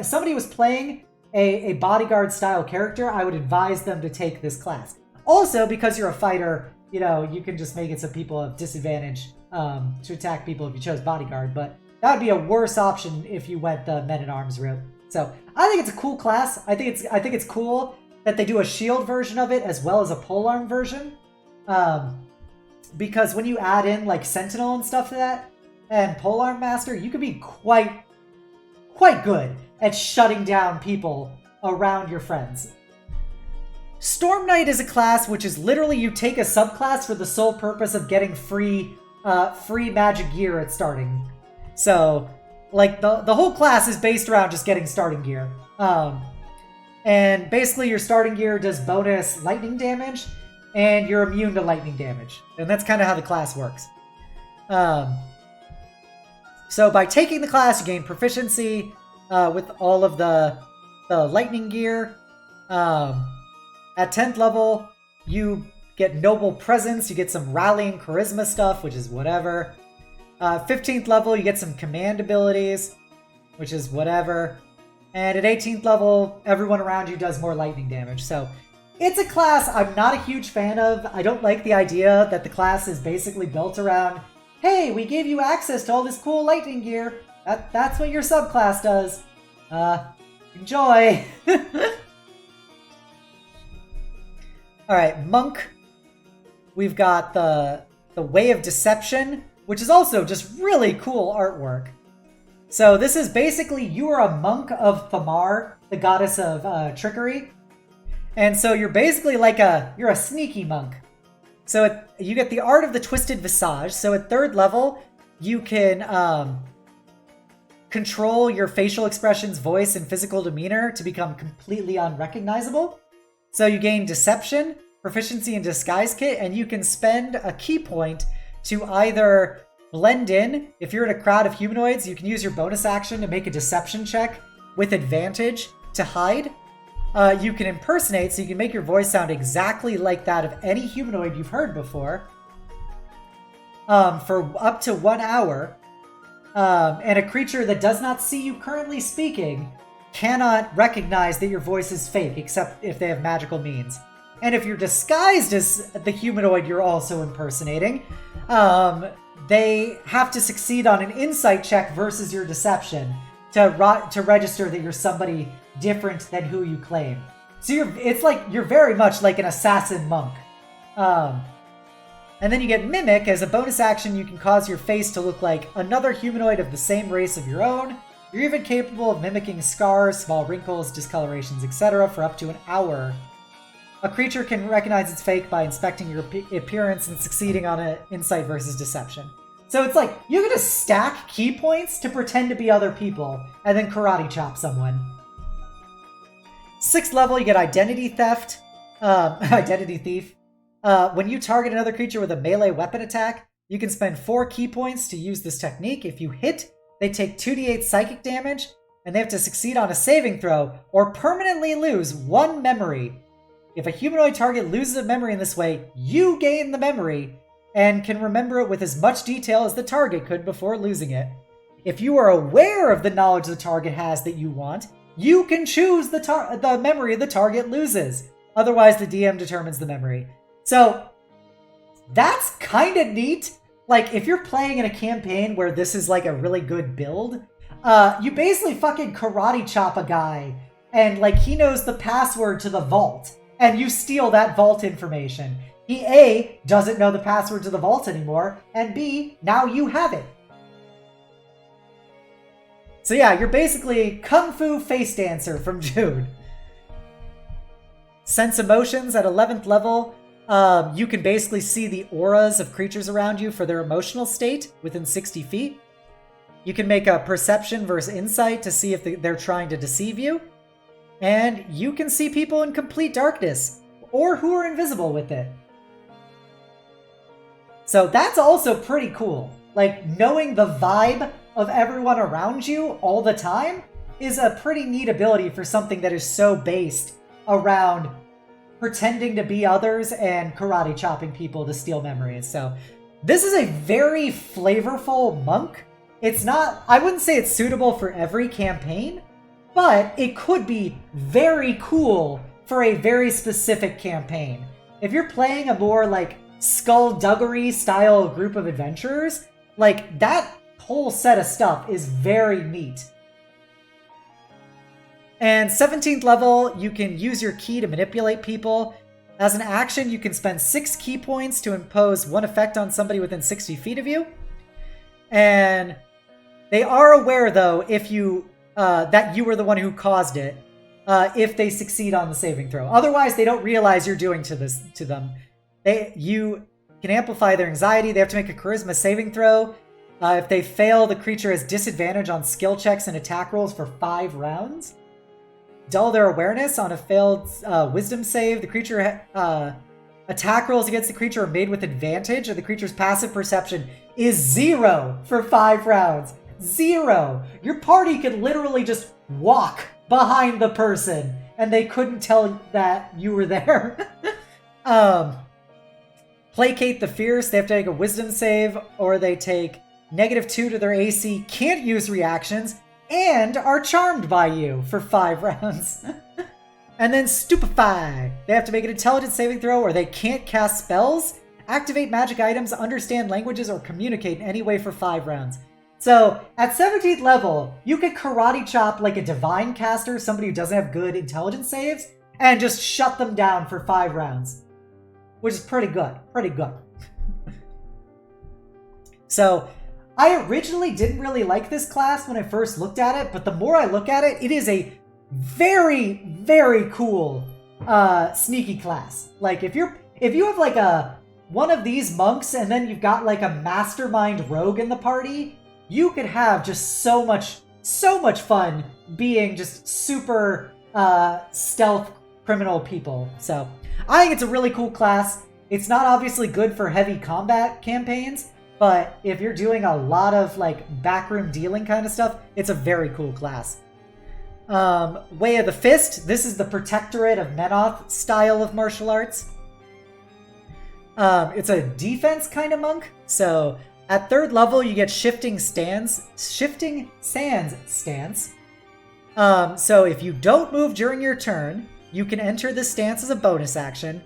somebody was playing a bodyguard style character, I would advise them to take this class. Also, because you're a fighter, you can just make it so people have disadvantage to attack people if you chose bodyguard, but that would be a worse option if you went the men-at-arms route. So I think it's a cool class. I think it's cool that they do a shield version of it as well as a polearm version, because when you add in like Sentinel and stuff to that, and Polearm Master, you can be quite good at shutting down people around your friends. Storm Knight is a class which is literally you take a subclass for the sole purpose of getting free magic gear at starting. So, like, the whole class is based around just getting starting gear. And basically your starting gear does bonus lightning damage, and you're immune to lightning damage. And that's kind of how the class works. So by taking the class, you gain proficiency with all of the lightning gear. At 10th level, you get Noble Presence, you get some Rallying Charisma stuff, which is whatever. 15th level, you get some command abilities, which is whatever. And at 18th level, everyone around you does more lightning damage. So it's a class I'm not a huge fan of. I don't like the idea that the class is basically built around, hey, we gave you access to all this cool lightning gear. That's what your subclass does. Enjoy. Alright, Monk. We've got the Way of Deception, which is also just really cool artwork. So this is basically, you are a monk of Thamar, the goddess of trickery. And so you're basically like you're a sneaky monk. So you get the Art of the Twisted Visage. So at 3rd level, you can control your facial expressions, voice, and physical demeanor to become completely unrecognizable. So you gain Deception, Proficiency in Disguise Kit, and you can spend a key point to either blend in. If you're in a crowd of humanoids, you can use your bonus action to make a deception check with advantage to hide. You can impersonate, so you can make your voice sound exactly like that of any humanoid you've heard before for up to 1 hour. And a creature that does not see you currently speaking cannot recognize that your voice is fake, except if they have magical means. And if you're disguised as the humanoid you're also impersonating, they have to succeed on an insight check versus your deception to register that you're somebody different than who you claim. So you're very much like an assassin monk. And then you get Mimic. As a bonus action, you can cause your face to look like another humanoid of the same race of your own. You're even capable of mimicking scars, small wrinkles, discolorations, etc. for up to an hour. A creature can recognize it's fake by inspecting your appearance and succeeding on an insight versus deception. So it's like, you're gonna stack key points to pretend to be other people, and then karate chop someone. 6th level, you get Identity Theft. Identity Thief. When you target another creature with a melee weapon attack, you can spend 4 key points to use this technique. If you hit, they take 2d8 psychic damage, and they have to succeed on a saving throw, or permanently lose 1 memory. If a humanoid target loses a memory in this way, you gain the memory, and can remember it with as much detail as the target could before losing it. If you are aware of the knowledge the target has that you want, you can choose the memory the target loses. Otherwise, the DM determines the memory. So, that's kind of neat. Like, if you're playing in a campaign where this is like a really good build, you basically fucking karate chop a guy, and like he knows the password to the vault, and you steal that vault information. He A, doesn't know the password to the vault anymore, and B, now you have it. So yeah, you're basically Kung Fu Face Dancer from June. Sense Emotions at 11th level. You can basically see the auras of creatures around you for their emotional state within 60 feet. You can make a Perception versus Insight to see if they're trying to deceive you. And you can see people in complete darkness, or who are invisible with it. So that's also pretty cool. Like, knowing the vibe of everyone around you all the time is a pretty neat ability for something that is so based around pretending to be others and karate chopping people to steal memories. So this is a very flavorful monk. It's not, I wouldn't say it's suitable for every campaign, but it could be very cool for a very specific campaign. If you're playing a more like skullduggery style group of adventurers, like that whole set of stuff is very neat. And 17th level, you can use your key to manipulate people. As an action, you can spend 6 key points to impose 1 effect on somebody within 60 feet of you. And they are aware, though, if you that you were the one who caused it, if they succeed on the saving throw. Otherwise, they don't realize you're doing to them. You can amplify their anxiety. They have to make a charisma saving throw. If they fail, the creature has disadvantage on skill checks and attack rolls for 5 rounds. Dull their awareness on a failed wisdom save. The creature attack rolls against the creature are made with advantage, and the creature's passive perception is 0 for 5 rounds. 0. Your party could literally just walk behind the person, and they couldn't tell that you were there. Placate the fierce. They have to make a wisdom save, or they take -2 to their AC, can't use reactions, and are charmed by you for 5 rounds. And then Stupefy. They have to make an intelligence saving throw, or they can't cast spells, activate magic items, understand languages, or communicate in any way for 5 rounds. So, at 17th level, you could karate chop like a divine caster, somebody who doesn't have good intelligence saves, and just shut them down for 5 rounds. Which is pretty good. Pretty good. So, I originally didn't really like this class when I first looked at it, but the more I look at it, it is a very, very cool sneaky class. Like, if you have like one of these monks and then you've got like a mastermind rogue in the party, you could have just so much fun being just super stealth criminal people. So I think it's a really cool class. It's not obviously good for heavy combat campaigns, but if you're doing a lot of like backroom dealing kind of stuff, it's a very cool class. Way of the Fist. This is the Protectorate of Menoth style of martial arts. It's a defense kind of monk. So at 3rd level, you get Shifting Sands stance. So if you don't move during your turn, you can enter this stance as a bonus action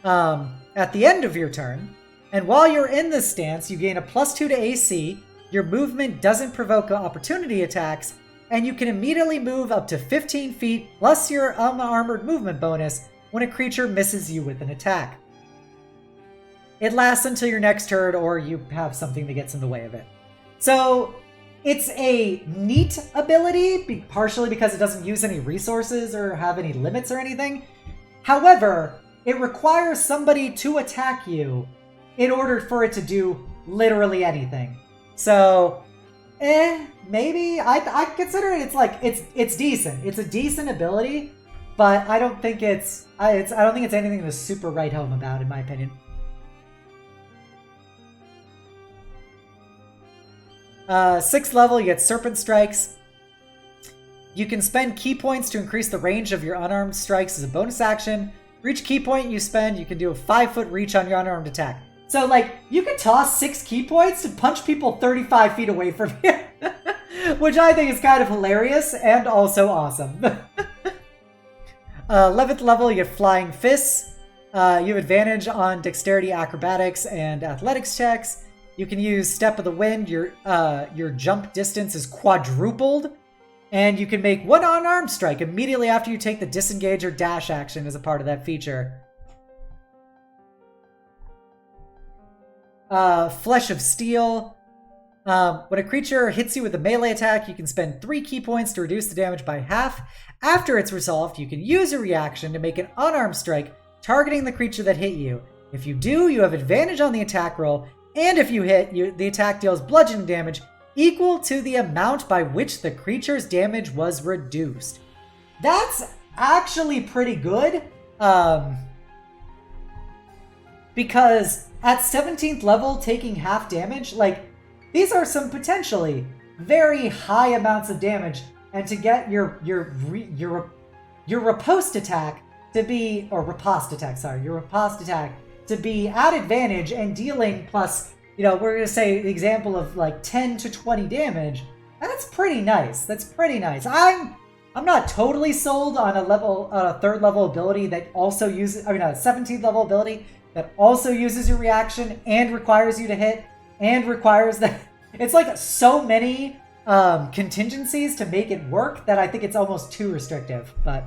at the end of your turn. And while you're in this stance, you gain a +2 to AC, your movement doesn't provoke opportunity attacks, and you can immediately move up to 15 feet plus your unarmored movement bonus when a creature misses you with an attack. It lasts until your next turn, or you have something that gets in the way of it. So it's a neat ability, partially because it doesn't use any resources or have any limits or anything. However, it requires somebody to attack you in order for it to do literally anything. So, maybe I consider it. It's like it's decent. It's a decent ability, but I don't think I don't think it's anything to super write home about, in my opinion. 6th level, you get Serpent Strikes. You can spend key points to increase the range of your unarmed strikes as a bonus action. For each key point you spend, you can do a 5-foot reach on your unarmed attack. So, like, you could toss 6 key points to punch people 35 feet away from you. Which I think is kind of hilarious and also awesome. 11th level, you get Flying Fists. You have advantage on Dexterity, Acrobatics, and Athletics checks. You can use Step of the Wind. Your jump distance is quadrupled. And you can make 1 unarmed strike immediately after you take the disengage or dash action as a part of that feature. Flesh of Steel. When a creature hits you with a melee attack, you can spend 3 key points to reduce the damage by half. After it's resolved, you can use a reaction to make an unarmed strike targeting the creature that hit you. If you do, you have advantage on the attack roll, and if you hit, the attack deals bludgeoning damage equal to the amount by which the creature's damage was reduced. That's actually pretty good, because at 17th level, taking half damage, like, these are some potentially very high amounts of damage, and to get your riposte attack to be, or riposte attack, sorry, your riposte attack to be at advantage and dealing plus, you know, we're going to say the example of like 10 to 20 damage, that's pretty nice. That's pretty nice. I'm not totally sold on a 3rd level ability that also uses, a 17th level ability that also uses your reaction and requires you to hit and requires that. It's like so many contingencies to make it work that I think it's almost too restrictive. But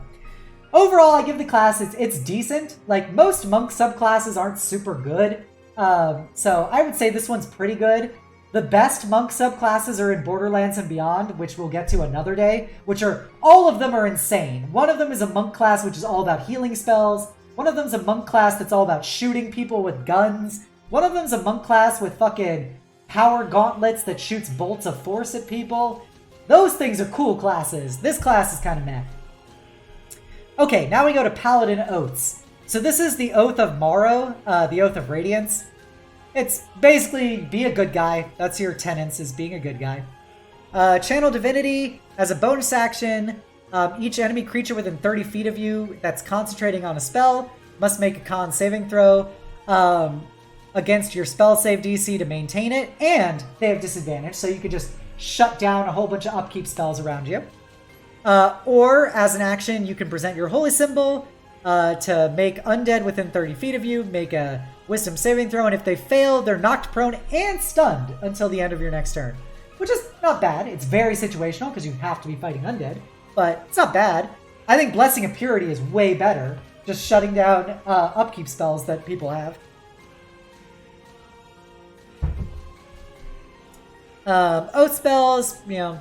overall, I give the class, it's decent. Like, most monk subclasses aren't super good. So I would say this one's pretty good. The best monk subclasses are in Borderlands and Beyond, which we'll get to another day, which are, all of them are insane. One of them is a monk class, which is all about healing spells. One of them's a monk class that's all about shooting people with guns. One of them's a monk class with fucking power gauntlets that shoots bolts of force at people. Those things are cool classes. This class is kind of meh. Okay, now we go to Paladin Oaths. So this is the Oath of Morrow, the Oath of Radiance. It's basically be a good guy. That's your tenets, is being a good guy. Channel Divinity, as a bonus action, each enemy creature within 30 feet of you that's concentrating on a spell must make a con saving throw against your spell save DC to maintain it, and they have disadvantage, so you can just shut down a whole bunch of upkeep spells around you. Or, as an action, you can present your holy symbol to make undead within 30 feet of you make a wisdom saving throw, and if they fail, they're knocked prone and stunned until the end of your next turn. Which is not bad. It's very situational because you have to be fighting undead, but it's not bad. I think Blessing of Purity is way better, just shutting down upkeep spells that people have. Oath spells, you know,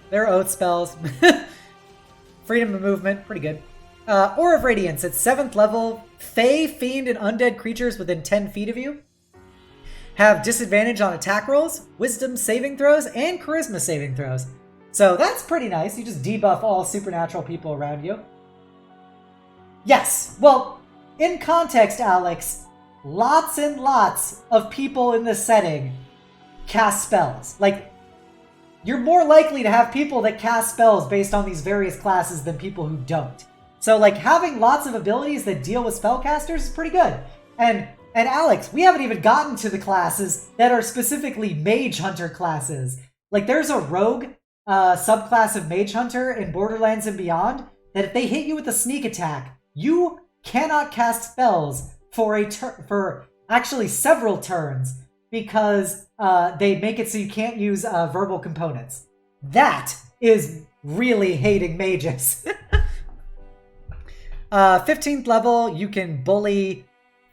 they're oath spells. Freedom of movement, pretty good. Aura of Radiance at 7th level. Fey, Fiend, and Undead creatures within 10 feet of you have disadvantage on attack rolls, wisdom saving throws, and charisma saving throws. So that's pretty nice. You just debuff all supernatural people around you. Yes, well, in context, Alex, lots and lots of people in this setting cast spells. Like, you're more likely to have people that cast spells based on these various classes than people who don't. So, like, having lots of abilities that deal with spellcasters is pretty good. And Alex, we haven't even gotten to the classes that are specifically Mage Hunter classes. Like, there's a rogue subclass of Mage Hunter in Borderlands and Beyond that if they hit you with a sneak attack, you cannot cast spells for actually several turns because they make it so you can't use verbal components. That is really hating mages. 15th level, you can bully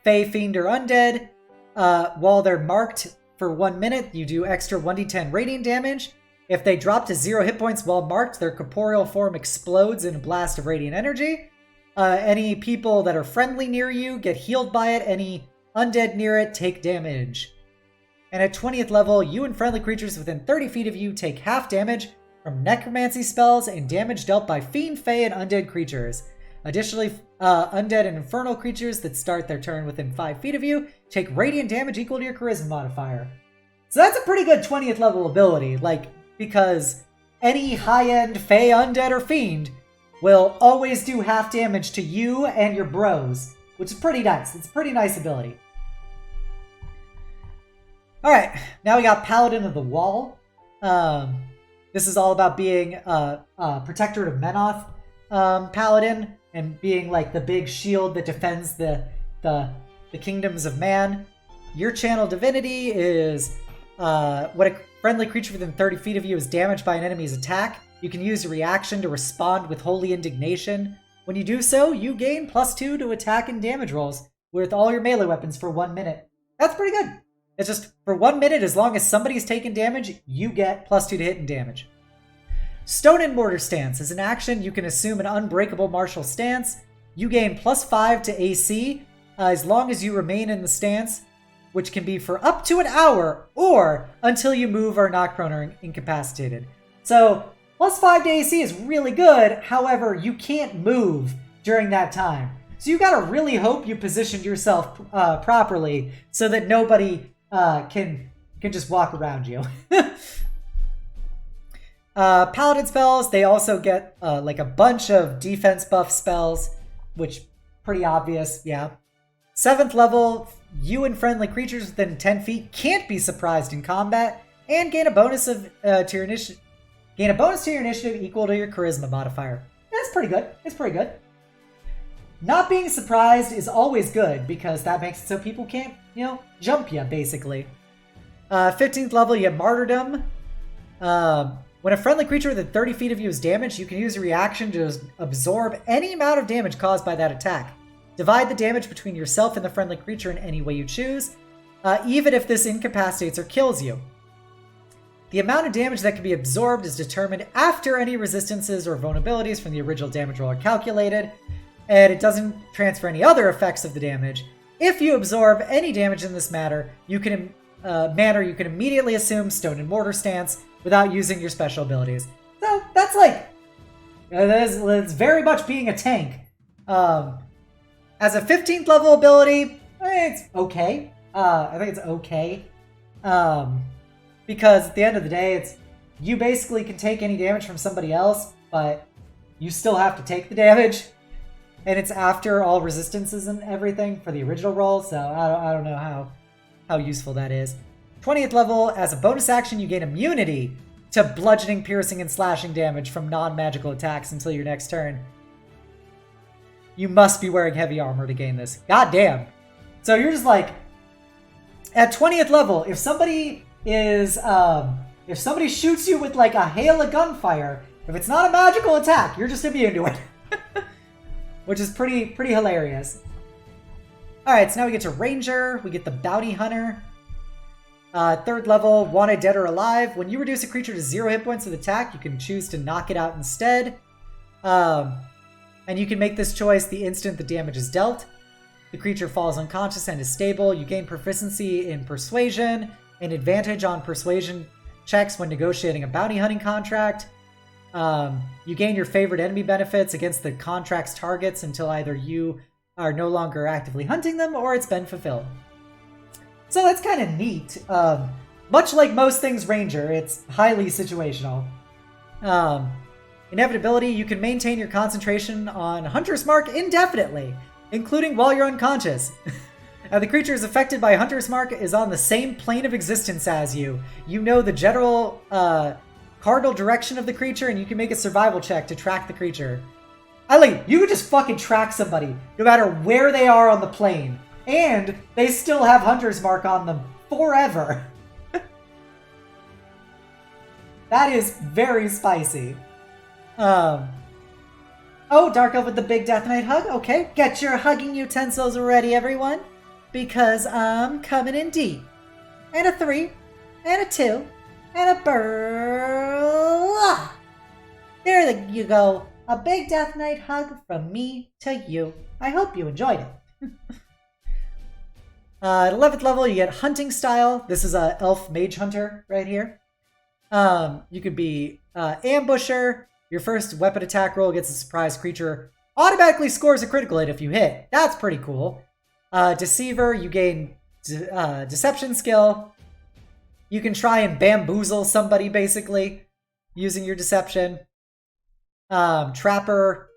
Fey, Fiend, or Undead. While they're marked for 1 minute, you do extra 1d10 radiant damage. If they drop to 0 hit points while marked, their corporeal form explodes in a blast of radiant energy. Any people that are friendly near you get healed by it. Any undead near it take damage. And at 20th level, you and friendly creatures within 30 feet of you take half damage from necromancy spells and damage dealt by fiend, fae, and undead creatures. Additionally, undead and infernal creatures that start their turn within 5 feet of you take radiant damage equal to your charisma modifier. So that's a pretty good 20th level ability, like, because any high-end fae, undead, or fiend will always do half damage to you and your bros, which is pretty nice. It's a pretty nice ability. Alright, now we got Paladin of the Wall. This is all about being a Protector of Menoth Paladin, and being like the big shield that defends the kingdoms of man. Your channel divinity is when a friendly creature within 30 feet of you is damaged by an enemy's attack, you can use a reaction to respond with holy indignation. When you do so, you gain +2 to attack and damage rolls with all your melee weapons for 1 minute. That's pretty good. It's just for 1 minute, as long as somebody's taking damage, you get +2 to hit and damage. Stone and Mortar Stance is an action. You can assume an unbreakable martial stance. You gain +5 to AC as long as you remain in the stance, which can be for up to an hour or until you move or knock prone or incapacitated. So +5 to AC is really good. However, you can't move during that time. So you gotta really hope you positioned yourself properly so that nobody can just walk around you. Paladin spells, they also get like a bunch of defense buff spells, which pretty obvious, yeah. 7th level, you and friendly creatures within 10 feet can't be surprised in combat, and gain a bonus to your initiative. Gain a bonus to your initiative equal to your charisma modifier. That's pretty good. It's pretty good. Not being surprised is always good because that makes it so people can't, jump you, basically. 15th level, you have Martyrdom. When a friendly creature within 30 feet of you is damaged, you can use a reaction to absorb any amount of damage caused by that attack. Divide the damage between yourself and the friendly creature in any way you choose, even if this incapacitates or kills you. The amount of damage that can be absorbed is determined after any resistances or vulnerabilities from the original damage roll are calculated, and it doesn't transfer any other effects of the damage. If you absorb any damage in this manner, you can immediately assume Stone and Mortar Stance without using your special abilities. So that's like, that's very much being a tank. As a 15th level ability, it's okay. I think it's okay. Because at the end of the day, it's you basically can take any damage from somebody else, but you still have to take the damage. And it's after all resistances and everything for the original roll, so I don't know how useful that is. 20th level, as a bonus action, you gain immunity to bludgeoning, piercing, and slashing damage from non-magical attacks until your next turn. You must be wearing heavy armor to gain this. God damn. So you're just like, at 20th level, if somebody shoots you with like a hail of gunfire, if it's not a magical attack, you're just immune to it. Which is pretty hilarious. Alright, so now we get to Ranger, we get the Bounty Hunter. 3rd level, Wanted Dead or Alive. When you reduce a creature to 0 hit points with attack, you can choose to knock it out instead. And you can make this choice the instant the damage is dealt. The creature falls unconscious and is stable. You gain proficiency in Persuasion, and advantage on Persuasion checks when negotiating a bounty hunting contract. You gain your favorite enemy benefits against the contract's targets until either you are no longer actively hunting them or it's been fulfilled. So that's kind of neat. Much like most things Ranger, it's highly situational. Inevitability, you can maintain your concentration on Hunter's Mark indefinitely, including while you're unconscious. The creature is affected by Hunter's Mark is on the same plane of existence as you. You know the general cardinal direction of the creature, and you can make a survival check to track the creature. You could just fucking track somebody, no matter where they are on the plane. And they still have Hunter's Mark on them forever. That is very spicy. Oh, Dark Elf with the big Death Knight hug. Okay, get your hugging utensils ready, everyone. Because I'm coming in deep. And a 3, and a 2, and a burr. There you go. a big Death Knight hug from me to you. I hope you enjoyed it. At 11th level, you get Hunting Style. This is a Elf Mage Hunter right here. You could be Ambusher. Your first weapon attack roll gets a surprise creature. Automatically scores a critical hit if you hit. That's pretty cool. Deceiver, you gain Deception skill. You can try and bamboozle somebody, basically, using your Deception. Trapper,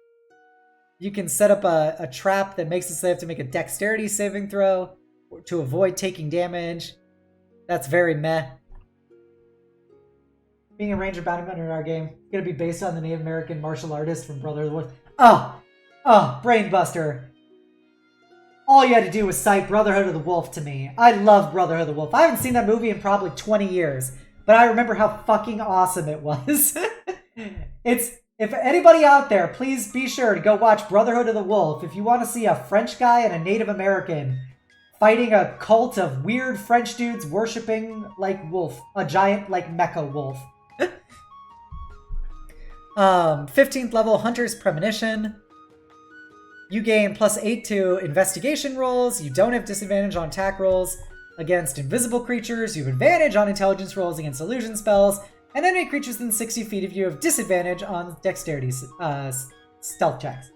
you can set up a trap that makes it so they have to make a Dexterity saving throw to avoid taking damage. That's very meh. Being a ranger bounty hunter in our game is going to be based on the Native American martial artist from Brother of the Wolf. Oh, Brainbuster. All you had to do was cite Brotherhood of the Wolf to me. I love Brotherhood of the Wolf. I haven't seen that movie in probably 20 years, but I remember how fucking awesome it was. If anybody out there, please be sure to go watch Brotherhood of the Wolf if you want to see a French guy and a Native American fighting a cult of weird French dudes worshipping like wolf, a giant like mecha wolf. 15th level, Hunter's Premonition. You gain +8 to investigation rolls. You don't have disadvantage on attack rolls against invisible creatures. You have advantage on intelligence rolls against illusion spells. And enemy creatures within 60 feet of you have disadvantage on dexterity stealth checks.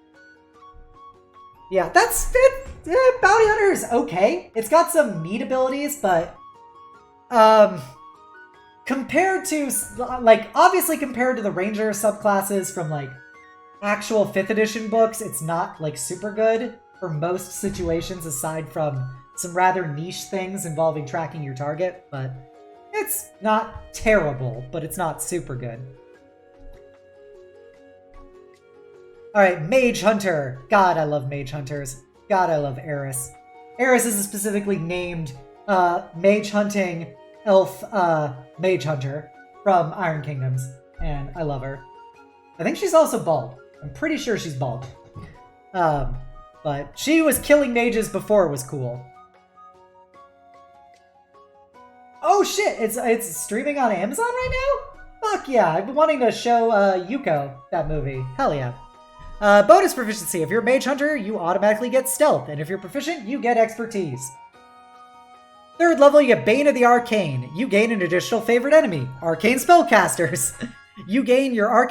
Yeah, that's it. Bounty Hunter is okay. It's got some neat abilities, but compared to, like, obviously compared to the Ranger subclasses from, like, actual 5th edition books, it's not, like, super good for most situations aside from some rather niche things involving tracking your target, but it's not terrible, but it's not super good. Alright, Mage Hunter. God, I love Mage Hunters. God, I love Eris. Eris is a specifically named Mage Hunting Elf Mage Hunter from Iron Kingdoms, and I love her. I think she's also bald. I'm pretty sure she's bald. But she was killing mages before it was cool. Oh shit, it's streaming on Amazon right now? Fuck yeah, I've been wanting to show Yuko that movie. Hell yeah. Bonus proficiency. If you're a Mage Hunter, you automatically get Stealth, and if you're proficient, you get Expertise. 3rd level, you get Bane of the Arcane. You gain an additional favorite enemy, Arcane Spellcasters. You gain your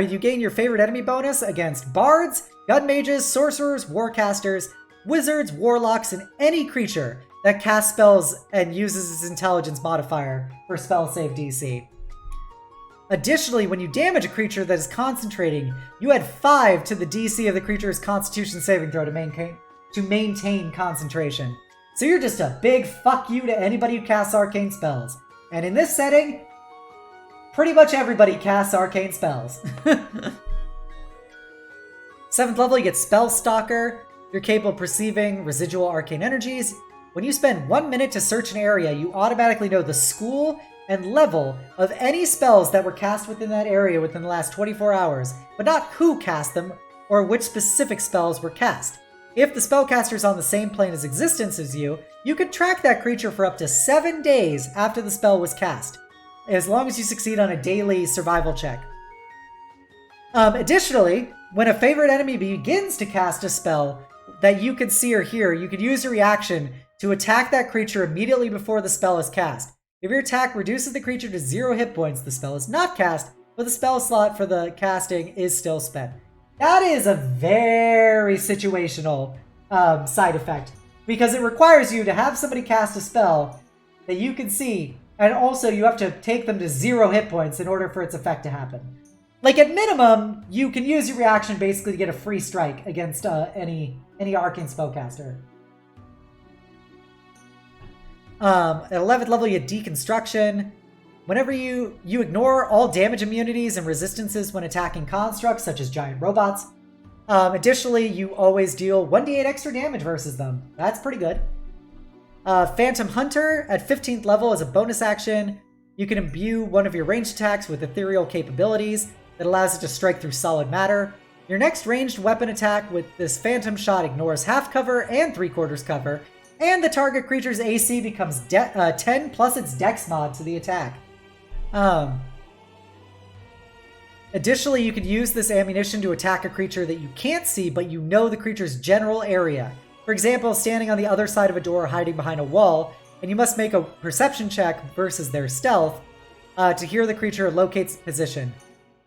you gain your favorite enemy bonus against bards, gun mages, sorcerers, warcasters, wizards, warlocks, and any creature that casts spells and uses its intelligence modifier for spell save DC. Additionally, when you damage a creature that is concentrating, you add 5 to the DC of the creature's Constitution saving throw to maintain concentration. So you're just a big fuck you to anybody who casts arcane spells. And in this setting, pretty much everybody casts arcane spells. 7th level, you get Spell Stalker. You're capable of perceiving residual arcane energies. When you spend 1 minute to search an area, you automatically know the school and level of any spells that were cast within that area within the last 24 hours, but not who cast them or which specific spells were cast. If the spellcaster is on the same plane of existence as you, you can track that creature for up to 7 days after the spell was cast, as long as you succeed on a daily survival check. Additionally, when a favorite enemy begins to cast a spell that you can see or hear, you can use a reaction to attack that creature immediately before the spell is cast. If your attack reduces the creature to 0 hit points, the spell is not cast, but the spell slot for the casting is still spent. That is a very situational side effect, because it requires you to have somebody cast a spell that you can see, and also you have to take them to 0 hit points in order for its effect to happen. Like, at minimum, you can use your reaction basically to get a free strike against any arcane spellcaster. At 11th level, you get Deconstruction. Whenever you ignore all damage immunities and resistances when attacking constructs, such as giant robots. Additionally, you always deal 1d8 extra damage versus them. That's pretty good. Phantom Hunter, at 15th level, as a bonus action, you can imbue one of your ranged attacks with ethereal capabilities that allows it to strike through solid matter. Your next ranged weapon attack with this Phantom Shot ignores half cover and 3/4 cover, and the target creature's AC becomes 10 plus its dex mod to the attack. Additionally, you could use this ammunition to attack a creature that you can't see, but you know the creature's general area. For example, standing on the other side of a door or hiding behind a wall, and you must make a perception check versus their stealth to hear the creature locates position.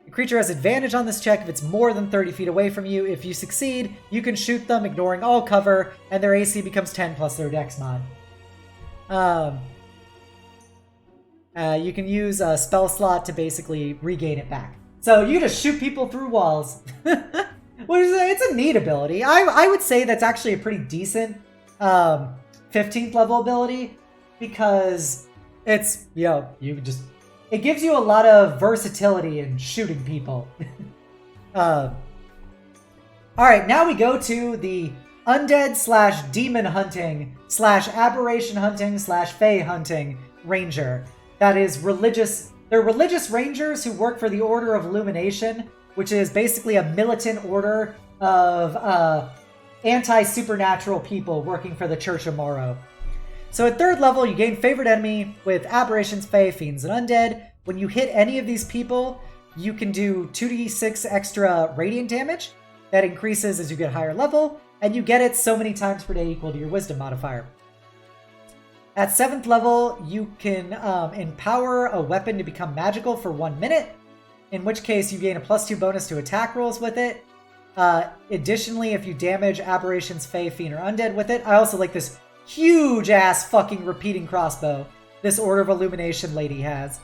The creature has advantage on this check if it's more than 30 feet away from you. If you succeed, you can shoot them, ignoring all cover, and their AC becomes 10 plus their dex mod. You can use a spell slot to basically regain it back. So you just shoot people through walls. It's a neat ability. I would say that's actually a pretty decent 15th level ability, because it's, you can just... It gives you a lot of versatility in shooting people. Alright, now we go to the undead / demon hunting / aberration hunting / fae hunting ranger. That is religious. They're religious rangers who work for the Order of Illumination, which is basically a militant order of anti-supernatural people working for the Church of Morrow. So at 3rd level, you gain favorite enemy with aberrations, fae, fiends, and undead. When you hit any of these people, you can do 2d6 extra radiant damage. That increases as you get higher level, and you get it so many times per day equal to your wisdom modifier. At 7th level, you can empower a weapon to become magical for 1 minute, in which case you gain a +2 bonus to attack rolls with it. Additionally, if you damage aberrations, fae, fiend, or undead with it, I also like this huge-ass fucking repeating crossbow this Order of Illumination lady has.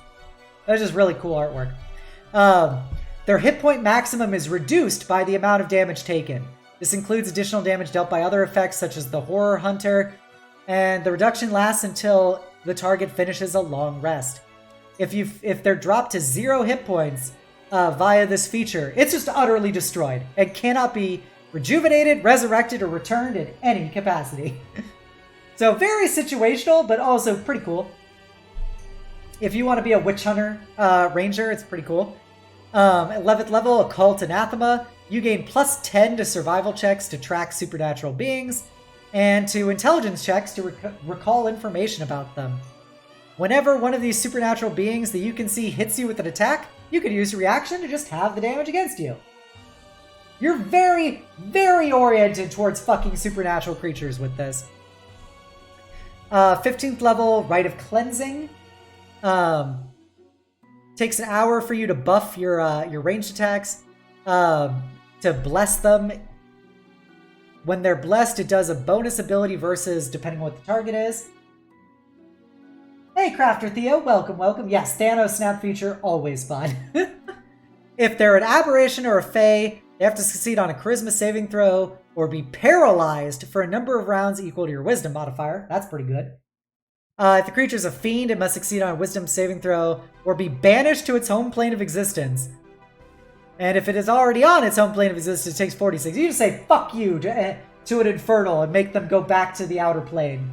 That's just really cool artwork. Their hit point maximum is reduced by the amount of damage taken. This includes additional damage dealt by other effects such as the Horror Hunter, and the reduction lasts until the target finishes a long rest. If they're dropped to 0 hit points via this feature, it's just utterly destroyed and cannot be rejuvenated, resurrected, or returned in any capacity. So very situational, but also pretty cool. If you want to be a witch hunter ranger, it's pretty cool. 11th level, Occult Anathema. You gain +10 to survival checks to track supernatural beings, and to intelligence checks to recall information about them. Whenever one of these supernatural beings that you can see hits you with an attack, you can use a reaction to just have the damage against you. You're very, very oriented towards fucking supernatural creatures with this. 15th level, Rite of Cleansing. Takes an hour for you to buff your ranged attacks, to bless them. When they're blessed, it does a bonus ability versus depending on what the target is. Hey, Crafter Theo, welcome, welcome. Yes, Thanos snap feature, always fun. If they're an aberration or a fae, they have to succeed on a charisma saving throw or be paralyzed for a number of rounds equal to your wisdom modifier. That's pretty good. If the creature's a fiend, it must succeed on a wisdom saving throw or be banished to its home plane of existence. And if it is already on its home plane of existence, it takes 46. You just say, fuck you, to an infernal and make them go back to the outer plane.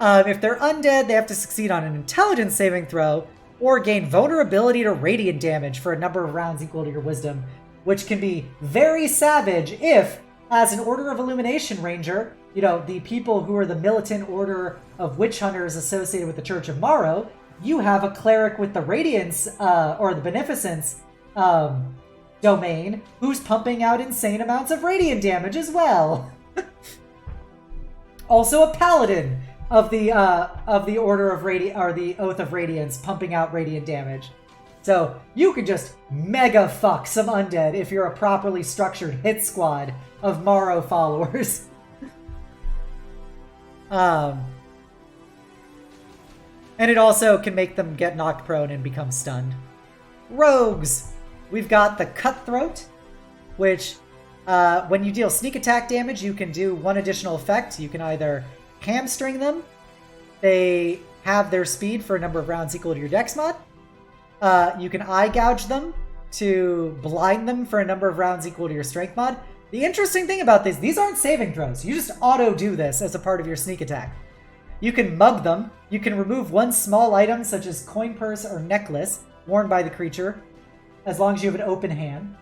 If they're undead, they have to succeed on an intelligence saving throw or gain vulnerability to radiant damage for a number of rounds equal to your wisdom, which can be very savage if, as an Order of Illumination ranger, the people who are the militant order of witch hunters associated with the Church of Morrow, you have a cleric with the Radiance, or the Beneficence domain, who's pumping out insane amounts of radiant damage as well. Also a paladin of the Order of or the Oath of Radiance, pumping out radiant damage. So you could just mega fuck some undead if you're a properly structured hit squad of Morrow followers. And it also can make them get knocked prone and become stunned. Rogues! We've got the Cutthroat, which when you deal sneak attack damage, you can do one additional effect. You can either hamstring them, they have their speed for a number of rounds equal to your dex mod. You can eye gouge them to blind them for a number of rounds equal to your strength mod. The interesting thing about these aren't saving throws. You just auto do this as a part of your sneak attack. You can mug them. You can remove one small item such as coin purse or necklace worn by the creature, as long as you have an open hand.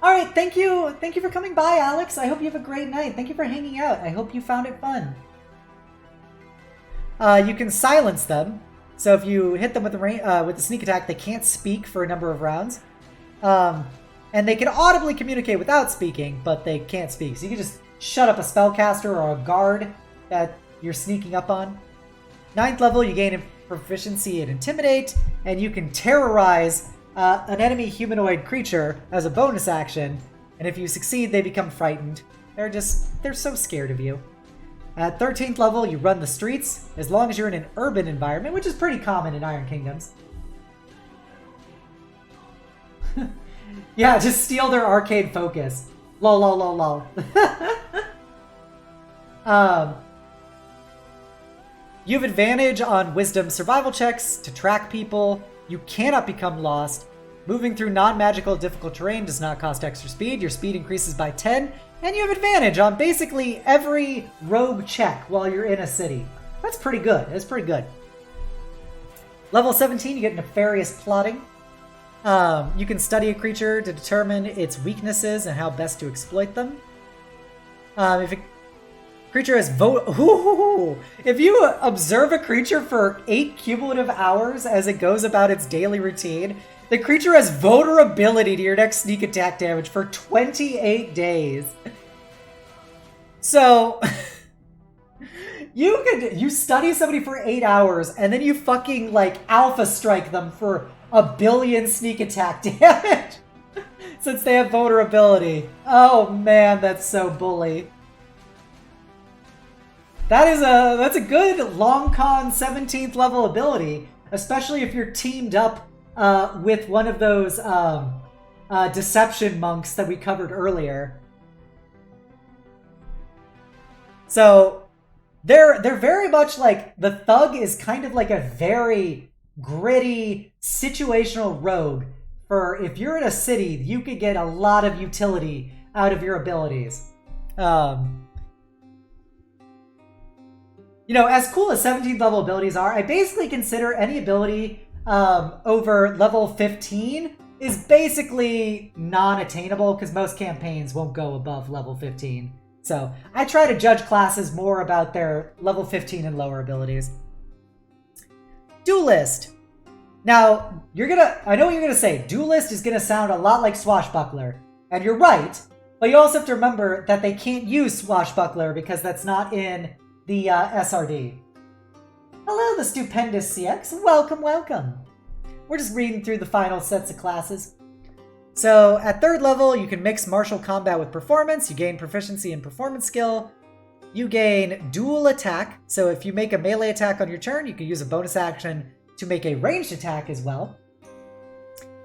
Alright, thank you. Thank you for coming by, Alex. I hope you have a great night. Thank you for hanging out. I hope you found it fun. You can silence them. So if you hit them with the sneak attack, they can't speak for a number of rounds. And they can audibly communicate without speaking, but they can't speak. So you can just shut up a spellcaster or a guard that you're sneaking up on. 9th level, you gain proficiency in Intimidate, and you can terrorize an enemy humanoid creature as a bonus action. And if you succeed, they become frightened. They're so scared of you. At 13th level, you run the streets, as long as you're in an urban environment, which is pretty common in Iron Kingdoms. Yeah, just steal their arcade focus. Lol, lol, lol, lol. You have advantage on wisdom survival checks to track people. You cannot become lost. Moving through non-magical difficult terrain does not cost extra speed. Your speed increases by 10. And you have advantage on basically every rogue check while you're in a city. That's pretty good. That's pretty good. Level 17, you get Nefarious Plotting. You can study a creature to determine its weaknesses and how best to exploit them. If a creature has if you observe a creature for 8 cumulative hours as it goes about its daily routine, the creature has vulnerability to your next sneak attack damage for 28 days. So you study somebody for 8 hours and then you fucking like alpha strike them for 1 billion sneak attack damage since they have vulnerability. Oh man, that's so bully. That's a good long con 17th level ability, especially if you're teamed up with one of those deception monks that we covered earlier. So they're very much like, the thug is kind of like a very gritty situational rogue. For if you're in a city, you could get a lot of utility out of your abilities. You know, as cool as 17th level abilities are, I basically consider any ability over level 15 is basically non-attainable because most campaigns won't go above level 15. So I try to judge classes more about their level 15 and lower abilities. Duelist. Now, I know what you're gonna say. Duelist is gonna sound a lot like Swashbuckler. And you're right, but you also have to remember that they can't use Swashbuckler because that's not in the SRD. Hello, the stupendous CX. Welcome, welcome. We're just reading through the final sets of classes. So at 3rd level, you can mix martial combat with performance. You gain proficiency in performance skill. You gain dual attack. So if you make a melee attack on your turn, you can use a bonus action to make a ranged attack as well.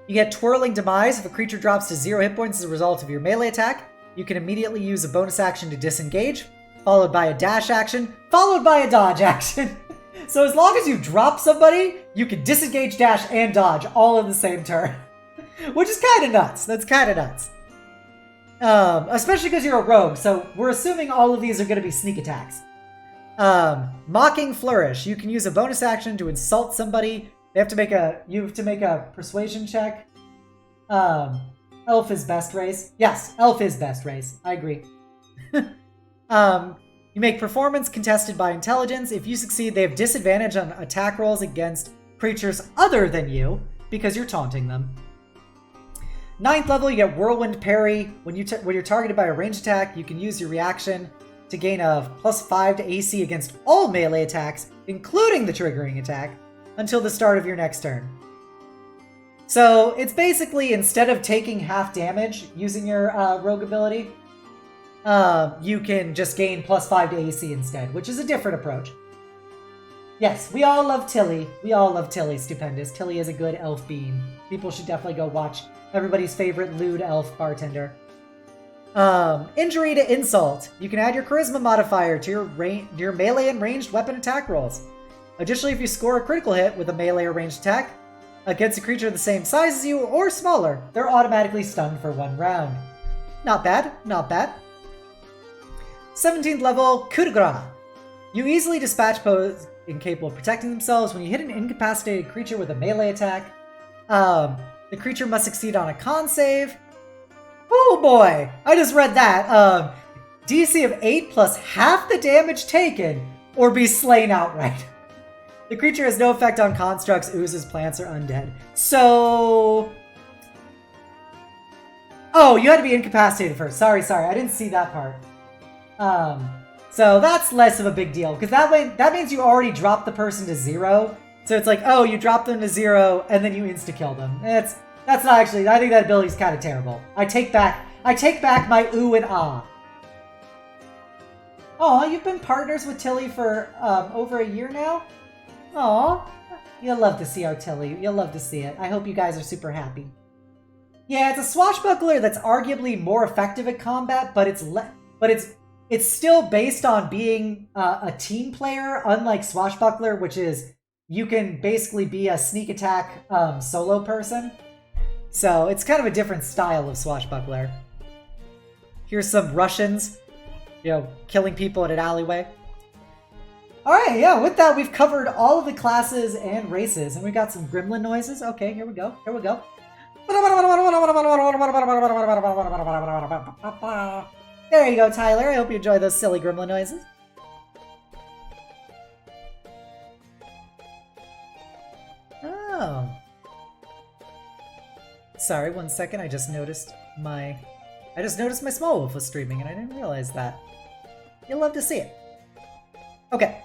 You get Twirling Demise. If a creature drops to 0 hit points as a result of your melee attack, you can immediately use a bonus action to disengage, followed by a dash action, followed by a dodge action. So as long as you drop somebody, you can disengage, dash, and dodge all in the same turn. Which is kind of nuts. That's kind of nuts. Especially because you're a rogue, so we're assuming all of these are going to be sneak attacks. Mocking Flourish. You can use a bonus action to insult somebody. You have to make a persuasion check. Elf is best race. Yes, elf is best race. I agree. You make performance contested by intelligence. If you succeed, they have disadvantage on attack rolls against creatures other than you because you're taunting them. 9th level, you get Whirlwind Parry. When you're targeted by a ranged attack, you can use your reaction to gain a +5 to AC against all melee attacks, including the triggering attack, until the start of your next turn. So it's basically, instead of taking half damage using your rogue ability, you can just gain +5 to AC instead, which is a different approach. Yes, we all love Tilly. We all love Tilly, stupendous. Tilly is a good elf bean. People should definitely go watch everybody's favorite lewd elf bartender. Injury to Insult. You can add your Charisma modifier to your melee and ranged weapon attack rolls. Additionally, if you score a critical hit with a melee or ranged attack against a creature the same size as you or smaller, they're automatically stunned for 1 round. Not bad, not bad. 17th level, Coup de Grace. You easily dispatch foes incapable of protecting themselves. When you hit an incapacitated creature with a melee attack, the creature must succeed on a con save. Oh boy, I just read that. DC of 8 plus half the damage taken, or be slain outright. The creature has no effect on constructs, oozes, plants, or undead. So... Oh, you had to be incapacitated first. Sorry. I didn't see that part. So that's less of a big deal, because that means you already dropped the person to 0. So it's like, oh, you dropped them to 0, and then you insta-kill them. That's not actually... I think that ability's kind of terrible. I take back my ooh and ah. Oh, you've been partners with Tilly for over a year now? Aw, you'll love to see our Tilly. You'll love to see it. I hope you guys are super happy. Yeah, it's a swashbuckler that's arguably more effective at combat, but it's still based on being a team player, unlike swashbuckler, which is you can basically be a sneak attack solo person. So it's kind of a different style of swashbuckler. Here's some Russians, killing people in an alleyway. Alright, yeah, with that, we've covered all of the classes and races, and we got some gremlin noises. Okay, here we go. There you go, Tyler. I hope you enjoy those silly gremlin noises. Oh. Sorry, 1 second. I just noticed my small wolf was streaming, and I didn't realize that. You'll love to see it. Okay.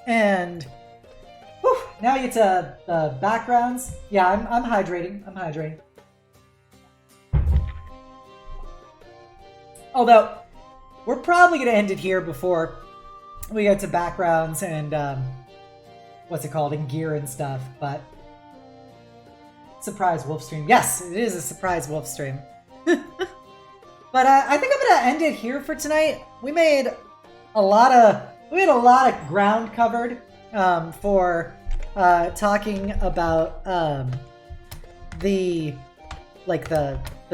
And whew, now we get to the backgrounds. Yeah, I'm hydrating. Although we're probably gonna end it here before we get to backgrounds and what's it called, and gear and stuff. But surprise wolf stream. Yes, it is a surprise wolf stream. But I think I'm gonna end it here for tonight. We made a lot of ground covered for talking about the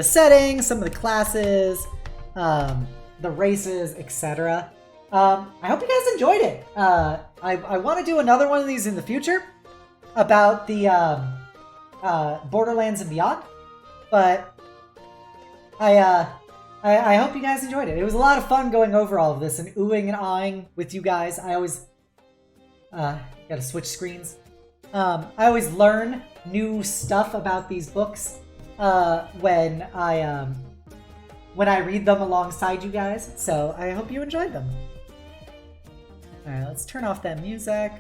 settings, some of the classes, the races, etc. I hope you guys enjoyed it. I want to do another one of these in the future about the Borderlands and Beyond, but I hope you guys enjoyed it. It was a lot of fun going over all of this and oohing and ahhing with you guys. I always gotta switch screens. I always learn new stuff about these books when I read them alongside you guys. So I hope you enjoyed them. All right, let's turn off that music.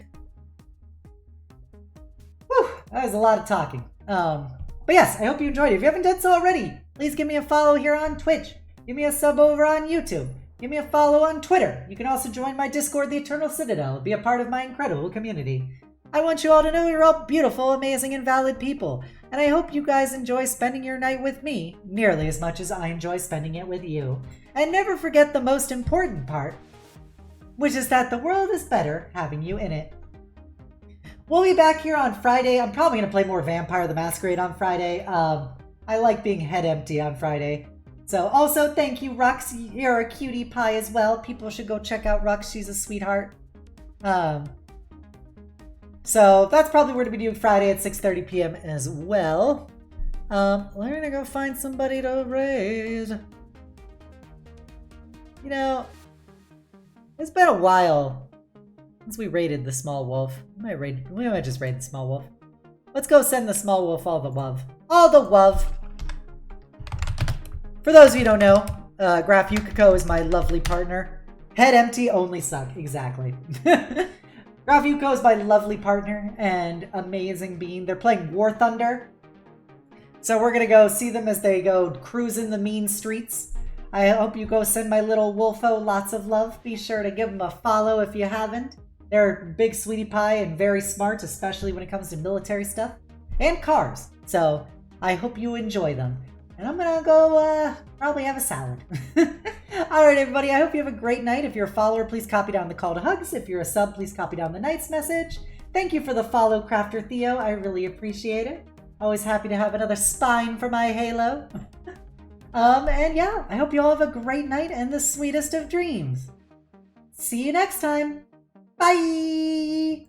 Whew, that was a lot of talking. But yes, I hope you enjoyed it. If you haven't done so already, please give me a follow here on Twitch. Give me a sub over on YouTube. Give me a follow on Twitter. You can also join my Discord, The Eternal Citadel, be a part of my incredible community. I want you all to know you're all beautiful, amazing, and valid people, and I hope you guys enjoy spending your night with me nearly as much as I enjoy spending it with you. And never forget the most important part, which is that the world is better having you in it. We'll be back here on Friday. I'm probably going to play more Vampire the Masquerade on Friday. I like being head empty on Friday. So also, thank you, Rux. You're a cutie pie as well. People should go check out Rux. She's a sweetheart. So that's probably what we're going to be doing Friday at 6:30 p.m. as well. We're going to go find somebody to raid. You know, it's been a while since we raided the small wolf. We might just raid the small wolf. Let's go send the small wolf all the love. All the love. For those of you who don't know, Graph Yukiko is my lovely partner. Head empty, only suck. Exactly. Graph Yukiko is my lovely partner and amazing being. They're playing War Thunder. So we're going to go see them as they go cruising the mean streets. I hope you go send my little wolfo lots of love. Be sure to give them a follow if you haven't. They're big sweetie pie and very smart, especially when it comes to military stuff and cars. So I hope you enjoy them. And I'm gonna go probably have a salad. Alright everybody, I hope you have a great night. If you're a follower, please copy down the call to hugs. If you're a sub, please copy down the night's message. Thank you for the follow, Crafter Theo. I really appreciate it. Always happy to have another spine for my halo. And yeah, I hope you all have a great night and the sweetest of dreams. See you next time. Bye!